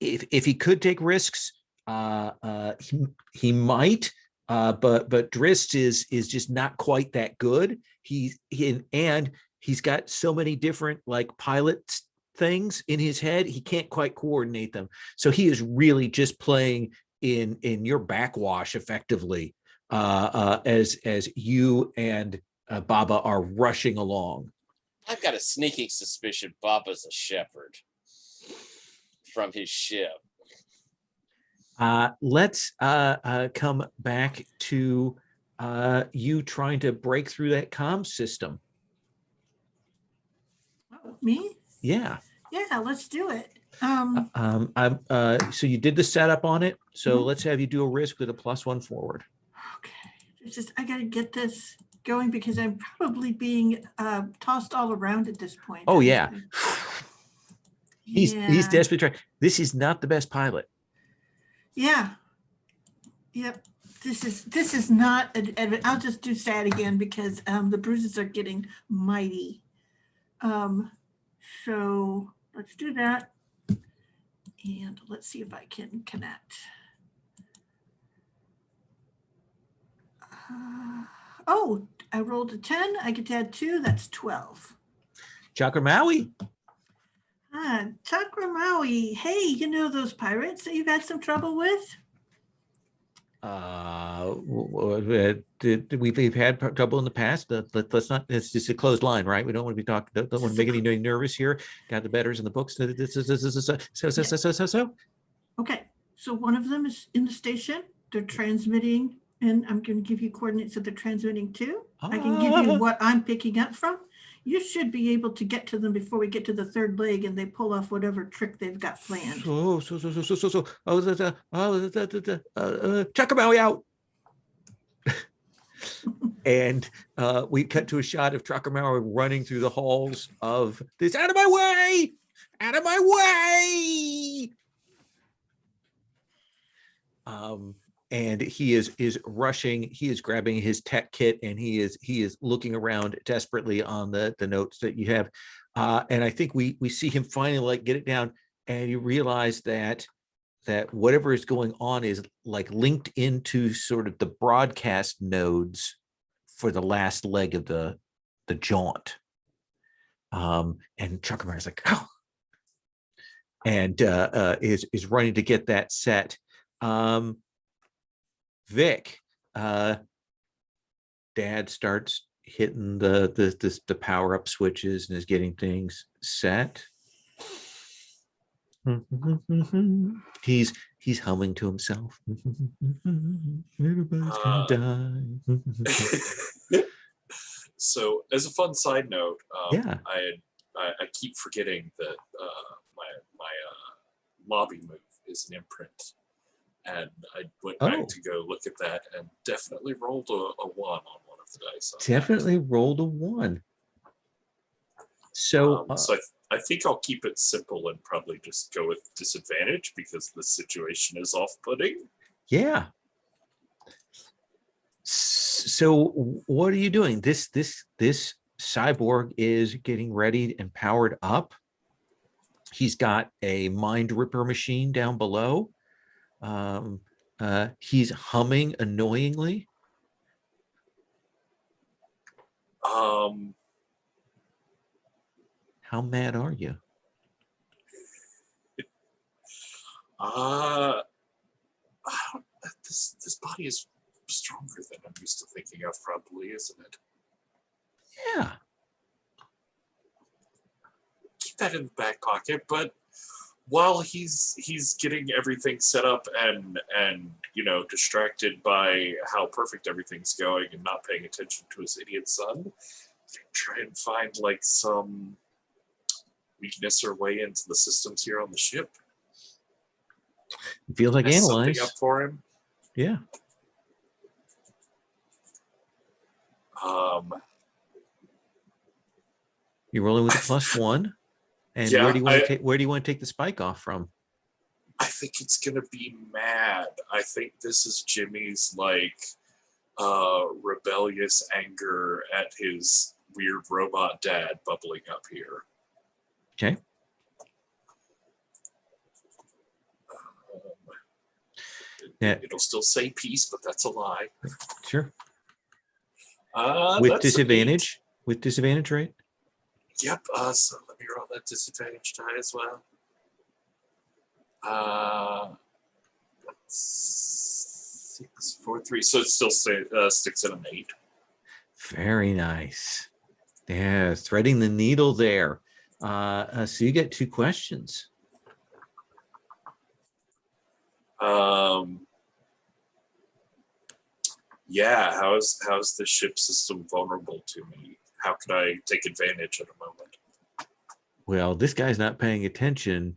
Speaker 1: If he could take risks, he might. But Drizzt is just not quite that good. He's got so many different like pilot things in his head, he can't quite coordinate them. So he is really just playing in your backwash effectively, as you and Baba are rushing along.
Speaker 3: I've got a sneaking suspicion Baba's a shepherd from his ship.
Speaker 1: Let's come back to you trying to break through that comm system.
Speaker 2: Oh, me?
Speaker 1: Yeah.
Speaker 2: Yeah, let's do it.
Speaker 1: So you did the setup on it. So
Speaker 2: Mhm.
Speaker 1: let's have you do a risk with a +1 forward.
Speaker 2: Okay. It's just I gotta get this going because I'm probably being tossed all around at this point.
Speaker 1: Oh yeah. He's
Speaker 2: Yeah.
Speaker 1: desperately trying. This is not the best pilot.
Speaker 2: Yeah. Yep. This is not. I'll just do sad again because the bruises are getting mighty. So let's do that, and let's see if I can connect. Oh, I rolled a 10. I get to add 2. That's 12.
Speaker 1: Chakra Maui.
Speaker 2: Chakra Maui. Hey, you know those pirates that you've had some trouble with?
Speaker 1: We've had trouble in the past. Let's not. It's just a closed line, right? We don't want to be talking. Don't want to make anybody nervous here. Got the betters in the books. So.
Speaker 2: Okay, so one of them is in the station. They're transmitting, and I'm going to give you coordinates that they're transmitting to. I can give you what I'm picking up from. You should be able to get to them before we get to the third leg and they pull off whatever trick they've got planned.
Speaker 1: Chakra Maui out. And we cut to a shot of Chakra Maui running through the halls of this. Out of my way! Out of my way! And he is rushing. He is grabbing his tech kit, and he is looking around desperately on the notes that you have. And I think we see him finally like get it down, and you realize that whatever is going on is like linked into sort of the broadcast nodes for the last leg of the jaunt. And Chakra Maui is like, oh, and is running to get that set. Vic, Dad starts hitting the power up switches and is getting things set. He's humming to himself. Everybody's gonna die.
Speaker 5: So, as a fun side note,
Speaker 1: Yeah.
Speaker 5: I keep forgetting that my lobby move is an imprint, and I went back to go look at that and definitely rolled a 1 on one of the dice.
Speaker 1: Definitely rolled a 1. So,
Speaker 5: I think I'll keep it simple and probably just go with disadvantage because the situation is off-putting.
Speaker 1: Yeah. So what are you doing? This cyborg is getting ready and powered up. He's got a mind ripper machine down below. He's humming annoyingly. How mad are you?
Speaker 5: This body is stronger than I'm used to thinking of, probably, isn't it?
Speaker 1: Yeah.
Speaker 5: Keep that in the back pocket, but while he's getting everything set up and distracted by how perfect everything's going and not paying attention to his idiot son, try and find like some weakness or way into the systems here on the ship.
Speaker 1: Feels like
Speaker 5: Mess something
Speaker 1: analyze.
Speaker 5: up for him.
Speaker 1: Yeah. You're rolling with a +1. And
Speaker 5: Yeah,
Speaker 1: where do you want to take? Where do you want to take the spike off from?
Speaker 5: I think it's gonna be mad. I think this is Jimmy's like rebellious anger at his weird robot dad bubbling up here.
Speaker 1: Okay. Yeah.
Speaker 5: It'll still say peace, but that's a lie.
Speaker 1: Sure.
Speaker 5: That's
Speaker 1: With disadvantage. With disadvantage, right?
Speaker 5: Yep. So let me roll that disadvantage die as well. That's 6, 4, 3. So it still sticks at an 8.
Speaker 1: Very nice. Yeah, threading the needle there. So you get 2 questions.
Speaker 5: Yeah. How's the ship system vulnerable to me? How could I take advantage at a moment?
Speaker 1: Well, this guy's not paying attention.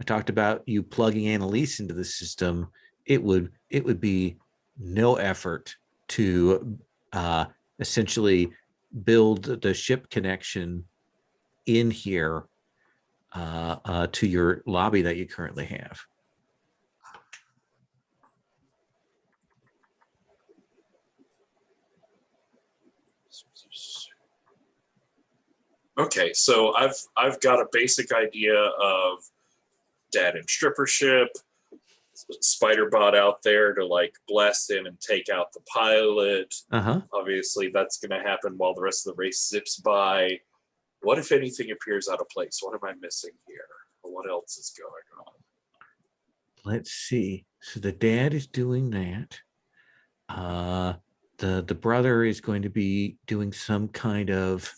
Speaker 1: I talked about you plugging Annalise into the system. It would be no effort to essentially build the ship connection in here to your lobby that you currently have.
Speaker 5: Okay, so I've got a basic idea of dad and stripper ship, spider bot out there to like blast in and take out the pilot. Obviously that's going to happen while the rest of the race zips by. What if anything appears out of place? What am I missing here? Or what else is going on?
Speaker 1: Let's see. So the dad is doing that. The brother is going to be doing some kind of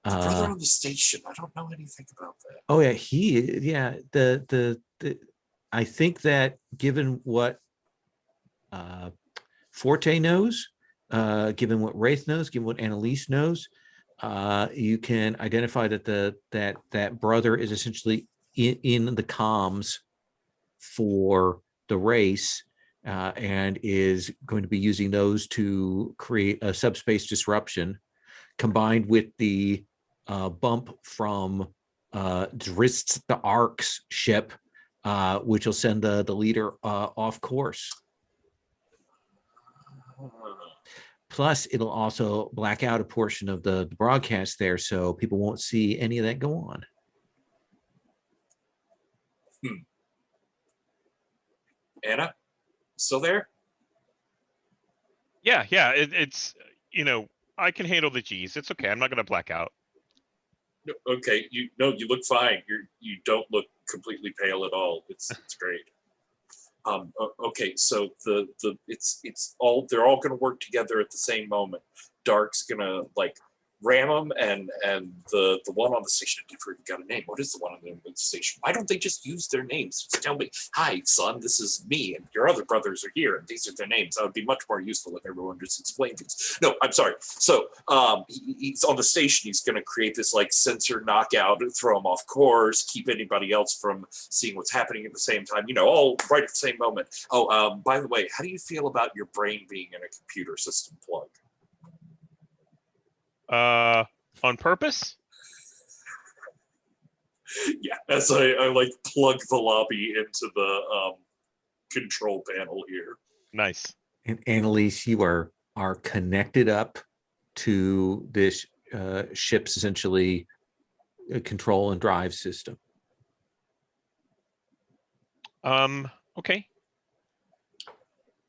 Speaker 5: the brother on the station. I don't know anything about that.
Speaker 1: Oh yeah, the I think that given what Forte knows, given what Wraith knows, given what Annalise knows, you can identify that that brother is essentially in the comms for the race, and is going to be using those to create a subspace disruption, combined with the bump from Drizzt the Ark's ship, which will send the leader off course. Plus, it'll also black out a portion of the broadcast there, so people won't see any of that go on.
Speaker 5: Anna, still there?
Speaker 4: Yeah. It's I can handle the G's. It's okay. I'm not going to black out.
Speaker 5: Okay, you look fine. You don't look completely pale at all. It's great. Okay, so it's all, they're all going to work together at the same moment. Dark's gonna like ram them, and the one on the station, I never even got a name. What is the one on the station? Why don't they just use their names? Just tell me, hi son, this is me, and your other brothers are here, and these are their names. That would be much more useful if everyone just explained things. No, I'm sorry. So he's on the station. He's going to create this like sensor knockout, throw them off course, keep anybody else from seeing what's happening at the same time. All right at the same moment. Oh, by the way, how do you feel about your brain being in a computer system plug?
Speaker 4: On purpose?
Speaker 5: Yeah, as I like plug the lobby into the control panel here.
Speaker 4: Nice.
Speaker 1: And Annalise, you are connected up to this ship's essentially control and drive system.
Speaker 4: Okay.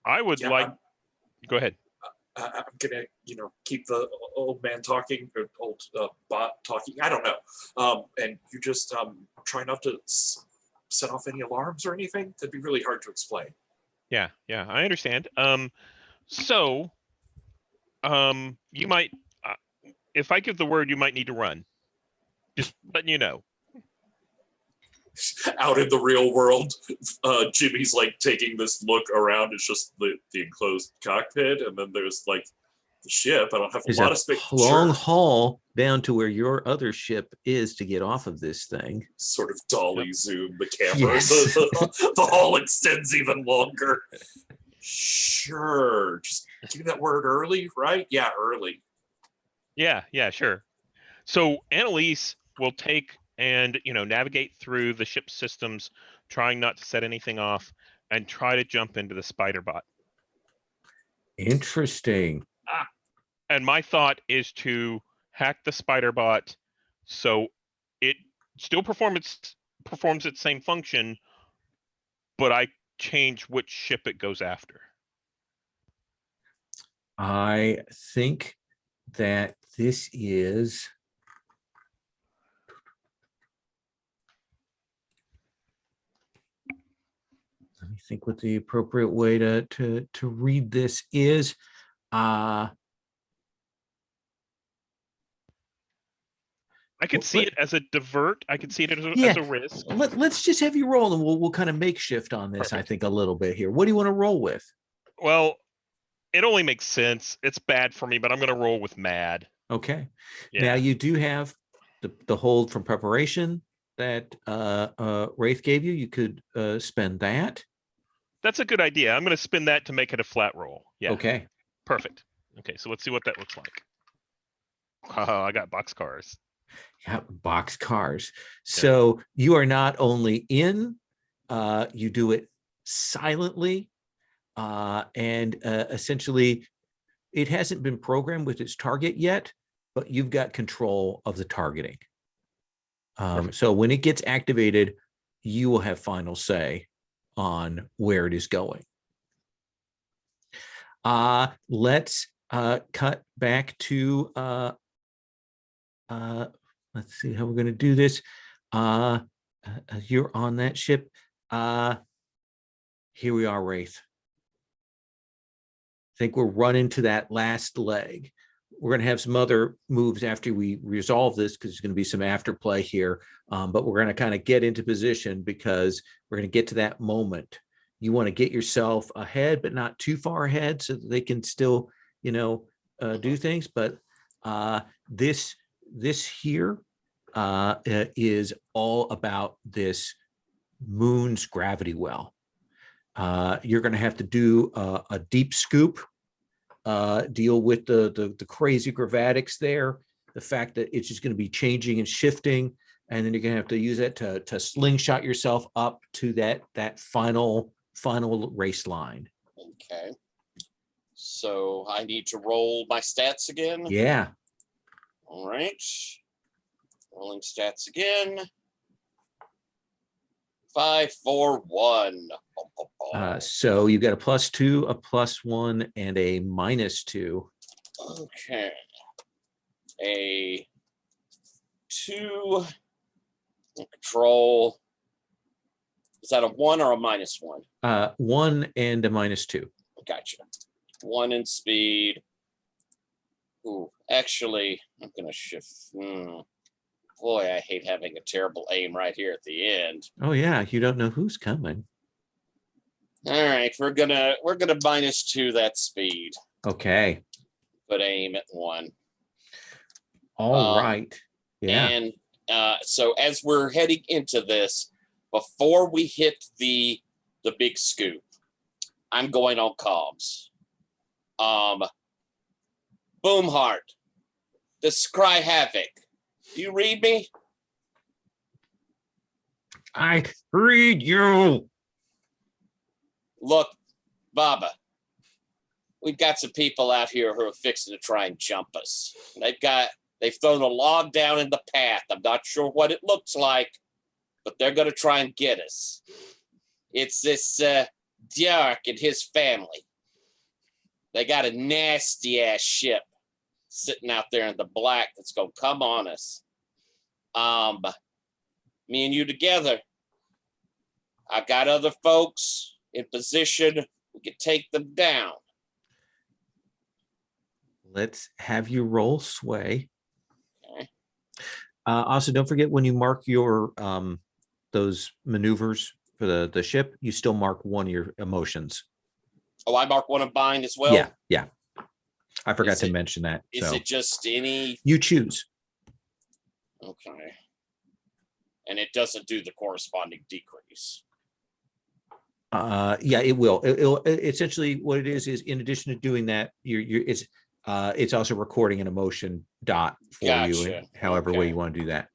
Speaker 4: I would like. Go ahead.
Speaker 5: I'm gonna, keep the old man talking, or old bot talking. I don't know. And you just try not to set off any alarms or anything. That'd be really hard to explain.
Speaker 4: Yeah, I understand. So, you might, if I give the word, you might need to run. Just letting you know.
Speaker 5: out in the real world, Jimmy's like taking this look around. It's just the enclosed cockpit, and then there's like the ship. I don't have
Speaker 1: There's
Speaker 5: a lot
Speaker 1: a
Speaker 5: of space.
Speaker 1: long
Speaker 5: Sure.
Speaker 1: haul down to where your other ship is to get off of this thing.
Speaker 5: Sort of dolly zoom the camera.
Speaker 1: Yes.
Speaker 5: The haul extends even longer. Sure. Just give me that word early, right? Yeah, early.
Speaker 4: Yeah, sure. So Annalise will take and navigate through the ship systems, trying not to set anything off, and try to jump into the spider bot.
Speaker 1: Interesting.
Speaker 4: And my thought is to hack the spider bot so it still performs its same function, but I change which ship it goes after.
Speaker 1: I think that this is let me think what the appropriate way to read this is.
Speaker 4: I could see it as a divert. I could see it as a risk.
Speaker 1: Let's just have you roll, and we'll kind of makeshift on this.
Speaker 4: Perfect.
Speaker 1: I think a little bit here. What do you want to roll with?
Speaker 4: Well, it only makes sense. It's bad for me, but I'm going to roll with mad.
Speaker 1: Okay.
Speaker 4: Yeah.
Speaker 1: Now you do have the hold from preparation that Wraith gave you. You could spend that.
Speaker 4: That's a good idea. I'm going to spin that to make it a flat roll. Yeah.
Speaker 1: Okay.
Speaker 4: Perfect. Okay, so let's see what that looks like. Oh, I got boxcars.
Speaker 1: Yeah, box cars. So you are not only in, you do it silently, and essentially it hasn't been programmed with its target yet, but you've got control of the targeting. So when it gets activated, you will have final say on where it is going. Let's cut back to let's see how we're going to do this. You're on that ship. Here we are, Wraith. I think we're running to that last leg. We're going to have some other moves after we resolve this, because there's going to be some afterplay here. But we're going to kind of get into position, because we're going to get to that moment. You want to get yourself ahead, but not too far ahead, so that they can still, do things. But this here is all about this moon's gravity well. You're going to have to do a deep scoop, deal with the crazy gravatics there, the fact that it's just going to be changing and shifting, and then you're going to have to use it to slingshot yourself up to that final race line.
Speaker 3: Okay. So I need to roll my stats again.
Speaker 1: Yeah.
Speaker 3: All right. Rolling stats again. 5, 4, 1.
Speaker 1: So you've got a +2, a +1, and a -2.
Speaker 3: Okay. A 2 control. Is that a 1 or a -1?
Speaker 1: 1 and a -2.
Speaker 3: Gotcha. 1 in speed. Ooh, actually, I'm gonna shift. Boy, I hate having a terrible aim right here at the end.
Speaker 1: Oh yeah, you don't know who's coming.
Speaker 3: All right, we're gonna -2 that speed,
Speaker 1: Okay.
Speaker 3: but aim at 1.
Speaker 1: All right. Yeah.
Speaker 3: And so as we're heading into this, before we hit the big scoop, I'm going on comms. Boomheart, descry havoc. Do you read me?
Speaker 1: I read you.
Speaker 3: Look, Baba, we've got some people out here who are fixing to try and jump us. They've thrown a log down in the path. I'm not sure what it looks like, but they're going to try and get us. It's this Djark and his family. They got a nasty ass ship sitting out there in the black that's going to come on us. Me and you together. I've got other folks in position. We can take them down.
Speaker 1: Let's have you roll sway.
Speaker 3: Okay.
Speaker 1: Also, don't forget, when you mark your those maneuvers for the ship, you still mark one of your emotions.
Speaker 3: Oh, I mark one of mine as well.
Speaker 1: Yeah, yeah. I forgot
Speaker 3: Is
Speaker 1: to
Speaker 3: it-
Speaker 1: mention that.
Speaker 3: Is
Speaker 1: So
Speaker 3: it just any?
Speaker 1: you choose.
Speaker 3: Okay. And it doesn't do the corresponding decrease.
Speaker 1: Yeah, it will. It'll essentially what it is in addition to doing that, it's also recording an emotion dot for you,
Speaker 3: Gotcha.
Speaker 1: in however way
Speaker 3: Okay.
Speaker 1: you want to do that.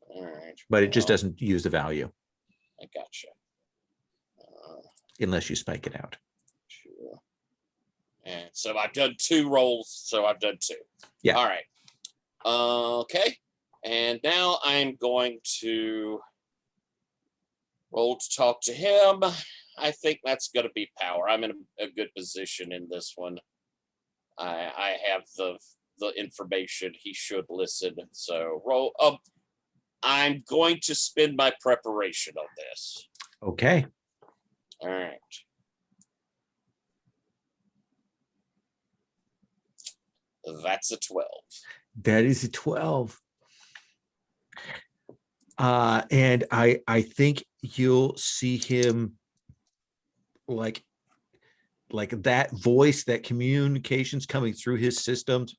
Speaker 3: All right.
Speaker 1: But it just
Speaker 3: well,
Speaker 1: doesn't use the value
Speaker 3: I gotcha.
Speaker 1: unless you spike it out.
Speaker 3: Sure. And so I've done 2 rolls. So I've done 2.
Speaker 1: Yeah.
Speaker 3: All right. Okay. And now I'm going to roll to talk to him. I think that's going to be power. I'm in a good position in this one. I have the information. He should listen. So roll up. I'm going to spend my preparation on this.
Speaker 1: Okay.
Speaker 3: All right. That's a 12.
Speaker 1: That is a 12. And I think you'll see him like that voice, that communications coming through his systems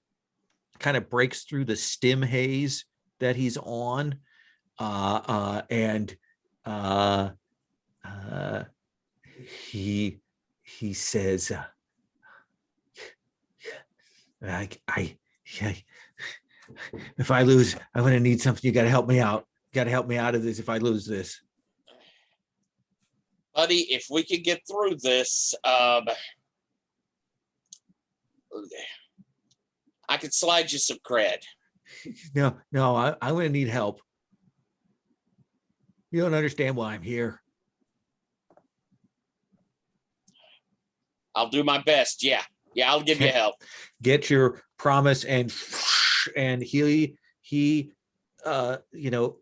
Speaker 1: kind of breaks through the stim haze that he's on. And he says, if I lose, I'm going to need something. You got to help me out. You got to help me out of this if I lose this.
Speaker 3: Buddy, if we can get through this, I could slide you some cred.
Speaker 1: No, I'm going to need help. You don't understand why I'm here.
Speaker 3: I'll do my best. Yeah, I'll give you
Speaker 1: Okay.
Speaker 3: help.
Speaker 1: Get your promise, and he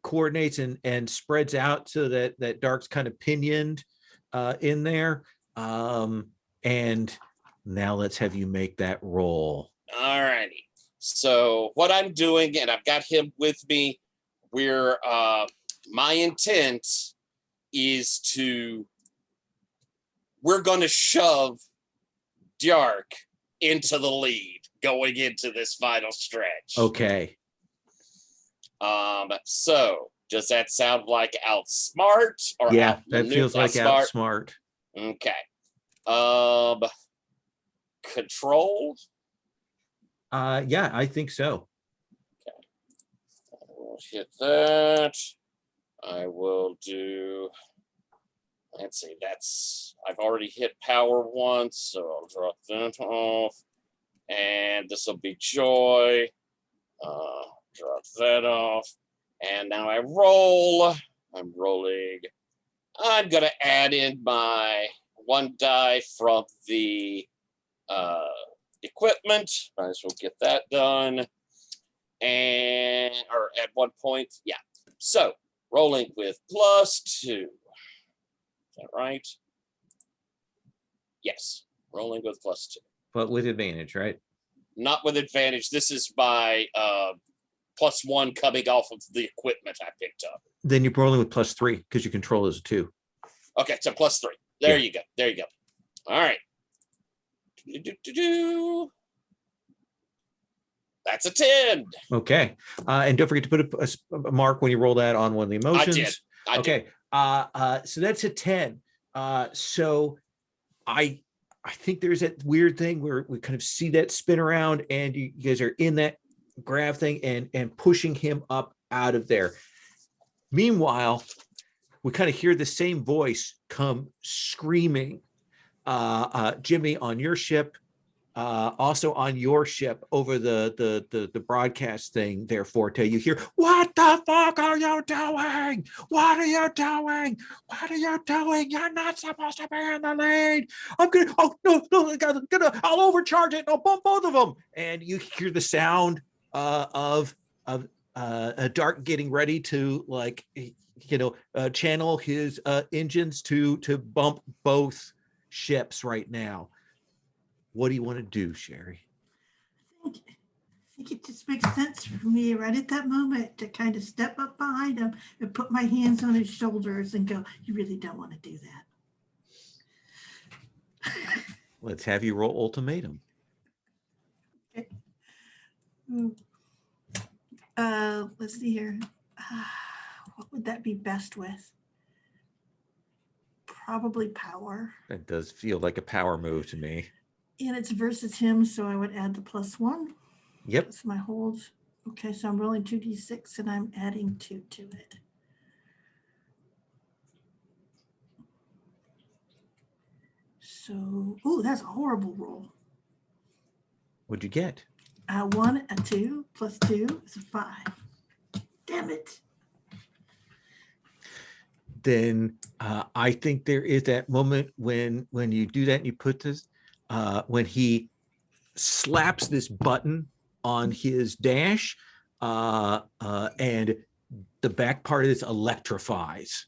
Speaker 1: coordinates and spreads out so that Dark's kind of pinioned in there. And now let's have you make that roll.
Speaker 3: All righty. So what I'm doing, and I've got him with me, my intent is we're going to shove Dark into the lead going into this final stretch.
Speaker 1: Okay.
Speaker 3: So does that sound like outsmart or
Speaker 1: Yeah, that feels like
Speaker 3: outsmart?
Speaker 1: outsmart.
Speaker 3: Okay. Control?
Speaker 1: Yeah, I think so.
Speaker 3: I will hit that. I will do, let's see, I've already hit power once, so I'll drop that off. And this will be joy. Drop that off. And now I roll. I'm rolling. I'm going to add in my 1 die from the equipment. Might as well get that done. Or at one point, yeah. So rolling with +2. Is that right? Yes, rolling with +2.
Speaker 1: But with advantage, right?
Speaker 3: Not with advantage. This is my +1 coming off of the equipment I picked up.
Speaker 1: Then you're rolling with +3 because you control as a 2.
Speaker 3: Okay, so +3. There
Speaker 1: Yeah.
Speaker 3: you go. There you go. All right. That's a 10.
Speaker 1: Okay. And don't forget to put a mark when you roll that on one of the emotions.
Speaker 3: I did.
Speaker 1: Okay. So that's a 10. So I think there's that weird thing where we kind of see that spin around and you guys are in that grab thing and pushing him up out of there. Meanwhile, we kind of hear the same voice come screaming, Jimmy, on your ship, also on your ship over the broadcast thing there, Forte. You hear, what the fuck are you doing? What are you doing? What are you doing? You're not supposed to be in the lead. I'm gonna, oh no, I'll overcharge it. I'll bump both of them. And you hear the sound of Dark getting ready to channel his engines to bump both ships right now. What do you want to do, Sherry?
Speaker 2: think it just makes sense for me right at that moment to kind of step up behind him and put my hands on his shoulders and go, you really don't want to do that.
Speaker 1: Let's have you roll ultimatum.
Speaker 2: Let's see here. What would that be best with? Probably power.
Speaker 1: That does feel like a power move to me.
Speaker 2: And it's versus him, so I would add the +1.
Speaker 1: Yep.
Speaker 2: That's my hold. Okay, so I'm rolling 2d6 and I'm adding 2 to it. So, oh, that's a horrible roll.
Speaker 1: What'd you get?
Speaker 2: 1, a 2, +2 is a 5. Damn it.
Speaker 1: Then I think there is that moment when you do that and you put this, when he slaps this button on his dash, and the back part of this electrifies.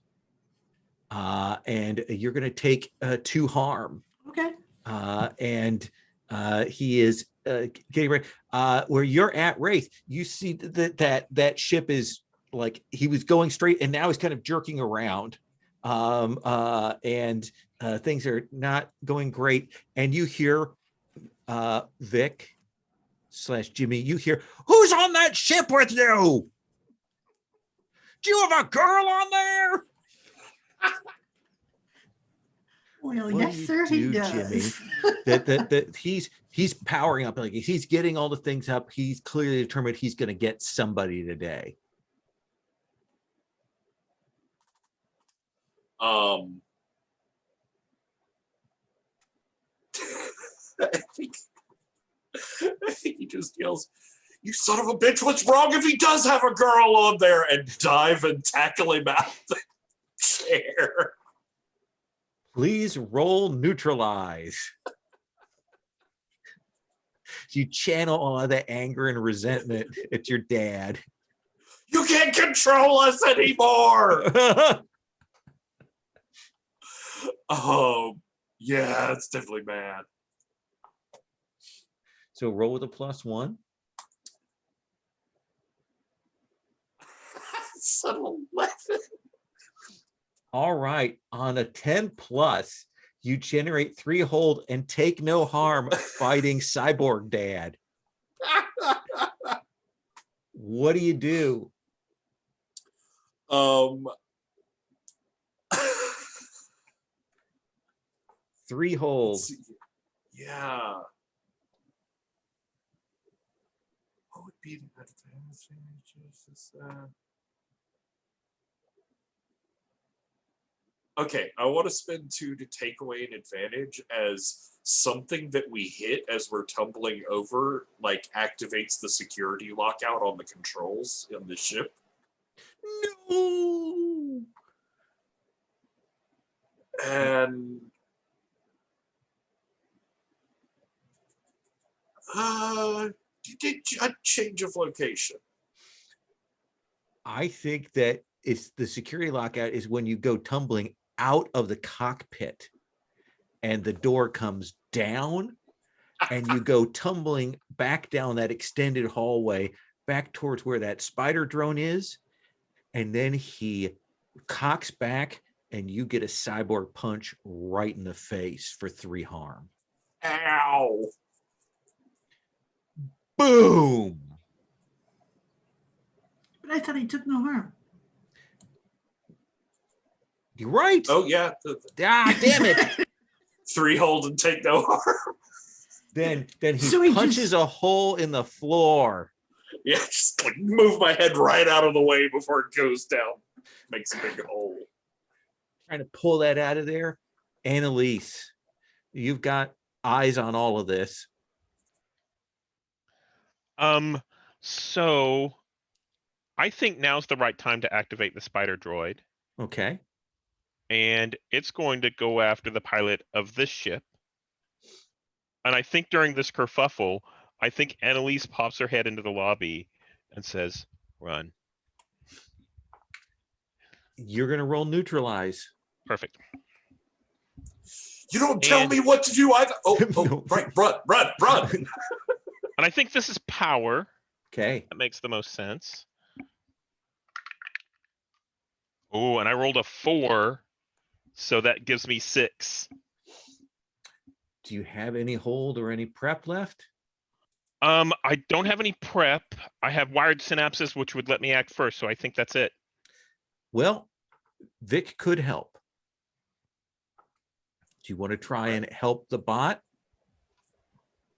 Speaker 1: And you're going to take 2 harm.
Speaker 2: Okay.
Speaker 1: And he is getting ready. Where you're at, Wraith, you see that ship is like he was going straight, and now he's kind of jerking around, and things are not going great. And you hear Vic / Jimmy. You hear, "Who's on that ship with you? Do you have a girl on there?"
Speaker 2: Well,
Speaker 1: What do
Speaker 2: yes,
Speaker 1: you
Speaker 2: sir, he
Speaker 1: do,
Speaker 2: does.
Speaker 1: Jimmy? that he's powering up, like he's getting all the things up. He's clearly determined he's going to get somebody today.
Speaker 5: I think he just yells, "You son of a bitch, what's wrong if he does have a girl on there?" and dive and tackle him out the chair.
Speaker 1: Please roll neutralize. You channel all of that anger and resentment at your dad.
Speaker 5: You can't control us anymore. Oh, yeah, it's definitely bad.
Speaker 1: So roll with a +1.
Speaker 5: Son of 11.
Speaker 1: All right. On a 10+, you generate 3 hold and take no harm fighting Cyborg Dad. What do you do? 3 hold.
Speaker 5: Yeah. What would be the advantage? Okay, I want to spend 2 to take away an advantage, as something that we hit as we're tumbling over, like, activates the security lockout on the controls in the ship.
Speaker 1: No.
Speaker 5: And did a change of location.
Speaker 1: I think that it's the security lockout is when you go tumbling out of the cockpit and the door comes down and you go tumbling back down that extended hallway back towards where that spider drone is. And then he cocks back and you get a cyborg punch right in the face for 3 harm.
Speaker 5: Ow.
Speaker 1: Boom.
Speaker 2: But I thought he took no harm.
Speaker 1: You're right.
Speaker 5: Oh, yeah.
Speaker 1: Ah, damn it.
Speaker 5: 3 hold and take no harm.
Speaker 1: Then he
Speaker 2: So he
Speaker 1: punches a hole in the floor.
Speaker 5: Yeah, just like move my head right out of the way before it goes down. Makes a big hole.
Speaker 1: Trying to pull that out of there. Annalise, you've got eyes on all of this.
Speaker 4: So I think now's the right time to activate the spider droid,
Speaker 1: Okay.
Speaker 4: and it's going to go after the pilot of this ship. And I think during this kerfuffle, I think Annalise pops her head into the lobby and says, "Run."
Speaker 1: You're going to roll neutralize.
Speaker 4: Perfect.
Speaker 5: You don't tell
Speaker 4: And-
Speaker 5: me what to do either. Oh,
Speaker 1: No.
Speaker 5: right, run.
Speaker 4: And I think this is power.
Speaker 1: Okay.
Speaker 4: That makes the most sense. Oh, and I rolled a 4, so that gives me 6.
Speaker 1: Do you have any hold or any prep left?
Speaker 4: I don't have any prep. I have wired synapses, which would let me act first, so I think that's it.
Speaker 1: Well, Vic could help. Do you want to try and help the bot?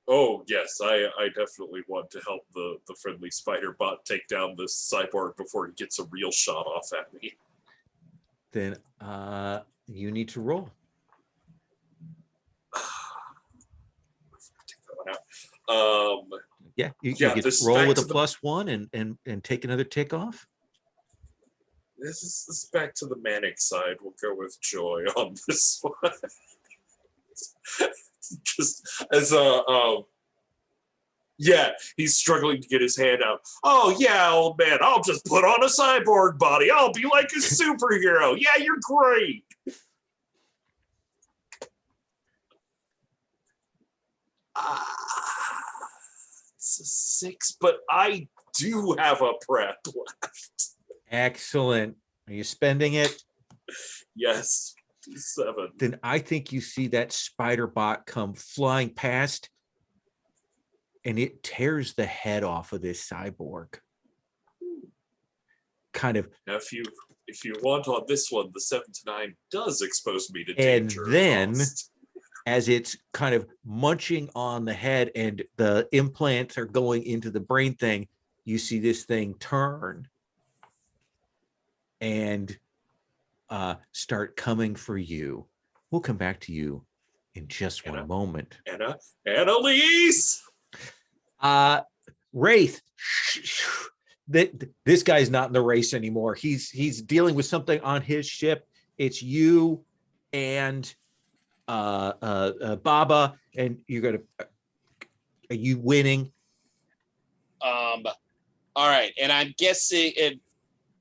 Speaker 5: Oh yes, I definitely want to help the friendly spider bot take down this cyborg before he gets a real shot off at me.
Speaker 1: Then you need to roll.
Speaker 5: Take that one out.
Speaker 1: Yeah, you
Speaker 5: Yeah,
Speaker 1: get
Speaker 5: this is
Speaker 1: roll
Speaker 5: back
Speaker 1: with a
Speaker 5: to the-
Speaker 1: +1 and take another tick off.
Speaker 5: This is back to the manic side. We'll go with joy on this one. Just as yeah, he's struggling to get his hand out. Oh yeah, old man, I'll just put on a cyborg body. I'll be like a superhero. Yeah, you're great. It's a 6, but I do have a prep left.
Speaker 1: Excellent. Are you spending it?
Speaker 5: Yes, 7.
Speaker 1: Then I think you see that spider bot come flying past and it tears the head off of this cyborg. Kind of.
Speaker 5: Now, if you want on this one, the 7 to 9 does expose me to
Speaker 1: And
Speaker 5: danger.
Speaker 1: then
Speaker 5: cost.
Speaker 1: as it's kind of munching on the head and the implants are going into the brain thing, you see this thing turn and start coming for you. We'll come back to you in just one moment.
Speaker 5: Annalise!
Speaker 1: Wraith, this guy's not in the race anymore. He's dealing with something on his ship. It's you and Baba, and you're gonna. Are you winning?
Speaker 3: All right, and I'm guessing it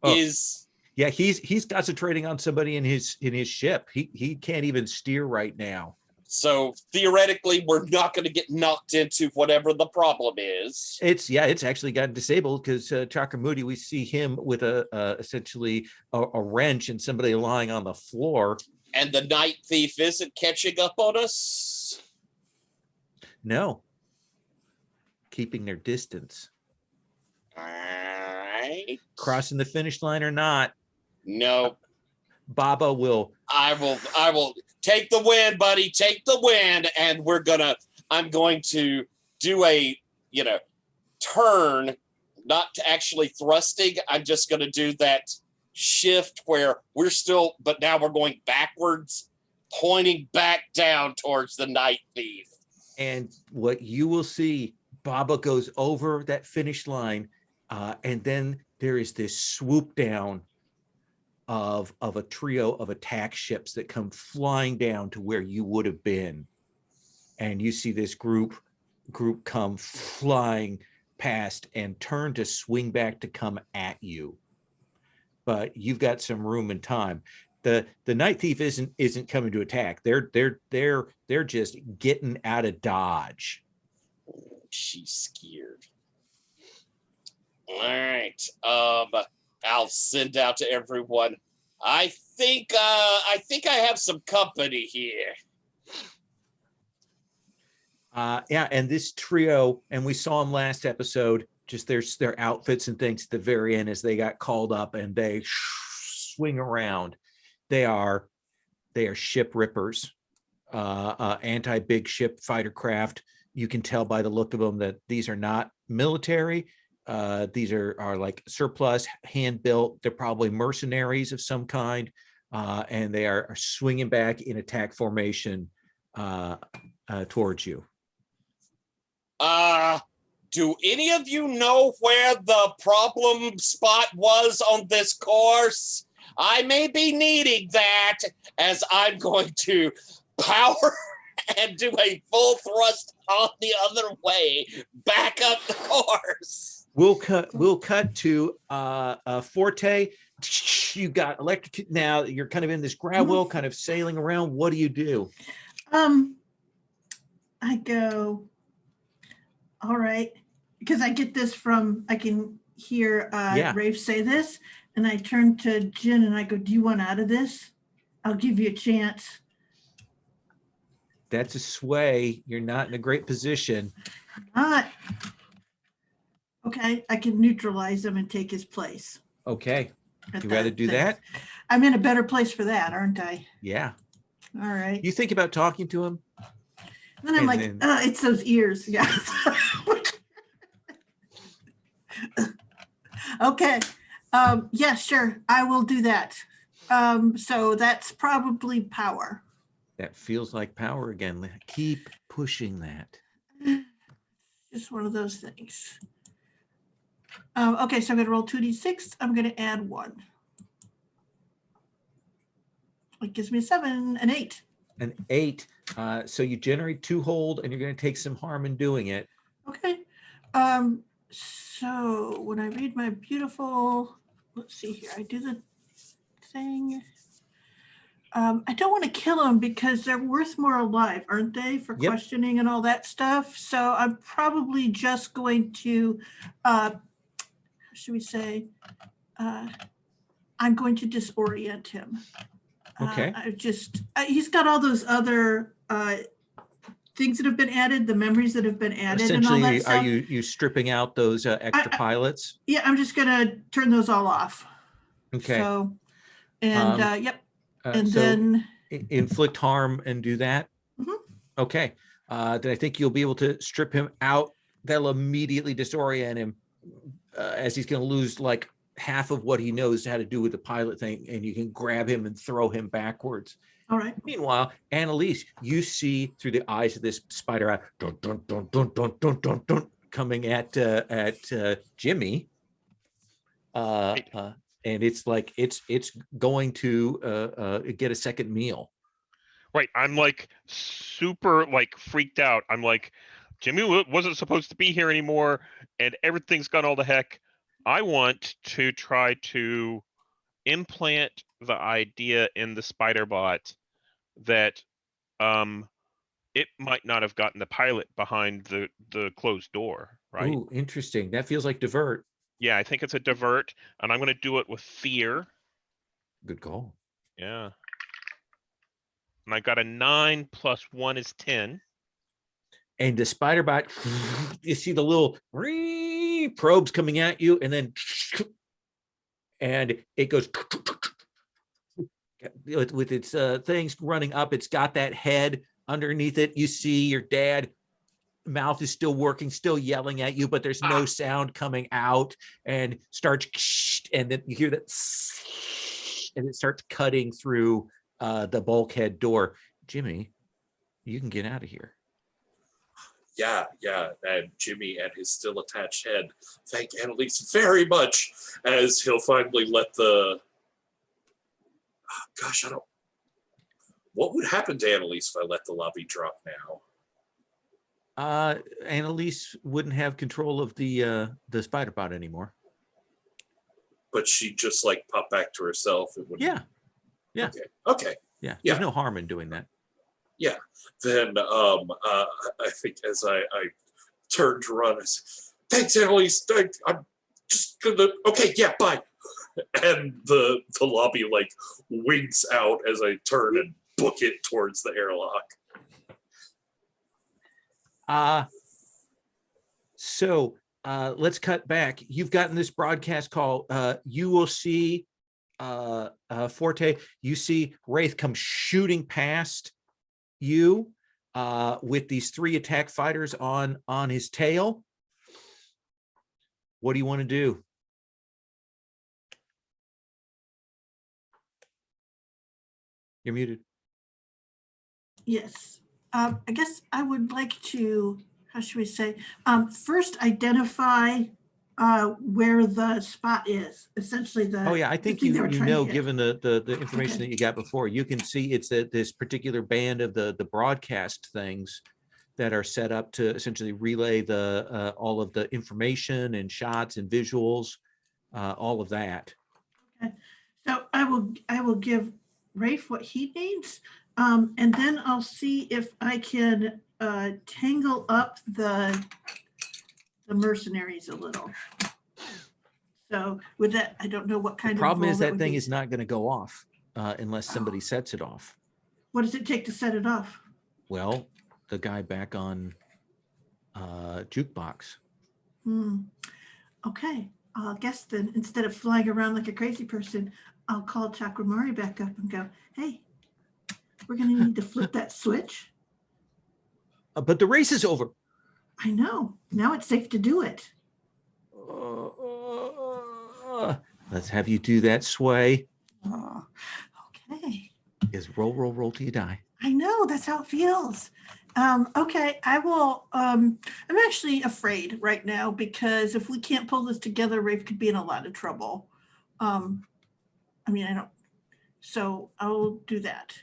Speaker 3: is.
Speaker 1: Yeah, he's concentrating on somebody in his ship. He can't even steer right now.
Speaker 3: So theoretically, we're not going to get knocked into whatever the problem is.
Speaker 1: It's actually gotten disabled because Chakramoody, we see him with essentially a wrench and somebody lying on the floor.
Speaker 3: And the night thief isn't catching up on us.
Speaker 1: No, keeping their distance.
Speaker 3: All right.
Speaker 1: Crossing the finish line or not,
Speaker 3: No,
Speaker 1: Baba will.
Speaker 3: I will take the win, buddy. Take the win, and I'm going to do a turn, not actually thrusting. I'm just going to do that shift where we're still, but now we're going backwards, pointing back down towards the night thief.
Speaker 1: And what you will see, Baba goes over that finish line, and then there is this swoop down of a trio of attack ships that come flying down to where you would have been. And you see this group come flying past and turn to swing back to come at you. But you've got some room and time. The night thief isn't coming to attack. They're just getting out of dodge.
Speaker 3: She's scared. All right. I'll send out to everyone. I think I have some company here.
Speaker 1: Yeah, and this trio, and we saw them last episode, just their outfits and things at the very end as they got called up and they swing around. They are ship rippers, anti-big ship fighter craft. You can tell by the look of them that these are not military. These are like surplus, hand built. They're probably mercenaries of some kind, and they are swinging back in attack formation towards you.
Speaker 3: Do any of you know where the problem spot was on this course? I may be needing that as I'm going to power and do a full thrust on the other way back up the course.
Speaker 1: We'll cut to Forte. You got electric now. You're kind of in this grab wheel, kind of sailing around. What do you do?
Speaker 2: I go, all right, because I get this from, I can hear
Speaker 1: Yeah.
Speaker 2: Rafe say this, and I turn to Jen and I go, do you want out of this? I'll give you a chance.
Speaker 1: That's a sway. You're not in a great position.
Speaker 2: Not. Okay, I can neutralize him and take his place.
Speaker 1: Okay.
Speaker 2: at
Speaker 1: You rather
Speaker 2: that
Speaker 1: do
Speaker 2: thing.
Speaker 1: that?
Speaker 2: I'm in a better place for that, aren't I?
Speaker 1: Yeah.
Speaker 2: All right.
Speaker 1: You think about talking to him?
Speaker 2: Then I'm like,
Speaker 1: and
Speaker 2: it's those ears. Yeah. Okay. Yeah, sure. I will do that. So that's probably power.
Speaker 1: That feels like power again. Keep pushing that.
Speaker 2: Just one of those things. Okay, so I'm going to roll 2d6. I'm going to add 1. It gives me a 7, an 8.
Speaker 1: An 8. So you generate 2 hold, and you're going to take some harm in doing it.
Speaker 2: Okay. So when I read my beautiful, let's see here, I do the thing. I don't want to kill them because they're worth more alive, aren't they, for
Speaker 1: Yep.
Speaker 2: questioning and all that stuff? So I'm probably just going to, how should we say, I'm going to disorient him.
Speaker 1: Okay.
Speaker 2: He's got all those other things that have been added, the memories that have been added and all that
Speaker 1: Essentially,
Speaker 2: stuff.
Speaker 1: are you stripping out those extra pilots?
Speaker 2: Yeah, I'm just gonna turn those all off.
Speaker 1: Okay.
Speaker 2: So, and
Speaker 1: Um,
Speaker 2: yep, and
Speaker 1: so
Speaker 2: then
Speaker 1: inflict harm and do that.
Speaker 2: Mhm.
Speaker 1: Okay. Then I think you'll be able to strip him out. That'll immediately disorient him, as he's going to lose like half of what he knows how to do with the pilot thing, and you can grab him and throw him backwards.
Speaker 2: all right.
Speaker 1: Meanwhile, Annalise, you see through the eyes of this spider eye, dun, dun, dun, dun, dun, dun, dun, dun, coming at Jimmy, and it's like it's going to get a second meal.
Speaker 4: Right. I'm like super like freaked out. I'm like, Jimmy wasn't supposed to be here anymore, and everything's gone all to heck. I want to try to implant the idea in the spider bot that it might not have gotten the pilot behind the closed door, right?
Speaker 1: Ooh, interesting. That feels like divert.
Speaker 4: Yeah, I think it's a divert, and I'm going to do it with fear.
Speaker 1: Good call.
Speaker 4: Yeah. And I got a 9 plus 1 is 10.
Speaker 1: And the spider bot, you see the little probes coming at you, and then and it goes with its things running up. It's got that head underneath it. You see your dad mouth is still working, still yelling at you, but there's no sound coming out, and starts, and then you hear that, and it starts cutting through the bulkhead door. Jimmy, you can get out of here.
Speaker 5: Yeah, and Jimmy and his still attached head thank Annalise very much, as he'll finally let the, gosh, I don't, what would happen to Annalise if I let the lobby drop now?
Speaker 1: Annalise wouldn't have control of the spider bot anymore.
Speaker 5: But she'd just like pop back to herself. It would.
Speaker 1: Yeah.
Speaker 5: Okay.
Speaker 1: Yeah.
Speaker 5: Yeah.
Speaker 1: There's no harm in doing that.
Speaker 5: Then I think as I turned to run, I said, "Thanks, Annalise. I'm just gonna. Okay, yeah, bye." And the lobby like winks out as I turn and book it towards the airlock.
Speaker 1: So let's cut back. You've gotten this broadcast call. You will see Forte. You see Wraith come shooting past you with these 3 attack fighters on his tail. What do you want to do? You're muted.
Speaker 2: Yes. I guess I would like to, how should we say, first identify where the spot is, essentially the.
Speaker 1: Oh yeah, I think
Speaker 2: thing they
Speaker 1: you
Speaker 2: were trying to
Speaker 1: know,
Speaker 2: hit.
Speaker 1: given the information
Speaker 2: Okay.
Speaker 1: that you got before, you can see it's this particular band of the broadcast things that are set up to essentially relay the all of the information and shots and visuals, all of that.
Speaker 2: Okay. So I will give Rafe what he needs, and then I'll see if I can tangle up the the mercenaries a little. So with that, I don't know what kind
Speaker 1: The
Speaker 2: of
Speaker 1: problem
Speaker 2: roll
Speaker 1: is that
Speaker 2: would
Speaker 1: thing
Speaker 2: be.
Speaker 1: is not going to go off unless
Speaker 2: Oh.
Speaker 1: somebody sets it off.
Speaker 2: What does it take to set it off?
Speaker 1: Well, the guy back on jukebox.
Speaker 2: Okay, I guess then instead of flying around like a crazy person, I'll call Chakramari back up and go, hey, we're going to need to flip that switch.
Speaker 1: But the race is over.
Speaker 2: I know. Now it's safe to do it.
Speaker 1: Let's have you do that sway.
Speaker 2: Oh, okay.
Speaker 1: Is roll till you die.
Speaker 2: I know. That's how it feels. Okay, I will. I'm actually afraid right now because if we can't pull this together, Rafe could be in a lot of trouble. I mean, I don't. So I'll do that.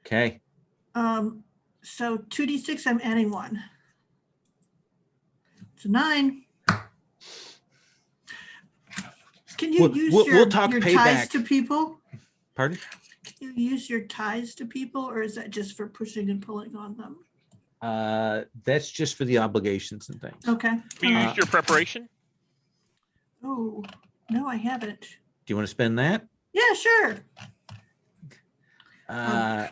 Speaker 1: Okay.
Speaker 2: So 2d6, I'm adding 1. It's a 9. Can you use
Speaker 1: we'll talk
Speaker 2: your
Speaker 1: payback.
Speaker 2: ties to people?
Speaker 1: Pardon?
Speaker 2: Can you use your ties to people, or is that just for pushing and pulling on them?
Speaker 1: That's just for the obligations and things.
Speaker 2: Okay.
Speaker 4: Have you
Speaker 1: Uh,
Speaker 4: used your preparation?
Speaker 2: Oh, no, I haven't.
Speaker 1: Do you want to spend that?
Speaker 2: Yeah, sure.
Speaker 1: 1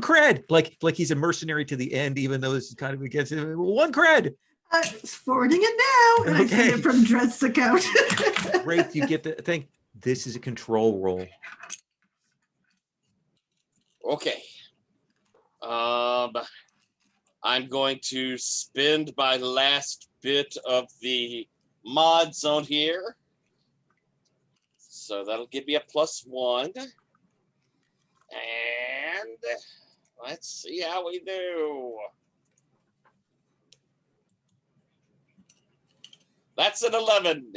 Speaker 1: cred, like he's a mercenary to the end, even though this is kind of against him. 1 cred.
Speaker 2: It's forwarding it now, and I see
Speaker 1: Okay.
Speaker 2: it from Dred's account.
Speaker 1: Great, you get the thing. This is a control roll.
Speaker 3: Okay. I'm going to spend my last bit of the mods on here. So that'll give me a +1. And let's see how we do. That's an 11.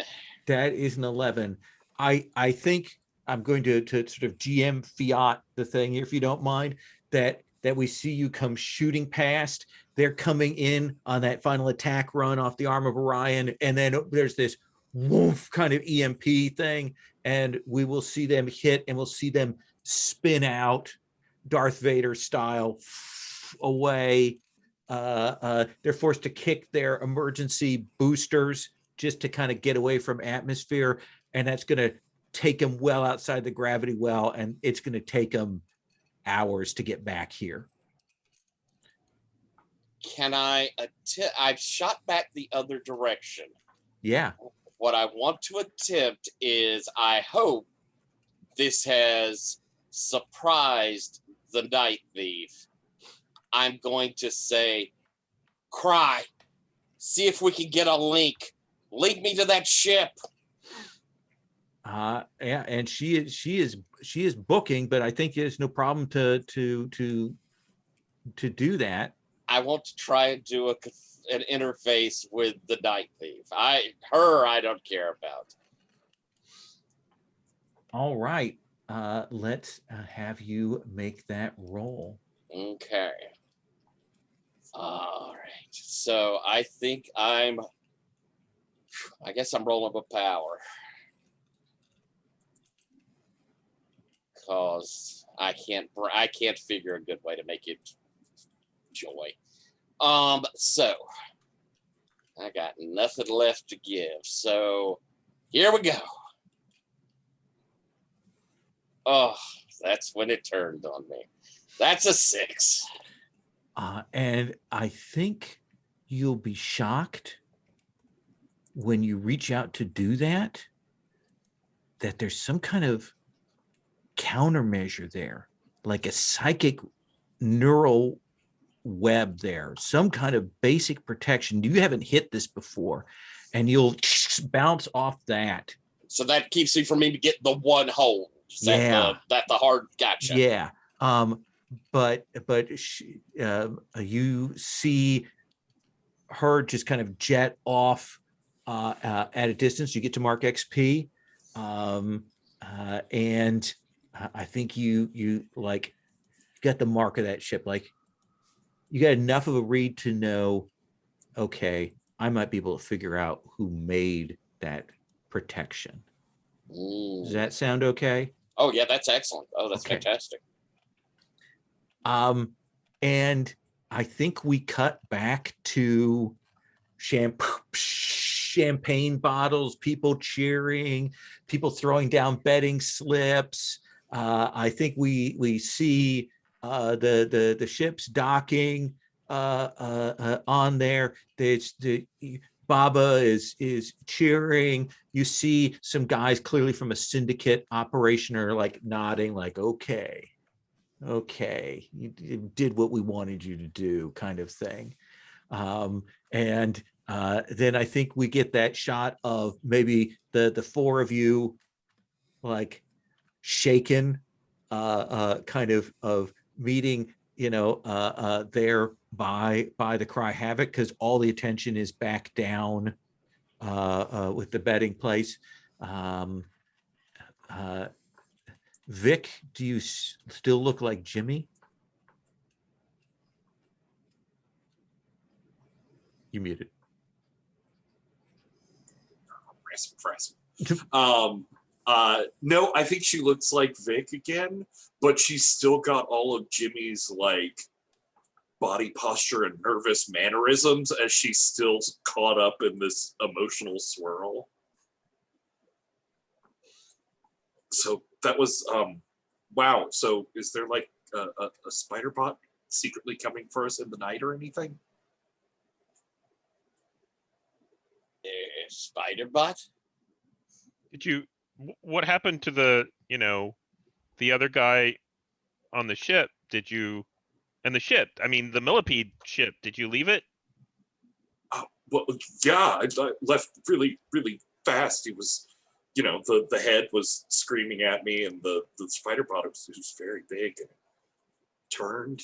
Speaker 1: That is an 11. I think I'm going to sort of GM fiat the thing here, if you don't mind, that we see you come shooting past. They're coming in on that final attack run off the arm of Orion, and then there's this woof kind of EMP thing, and we will see them hit, and we'll see them spin out Darth Vader style away. They're forced to kick their emergency boosters just to kind of get away from atmosphere, and that's going to take them well outside the gravity well, and it's going to take them hours to get back here.
Speaker 3: Can I I've shot back the other direction.
Speaker 1: Yeah.
Speaker 3: What I want to attempt is, I hope this has surprised the Night Thief. I'm going to say, cry. See if we can get a link. Link me to that ship.
Speaker 1: Yeah, and she is booking, but I think there's no problem to do that.
Speaker 3: I want to try and do an interface with the Night Thief. I don't care about.
Speaker 1: All right. Let's have you make that roll.
Speaker 3: Okay. All right. So I think I guess I'm rolling with power. Cause I can't figure a good way to make it joy. So I got nothing left to give. So here we go. Oh, that's when it turned on me. That's a 6.
Speaker 1: And I think you'll be shocked when you reach out to do that there's some kind of countermeasure there, like a psychic neural web there, some kind of basic protection. You haven't hit this before, and you'll bounce off that.
Speaker 3: So that keeps me from even getting the one hole.
Speaker 1: Yeah.
Speaker 3: That the hard gotcha.
Speaker 1: Yeah. But you see her just kind of jet off at a distance. You get to mark XP, and I think you like got the mark of that ship. Like, you got enough of a read to know, okay, I might be able to figure out who made that protection. Does that sound okay?
Speaker 3: Oh yeah, that's excellent. Oh, that's
Speaker 1: Okay.
Speaker 3: fantastic.
Speaker 1: And I think we cut back to champagne bottles, people cheering, people throwing down betting slips. I think we see the ships docking on there. Baba is cheering. You see some guys clearly from a syndicate operation are like nodding, like, okay, you did what we wanted you to do, kind of thing. And then I think we get that shot of maybe the four of you like shaken, kind of meeting, there by the Cry Havoc, because all the attention is back down with the betting place. Vic, do you still look like Jimmy? You muted.
Speaker 5: No, I think she looks like Vic again, but she's still got all of Jimmy's like body posture and nervous mannerisms as she's still caught up in this emotional swirl. So that was wow. So is there like a spider bot secretly coming for us in the night or anything?
Speaker 3: Spider bot?
Speaker 4: Did you? What happened to the the other guy on the ship? Did you? And the ship? I mean, the millipede ship. Did you leave it?
Speaker 5: Well, yeah, I left really, really fast. It was, the head was screaming at me, and the spider bot was very big and turned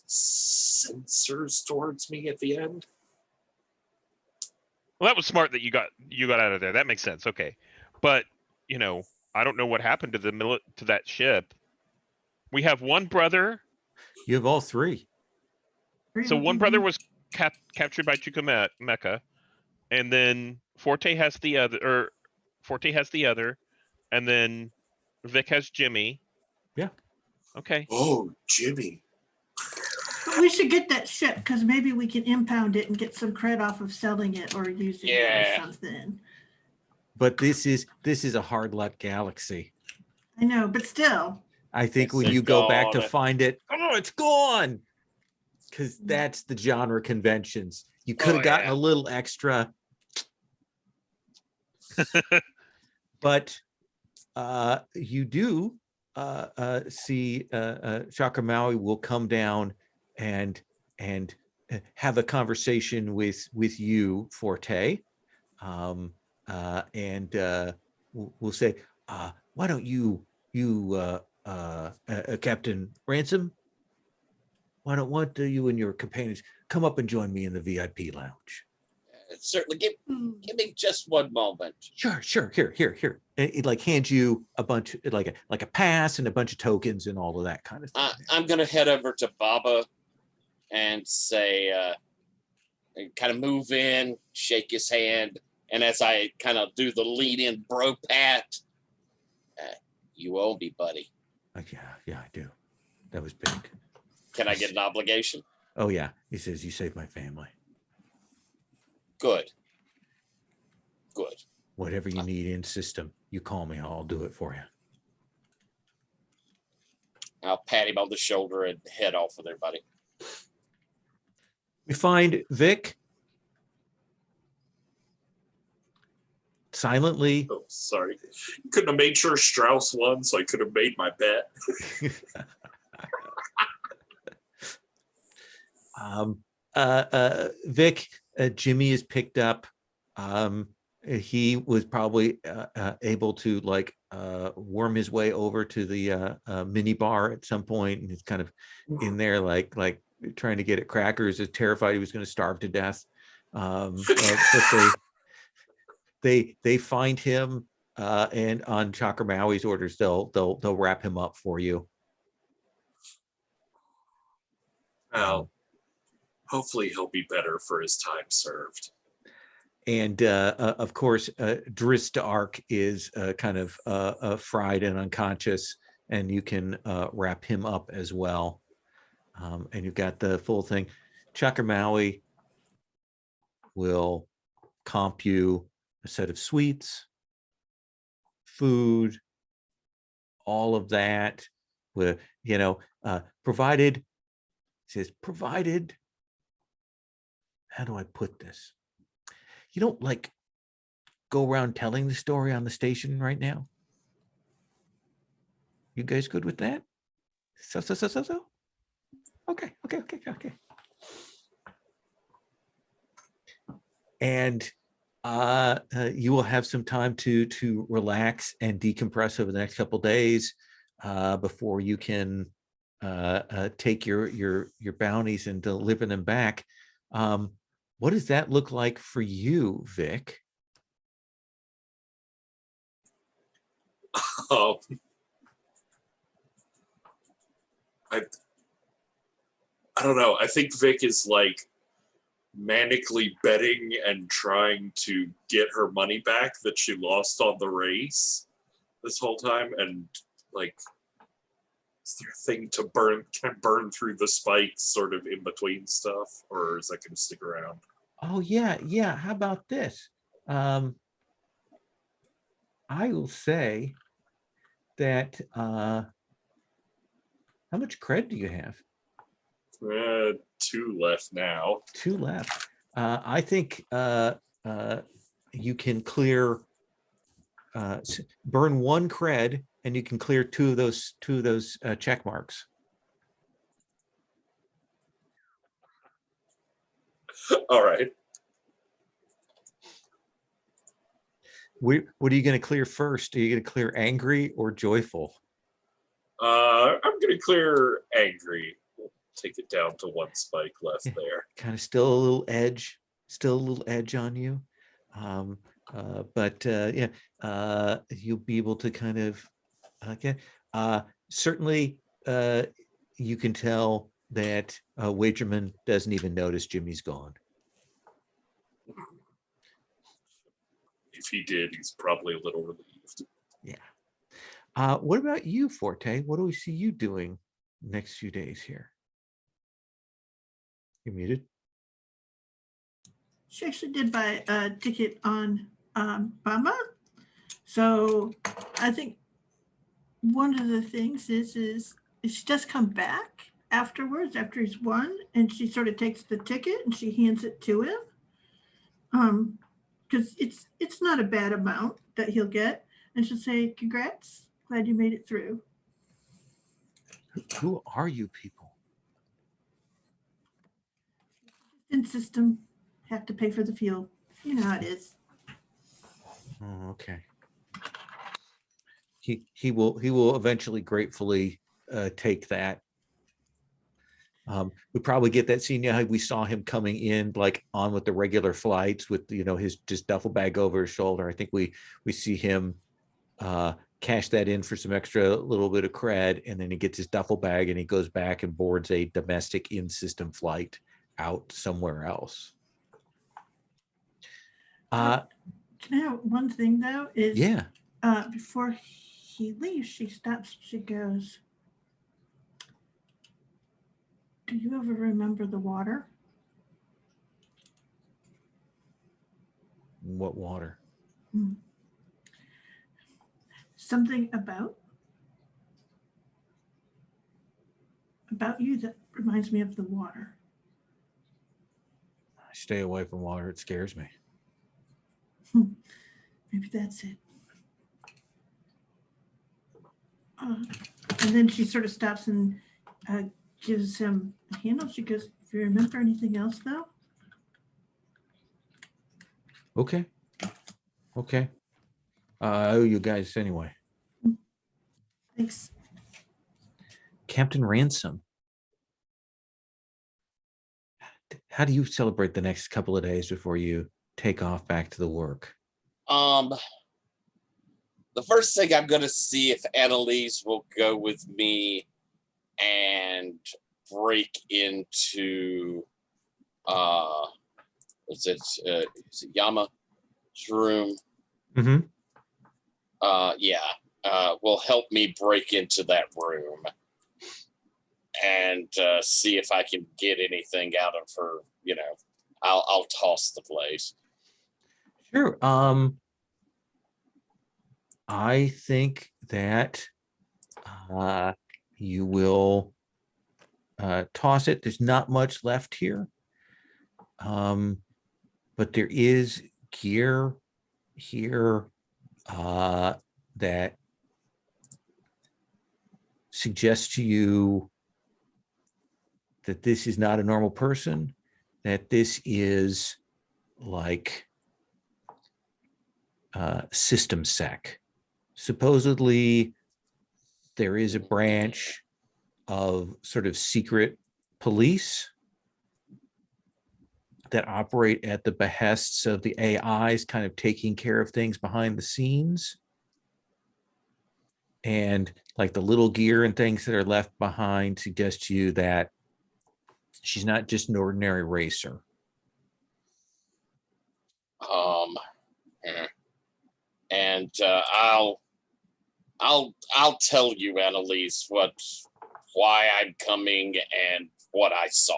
Speaker 5: sensors towards me at the end.
Speaker 4: Well, that was smart that you got out of there. That makes sense. Okay, but I don't know what happened to to that ship. We have one brother.
Speaker 1: You have all three.
Speaker 4: So one brother was captured by Chukwuemeka, and then Forte has the other, and then Vic has Jimmy.
Speaker 1: Yeah.
Speaker 4: Okay.
Speaker 5: Oh, Jimmy.
Speaker 2: But we should get that ship because maybe we can impound it and get some cred off of selling it or using it or something.
Speaker 1: But this is a hard luck galaxy.
Speaker 2: I know, but still.
Speaker 1: I think when you go back to find it, oh, it's gone. Because that's the genre conventions. You could have gotten a little extra. But you do see Chakra Maui will come down and have a conversation with you, Forte. And we'll say, why don't you Captain Ransom, why don't you and your companions come up and join me in the VIP lounge?
Speaker 3: Certainly. Give me just one moment.
Speaker 1: Sure. Here. And it like hands you a bunch, like a pass and a bunch of tokens and all of that kind of thing.
Speaker 3: I'm gonna head over to Baba and say, kind of move in, shake his hand, and as I kind of do the lead-in bro pat, you owe me, buddy.
Speaker 1: Yeah, I do. That was big.
Speaker 3: Can I get an obligation?
Speaker 1: Oh yeah, he says you saved my family.
Speaker 3: Good.
Speaker 1: Whatever you need in system, you call me. I'll do it for you.
Speaker 3: I'll pat him on the shoulder and head off with everybody.
Speaker 1: We find Vic silently.
Speaker 5: Oh, sorry. Couldn't have made sure Strauss won, so I could have made my bet.
Speaker 1: Vic, Jimmy is picked up. He was probably able to like worm his way over to the mini bar at some point, and he's kind of in there like trying to get at crackers, is terrified he was going to starve to death. But they find him, and on Chakra Maui's orders, they'll wrap him up for you.
Speaker 5: Well, hopefully he'll be better for his time served.
Speaker 1: And of course, Dristark is kind of fried and unconscious, and you can wrap him up as well. and you've got the full thing. Chuck or Maui will comp you a set of suites, food, all of that, with, you know, provided, says provided, how do I put this? You don't like go around telling the story on the station right now? You guys good with that? So. Okay. And you will have some time to relax and decompress over the next couple of days before you can take your bounties and deliver them back. What does that look like for you, Vic?
Speaker 5: Um, I don't know. I think Vic is like manically betting and trying to get her money back that she lost on the race this whole time. And like, is there a thing to burn through the spikes sort of in between stuff, or is that going to stick around?
Speaker 1: Oh yeah. How about this? I will say that how much cred do you have?
Speaker 5: 2 left now.
Speaker 1: 2 left. I think you can clear, burn 1 cred, and you can clear 2 of those check marks.
Speaker 5: All right.
Speaker 1: What are you going to clear first? Are you going to clear angry or joyful?
Speaker 5: I'm going to clear angry. We'll take it down to 1 spike left there.
Speaker 1: Kind of still a little edge on you. But yeah, you'll be able to kind of, okay. Certainly, you can tell that Wagerman doesn't even notice Jimmy's gone.
Speaker 5: If he did, he's probably a little relieved.
Speaker 1: Yeah. What about you, Forte? What do we see you doing next few days here? You're muted.
Speaker 2: She actually did buy a ticket on Bama. So I think one of the things is she does come back afterwards, after he's won, and she sort of takes the ticket and she hands it to him. Because it's not a bad amount that he'll get. And she'll say, congrats, glad you made it through.
Speaker 1: Who are you people?
Speaker 2: In system, have to pay for the fuel. You know how it is.
Speaker 1: Oh, okay. He will eventually gratefully take that. We probably get that scene. Yeah, we saw him coming in like on with the regular flights with, you know, his just duffel bag over his shoulder. I think we see him cash that in for some extra little bit of cred, and then he gets his duffel bag and he goes back and boards a domestic in-system flight out somewhere else.
Speaker 2: Can I have one thing though? Is
Speaker 1: Yeah.
Speaker 2: Before he leaves, she stops. She goes, "Do you ever remember the water?"
Speaker 1: What water?
Speaker 2: Something about you that reminds me of the water.
Speaker 1: I stay away from water. It scares me.
Speaker 2: Maybe that's it. And then she sort of stops and gives him a handle. She goes, "If you remember anything else, though."
Speaker 1: Okay. I owe you guys anyway.
Speaker 2: Thanks.
Speaker 1: Captain Ransom. How do you celebrate the next couple of days before you take off back to the work?
Speaker 3: The first thing I'm going to see if Annalise will go with me and break into is it Yama's room?
Speaker 1: Mm-hmm.
Speaker 3: Will help me break into that room. and see if I can get anything out of her. You know, I'll toss the place.
Speaker 1: Sure. I think that you will toss it. There's not much left here. But there is gear here that suggests to you that this is not a normal person, that this is like system sec. Supposedly, there is a branch of sort of secret police that operate at the behests of the AIs, kind of taking care of things behind the scenes. And like the little gear and things that are left behind suggest to you that she's not just an ordinary racer.
Speaker 3: And I'll tell you, Annalise, why I'm coming and what I saw.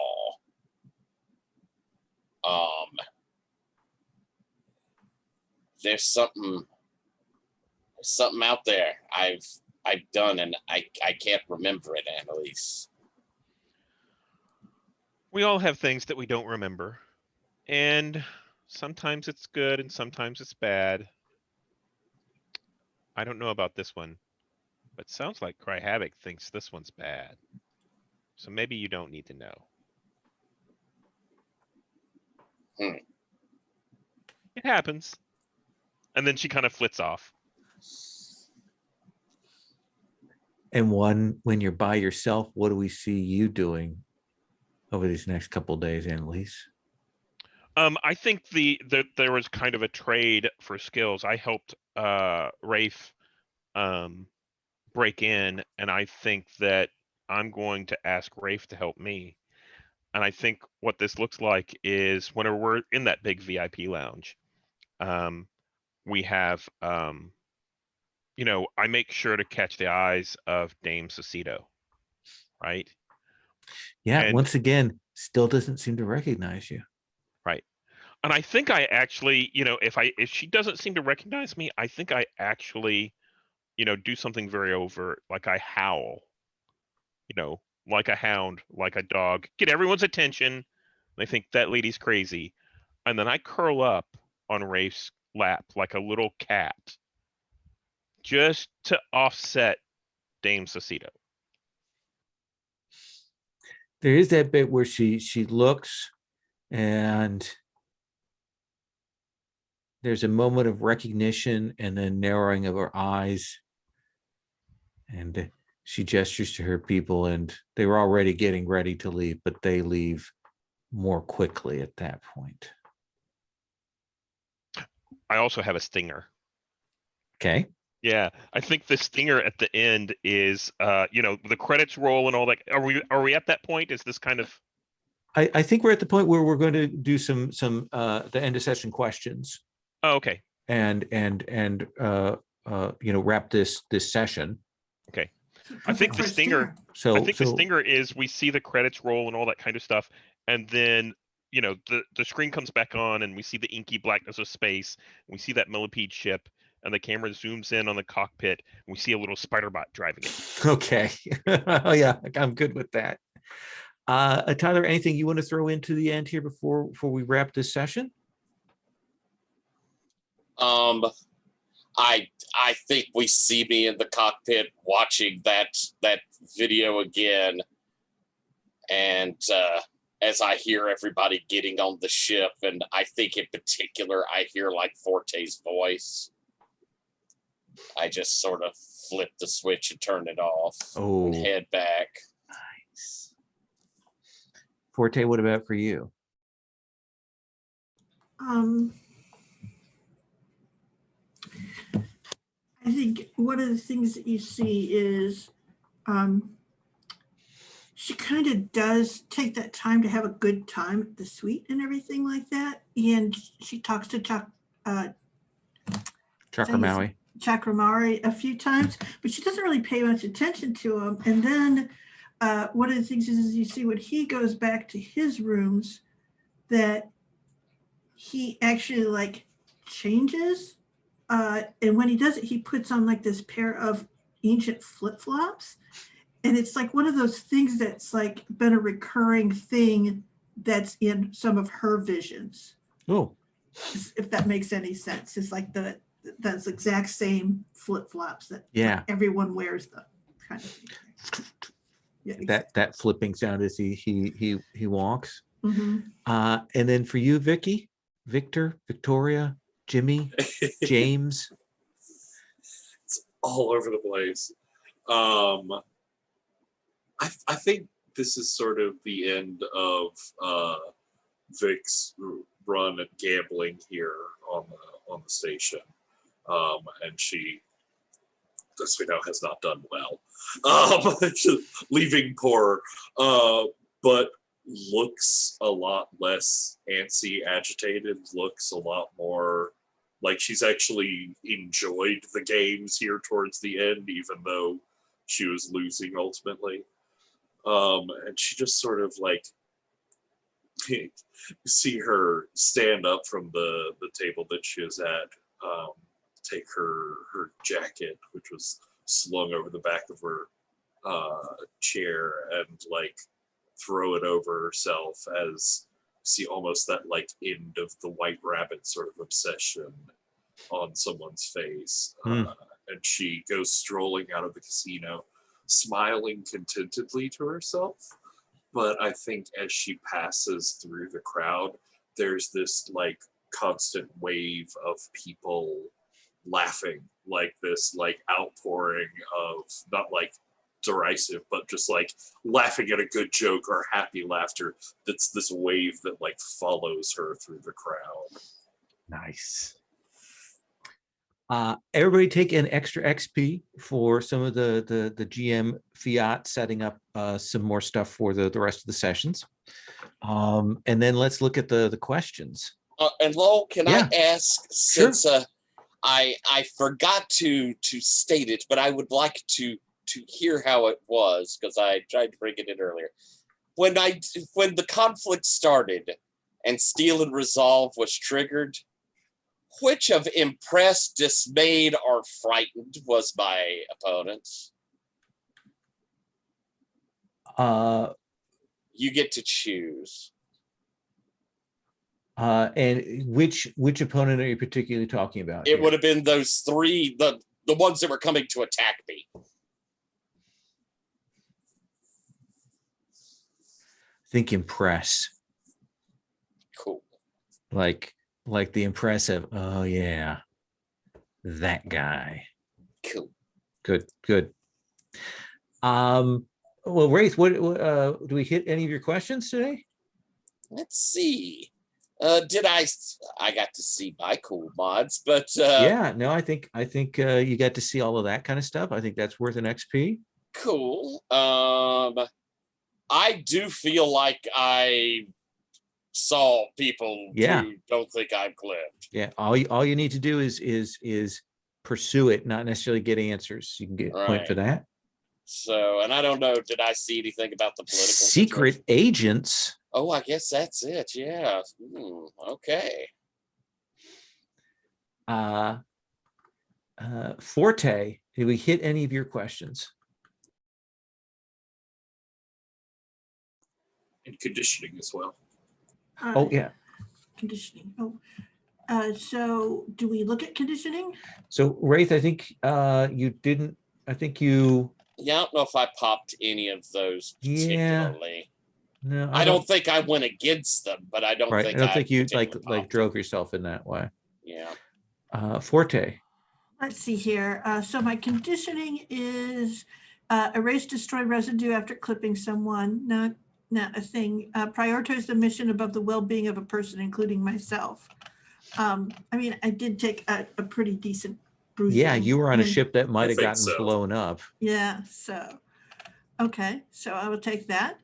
Speaker 3: There's something out there I've done, and I can't remember it, Annalise.
Speaker 4: We all have things that we don't remember, and sometimes it's good and sometimes it's bad. I don't know about this one, but sounds like Cry Havoc thinks this one's bad. So maybe you don't need to know. It happens. And then she kind of flits off.
Speaker 1: And when you're by yourself, what do we see you doing over these next couple of days, Annalise?
Speaker 4: I think there was kind of a trade for skills. I helped Rafe break in, and I think that I'm going to ask Rafe to help me. And I think what this looks like is whenever we're in that big VIP lounge, we have, you know, I make sure to catch the eyes of Dame Cicito, right?
Speaker 1: Yeah,
Speaker 4: And
Speaker 1: once again, still doesn't seem to recognize you.
Speaker 4: right. And I think I actually, you know, if she doesn't seem to recognize me, I think I actually, you know, do something very overt, like I howl, you know, like a hound, like a dog, get everyone's attention. They think that lady's crazy. And then I curl up on Rafe's lap like a little cat, just to offset Dame Cicito.
Speaker 1: There is that bit where she looks and there's a moment of recognition and then narrowing of her eyes. And she gestures to her people, and they were already getting ready to leave, but they leave more quickly at that point.
Speaker 4: I also have a stinger.
Speaker 1: Okay.
Speaker 4: Yeah, I think the stinger at the end is, you know, the credits roll and all that. Are we at that point? Is this kind of?
Speaker 1: I think we're at the point where we're going to do some the end of session questions.
Speaker 4: Oh, okay.
Speaker 1: And you know, wrap this session.
Speaker 4: Okay. I think the stinger.
Speaker 1: So
Speaker 4: I think the stinger is we see the credits roll and all that kind of stuff, and then, you know, the screen comes back on and we see the inky blackness of space. And we see that millipede ship, and the camera zooms in on the cockpit, and we see a little spider bot driving it.
Speaker 1: Okay. Oh yeah, I'm good with that. Tyler, anything you want to throw into the end here before we wrap this session?
Speaker 3: I think we see me in the cockpit watching that video again, and as I hear everybody getting on the ship, and I think in particular I hear like Forte's voice, I just sort of flip the switch and turn it off and head back.
Speaker 1: Nice. Forte, what about for you?
Speaker 2: I think one of the things that you see is she kind of does take that time to have a good time at the suite and everything like that. And she talks to
Speaker 1: Chakramari
Speaker 2: a few times, but she doesn't really pay much attention to him. And then one of the things is you see when he goes back to his rooms that he actually like changes. And when he does it, he puts on like this pair of ancient flip-flops. And it's like one of those things that's like been a recurring thing that's in some of her visions,
Speaker 1: Oh,
Speaker 2: if that makes any sense. It's like that's exact same flip-flops that
Speaker 1: yeah.
Speaker 2: everyone wears them kind of thing. Yeah,
Speaker 1: That flipping sound as he walks.
Speaker 2: hmm
Speaker 1: And then for you, Vicky, Victor, Victoria, Jimmy, James.
Speaker 5: It's all over the place. I think this is sort of the end of Vic's run at gambling here on the station, and she, as we know, has not done well, leaving poor, but looks a lot less antsy, agitated, looks a lot more like she's actually enjoyed the games here towards the end, even though she was losing ultimately. And she just sort of like, see her stand up from the table that she was at, take her jacket, which was slung over the back of her chair, and like throw it over herself, as see almost that like end of the White Rabbit sort of obsession on someone's face. And she goes strolling out of the casino, smiling contentedly to herself. But I think as she passes through the crowd, there's this like constant wave of people laughing, like this like outpouring of, not like derisive, but just like laughing at a good joke or happy laughter. That's this wave that like follows her through the crowd.
Speaker 1: Nice. Everybody take an extra XP for some of the GM fiat, setting up some more stuff for the rest of the sessions. And then let's look at the questions.
Speaker 3: And Lowell, can
Speaker 1: Yeah.
Speaker 3: I ask,
Speaker 1: Sure.
Speaker 3: since I forgot to state it, but I would like to hear how it was, because I tried to bring it in earlier. When the conflict started and Steel and Resolve was triggered, which of impressed, dismayed, or frightened was my opponent? You get to choose.
Speaker 1: And which opponent are you particularly talking about?
Speaker 3: It would have been those three, the ones that were coming to attack me.
Speaker 1: Think impress.
Speaker 3: Cool.
Speaker 1: Like the impressive. Oh yeah, that guy.
Speaker 3: Cool.
Speaker 1: Good. Well, Wraith, what do we hit any of your questions today?
Speaker 3: Let's see. Did I got to see my cool mods, but
Speaker 1: Yeah, no, I think you got to see all of that kind of stuff. I think that's worth an XP.
Speaker 3: cool. I do feel like I saw people who don't think I'm clipped.
Speaker 1: Yeah, all you need to do is pursue it, not necessarily get answers. You can get a point for that.
Speaker 3: So, and I don't know, did I see anything about the political
Speaker 1: Secret
Speaker 3: situation?
Speaker 1: agents.
Speaker 3: Oh, I guess that's it. Yeah. Okay.
Speaker 1: Forte, did we hit any of your questions?
Speaker 5: And conditioning as well.
Speaker 1: Oh yeah.
Speaker 2: Conditioning. So do we look at conditioning?
Speaker 1: So Wraith, I think you didn't. I think you.
Speaker 3: Yeah, I don't know if I popped any of those particularly.
Speaker 1: No,
Speaker 3: I don't think I went against them, but I don't think
Speaker 1: I don't think you like
Speaker 3: particularly
Speaker 1: drove yourself in that way.
Speaker 3: Yeah.
Speaker 1: Forte.
Speaker 2: Let's see here. So my conditioning is erase, destroy residue after clipping someone. Not a thing. Prioritize the mission above the well-being of a person, including myself. I mean, I did take a pretty decent bruising.
Speaker 1: Yeah, you were on a ship that might have
Speaker 5: think
Speaker 1: gotten
Speaker 5: so.
Speaker 1: blown up.
Speaker 2: Yeah, so, okay, so I will take that.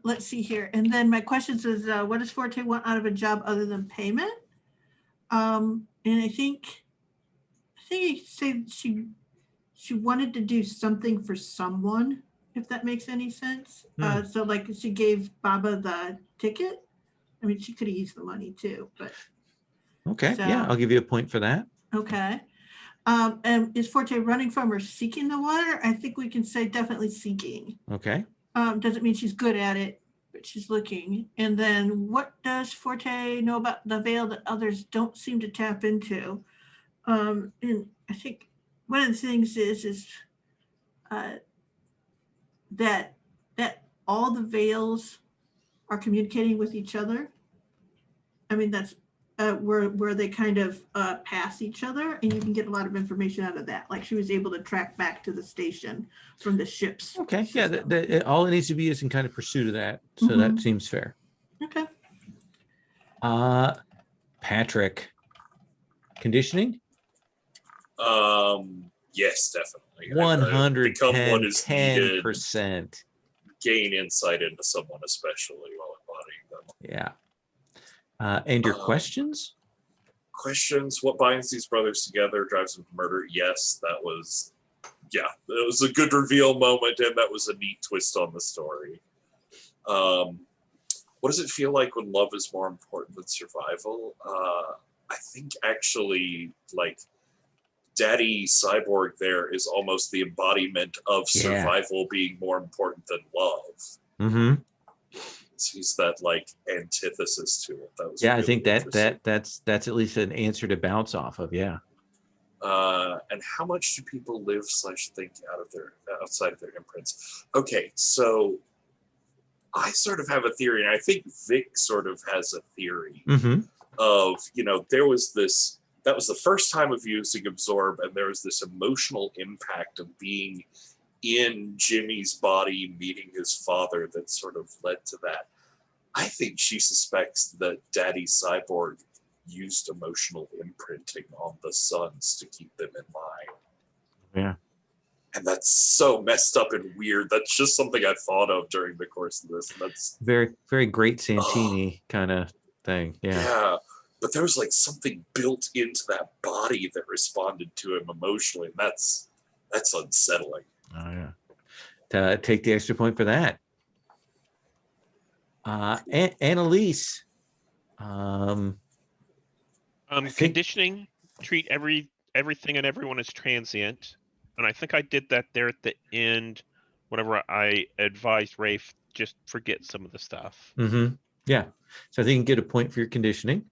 Speaker 2: Let's see here. And then my questions is, what does Forte want out of a job other than payment? And I think you said she wanted to do something for someone. if that makes any sense.
Speaker 1: Hmm.
Speaker 2: So like she gave Baba the ticket. I mean, she could have used the money too, but
Speaker 1: Okay, yeah,
Speaker 2: so,
Speaker 1: I'll give you a point for that.
Speaker 2: okay. And is Forte running from or seeking the water? I think we can say definitely seeking.
Speaker 1: Okay.
Speaker 2: Doesn't mean she's good at it, but she's looking. And then what does Forte know about the veil that others don't seem to tap into? And I think one of the things is uh, that all the veils are communicating with each other. I mean, that's where they kind of pass each other, and you can get a lot of information out of that. Like she was able to track back to the station from the ships.
Speaker 1: Okay, yeah,
Speaker 2: system.
Speaker 1: all it needs to be is in kind of pursuit of that. So that
Speaker 2: Mhm.
Speaker 1: seems fair.
Speaker 2: Okay.
Speaker 1: Patrick, conditioning?
Speaker 5: Yes, definitely. Become what is needed.
Speaker 1: 110%.
Speaker 5: Gain insight into someone, especially while embodying them.
Speaker 1: Yeah. And your
Speaker 5: Um,
Speaker 1: questions?
Speaker 5: Questions: what binds these brothers together? Drives them to murder? Yes, that was a good reveal moment, and that was a neat twist on the story. What does it feel like when love is more important than survival? I think actually, like, Daddy Cyborg there is almost the embodiment of
Speaker 1: Yeah.
Speaker 5: survival being more important than love.
Speaker 1: Mm-hmm.
Speaker 5: He's that like antithesis to it. That was
Speaker 1: Yeah, I
Speaker 5: really
Speaker 1: think that's
Speaker 5: interesting.
Speaker 1: at least an answer to bounce off of. Yeah.
Speaker 5: And how much do people live / think outside of their imprints? Okay, so I sort of have a theory, and I think Vic sort of has a theory
Speaker 1: Mm-hmm.
Speaker 5: of, that was the first time of using Absorb, and there was this emotional impact of being in Jimmy's body, meeting his father, that sort of led to that. I think she suspects that Daddy Cyborg used emotional imprinting on the sons to keep them in line.
Speaker 1: Yeah.
Speaker 5: And that's so messed up and weird. That's just something I thought of during the course of this. And that's
Speaker 1: Very, very great Santini kind of thing. Yeah.
Speaker 5: yeah. But there was like something built into that body that responded to him emotionally. And that's unsettling.
Speaker 1: Oh yeah. Take the extra point for that. Annalise. I think-
Speaker 4: Conditioning, treat everything and everyone as transient, and I think I did that there at the end. Whenever I advised Rafe, just forget some of the stuff.
Speaker 1: Mm-hmm. Yeah. So I think you can get a point for your conditioning.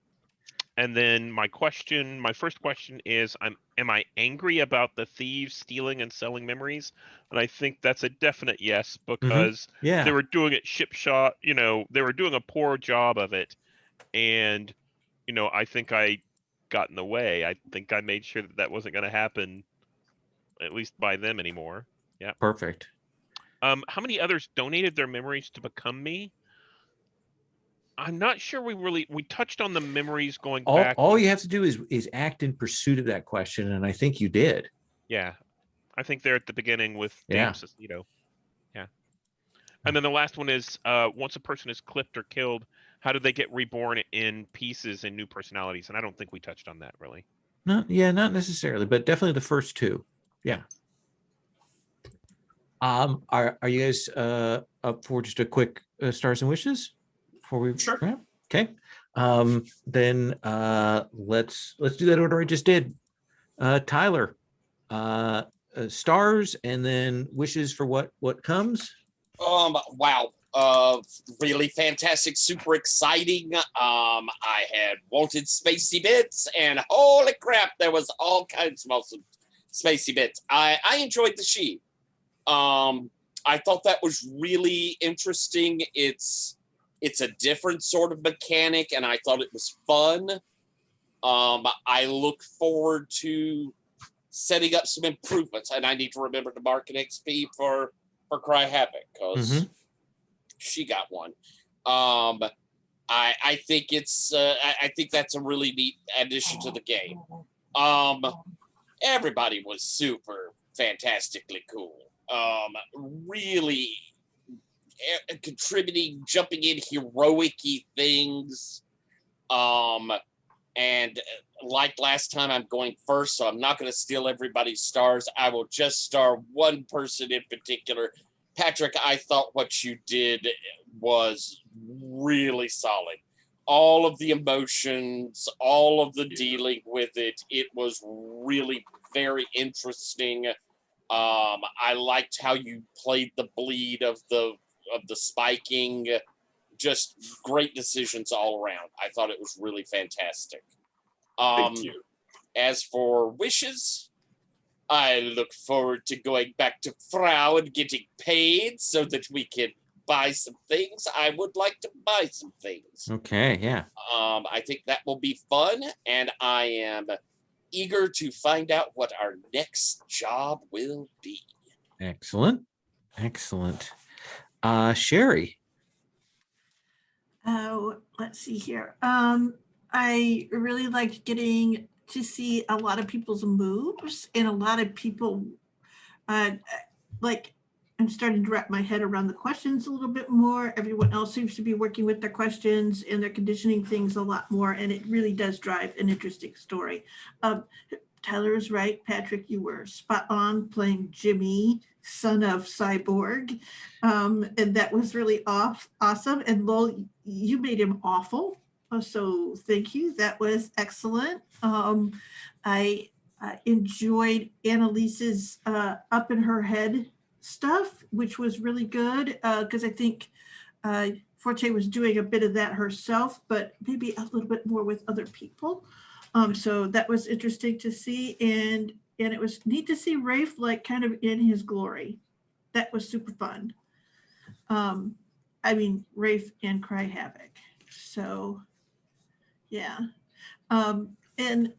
Speaker 4: And then my first question is, am I angry about the thieves stealing and selling memories? And I think that's a definite yes, because
Speaker 1: Yeah.
Speaker 4: they were doing it shipshot. They were doing a poor job of it, and I think I got in the way. I think I made sure that wasn't going to happen, at least by them anymore. Yeah.
Speaker 1: Perfect.
Speaker 4: How many others donated their memories to become me? I'm not sure we touched on the memories going back.
Speaker 1: All you have to do is act in pursuit of that question, and I think you did.
Speaker 4: Yeah, I think they're at the beginning with
Speaker 1: Yeah.
Speaker 4: James Sestito. Yeah. And then the last one is, once a person is clipped or killed, how do they get reborn in pieces and new personalities? And I don't think we touched on that really.
Speaker 1: Not necessarily, but definitely the first two. Yeah. Are you guys up for just a quick stars and wishes before we
Speaker 5: Sure.
Speaker 1: wrap? Okay. Then let's do that order I just did. Tyler, stars and then wishes for what comes.
Speaker 3: Wow. Really fantastic, super exciting. I had wanted spacey bits, and holy crap, there was all kinds of awesome spacey bits. I enjoyed the sheep. I thought that was really interesting. It's a different sort of mechanic, and I thought it was fun. I look forward to setting up some improvements, and I need to remember to mark an XP for Cry Havoc, because she got one. I think it's I think that's a really neat addition to the game. Everybody was super fantastically cool. Really contributing, jumping in heroic-y things. And like last time, I'm going first, so I'm not going to steal everybody's stars. I will just star one person in particular, Patrick, I thought what you did was really solid. All of the emotions, all of the dealing with it, it was really very interesting. I liked how you played the bleed of the spiking. Just great decisions all around. I thought it was really fantastic.
Speaker 5: Thank you.
Speaker 3: As for wishes, I look forward to going back to Frau and getting paid so that we can buy some things. I would like to buy some things.
Speaker 1: Okay, yeah.
Speaker 3: I think that will be fun, and I am eager to find out what our next job will be.
Speaker 1: Excellent. Excellent. Sherry.
Speaker 2: Oh, let's see here. I really liked getting to see a lot of people's moves and a lot of people like I'm starting to wrap my head around the questions a little bit more. Everyone else seems to be working with their questions and they're conditioning things a lot more, and it really does drive an interesting story. Tyler is right. Patrick, you were spot on playing Jimmy, son of Cyborg. And that was really awesome. And Lowell, you made him awful. So thank you. That was excellent. I enjoyed Annalise's up in her head stuff, which was really good because I think Forte was doing a bit of that herself, but maybe a little bit more with other people. So that was interesting to see, and it was neat to see Rafe like kind of in his glory. That was super fun. I mean, Rafe and Cry Havoc. So yeah. And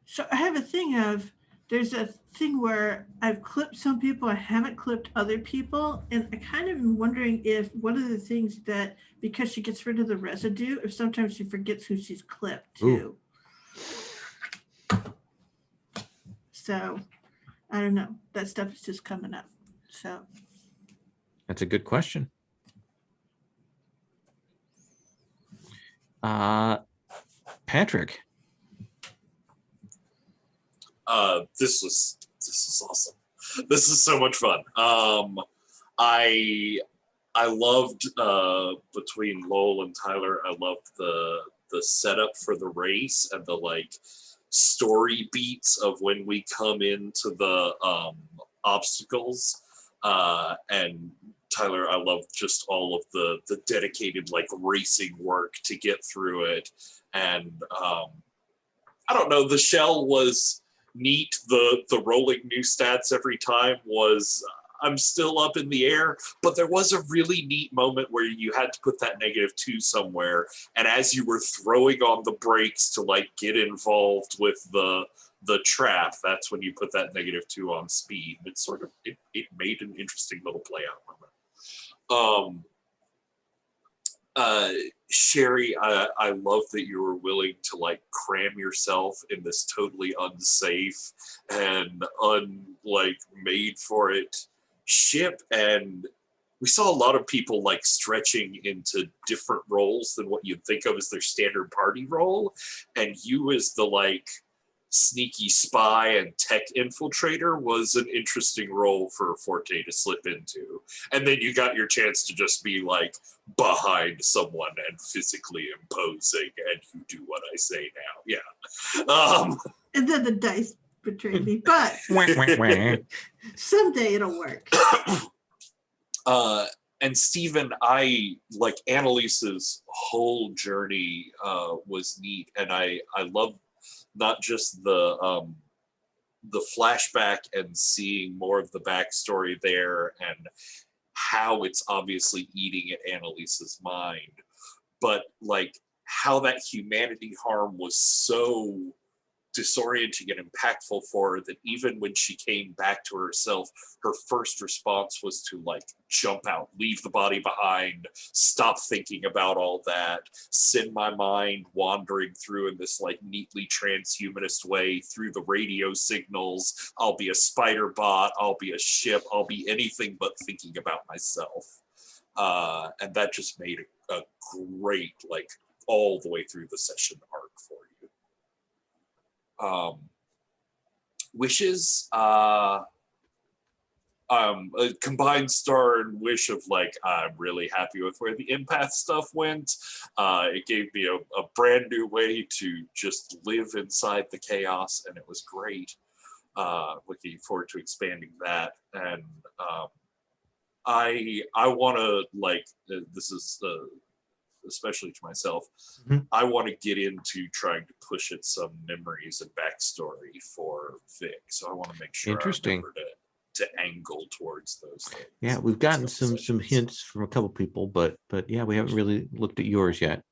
Speaker 2: so I have a thing of, there's a thing where I've clipped some people, I haven't clipped other people. And I kind of am wondering if one of the things that, because she gets rid of the residue, if sometimes she forgets who she's clipped too. So I don't know. That stuff is just coming up. So
Speaker 1: That's a good question. Patrick.
Speaker 5: This was awesome. This is so much fun. I loved between Lowell and Tyler. I loved the setup for the race and the like story beats of when we come into the obstacles. And Tyler, I loved just all of the dedicated like racing work to get through it. And I don't know, the shell was neat. The rolling new stats every time was, I'm still up in the air, but there was a really neat moment where you had to put that -2 somewhere, and as you were throwing on the brakes to like get involved with the trap, that's when you put that -2 on speed. It sort of it made an interesting little play out moment. Sherry, I love that you were willing to like cram yourself in this totally unsafe and unlike made for it ship, and we saw a lot of people like stretching into different roles than what you'd think of as their standard party role, and you as the like sneaky spy and tech infiltrator was an interesting role for Forte to slip into. And then you got your chance to just be like behind someone and physically imposing, and you do what I say now. Yeah.
Speaker 2: and then the dice betrayed me, but someday it'll work.
Speaker 5: And Stephen, I like Annalise's whole journey was neat, and I love not just the flashback and seeing more of the backstory there and how it's obviously eating at Annalise's mind, but like how that humanity harm was so disorienting and impactful for her that even when she came back to herself, her first response was to like jump out, leave the body behind, stop thinking about all that, send my mind wandering through in this like neatly transhumanist way through the radio signals. I'll be a spider bot, I'll be a ship, I'll be anything but thinking about myself. And that just made a great, like all the way through the session arc for you. Wishes, a combined star and wish of like, I'm really happy with where the empath stuff went. It gave me a brand new way to just live inside the chaos, and it was great. Looking forward to expanding that. And I want to, like, this is especially to myself,
Speaker 1: Mhm.
Speaker 5: I want to get into trying to push at some memories and backstory for Vic. So I want to make sure
Speaker 1: Interesting.
Speaker 5: I remember to angle towards those things.
Speaker 1: Yeah, we've gotten some hints from a couple people, but yeah, we haven't really looked at yours yet.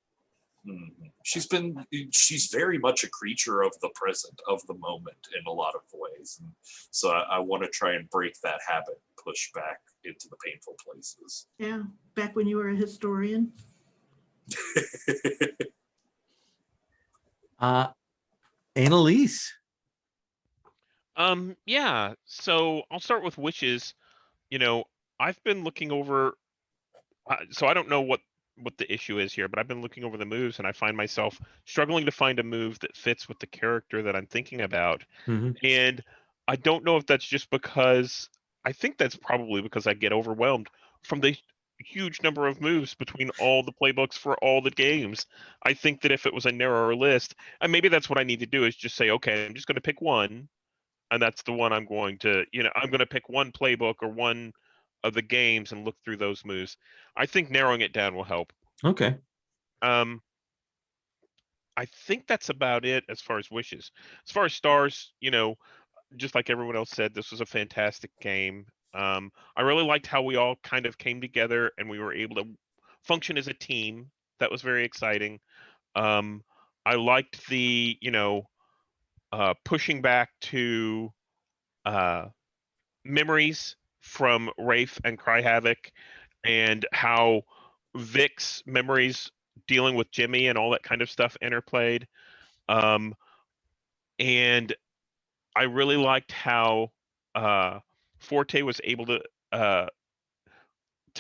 Speaker 5: Mhm. She's very much a creature of the present, of the moment in a lot of ways. And so I want to try and break that habit, push back into the painful places.
Speaker 2: Yeah, back when you were a historian.
Speaker 1: Annalise.
Speaker 4: Yeah. So I'll start with wishes. You know, I've been looking over. So I don't know what the issue is here, but I've been looking over the moves, and I find myself struggling to find a move that fits with the character that I'm thinking about.
Speaker 1: Mhm.
Speaker 4: And I don't know if that's just because I think that's probably because I get overwhelmed from the huge number of moves between all the playbooks for all the games. I think that if it was a narrower list, and maybe that's what I need to do, is just say, okay, I'm just going to pick one, and that's the one I'm going to, I'm going to pick one playbook or one of the games and look through those moves. I think narrowing it down will help.
Speaker 1: Okay.
Speaker 4: Um, I think that's about it as far as wishes. As far as stars, just like everyone else said, this was a fantastic game. I really liked how we all kind of came together and we were able to function as a team. That was very exciting. I liked the, pushing back to memories from Rafe and Cry Havoc, and how Vic's memories dealing with Jimmy and all that kind of stuff interplayed. And I really liked how Forte was able to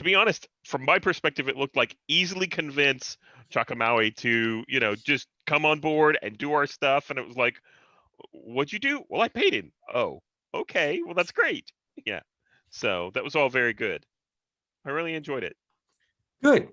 Speaker 4: be honest, from my perspective, it looked like easily convince Chakamaui to, just come on board and do our stuff. And it was like, what'd you do? Well, I paid him. Oh, okay. Well, that's great. Yeah. So that was all very good. I really enjoyed it.
Speaker 1: Good.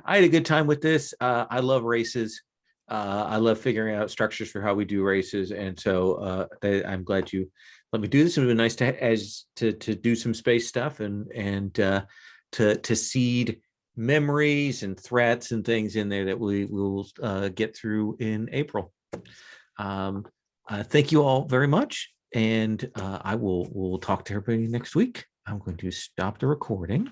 Speaker 1: I had a good time with this. I love races. I love figuring out structures for how we do races, and so I'm glad you let me do this. It would be nice to do some space stuff and to seed memories and threats and things in there that we will get through in April. Thank you all very much, and we'll talk to everybody next week. I'm going to stop the recording.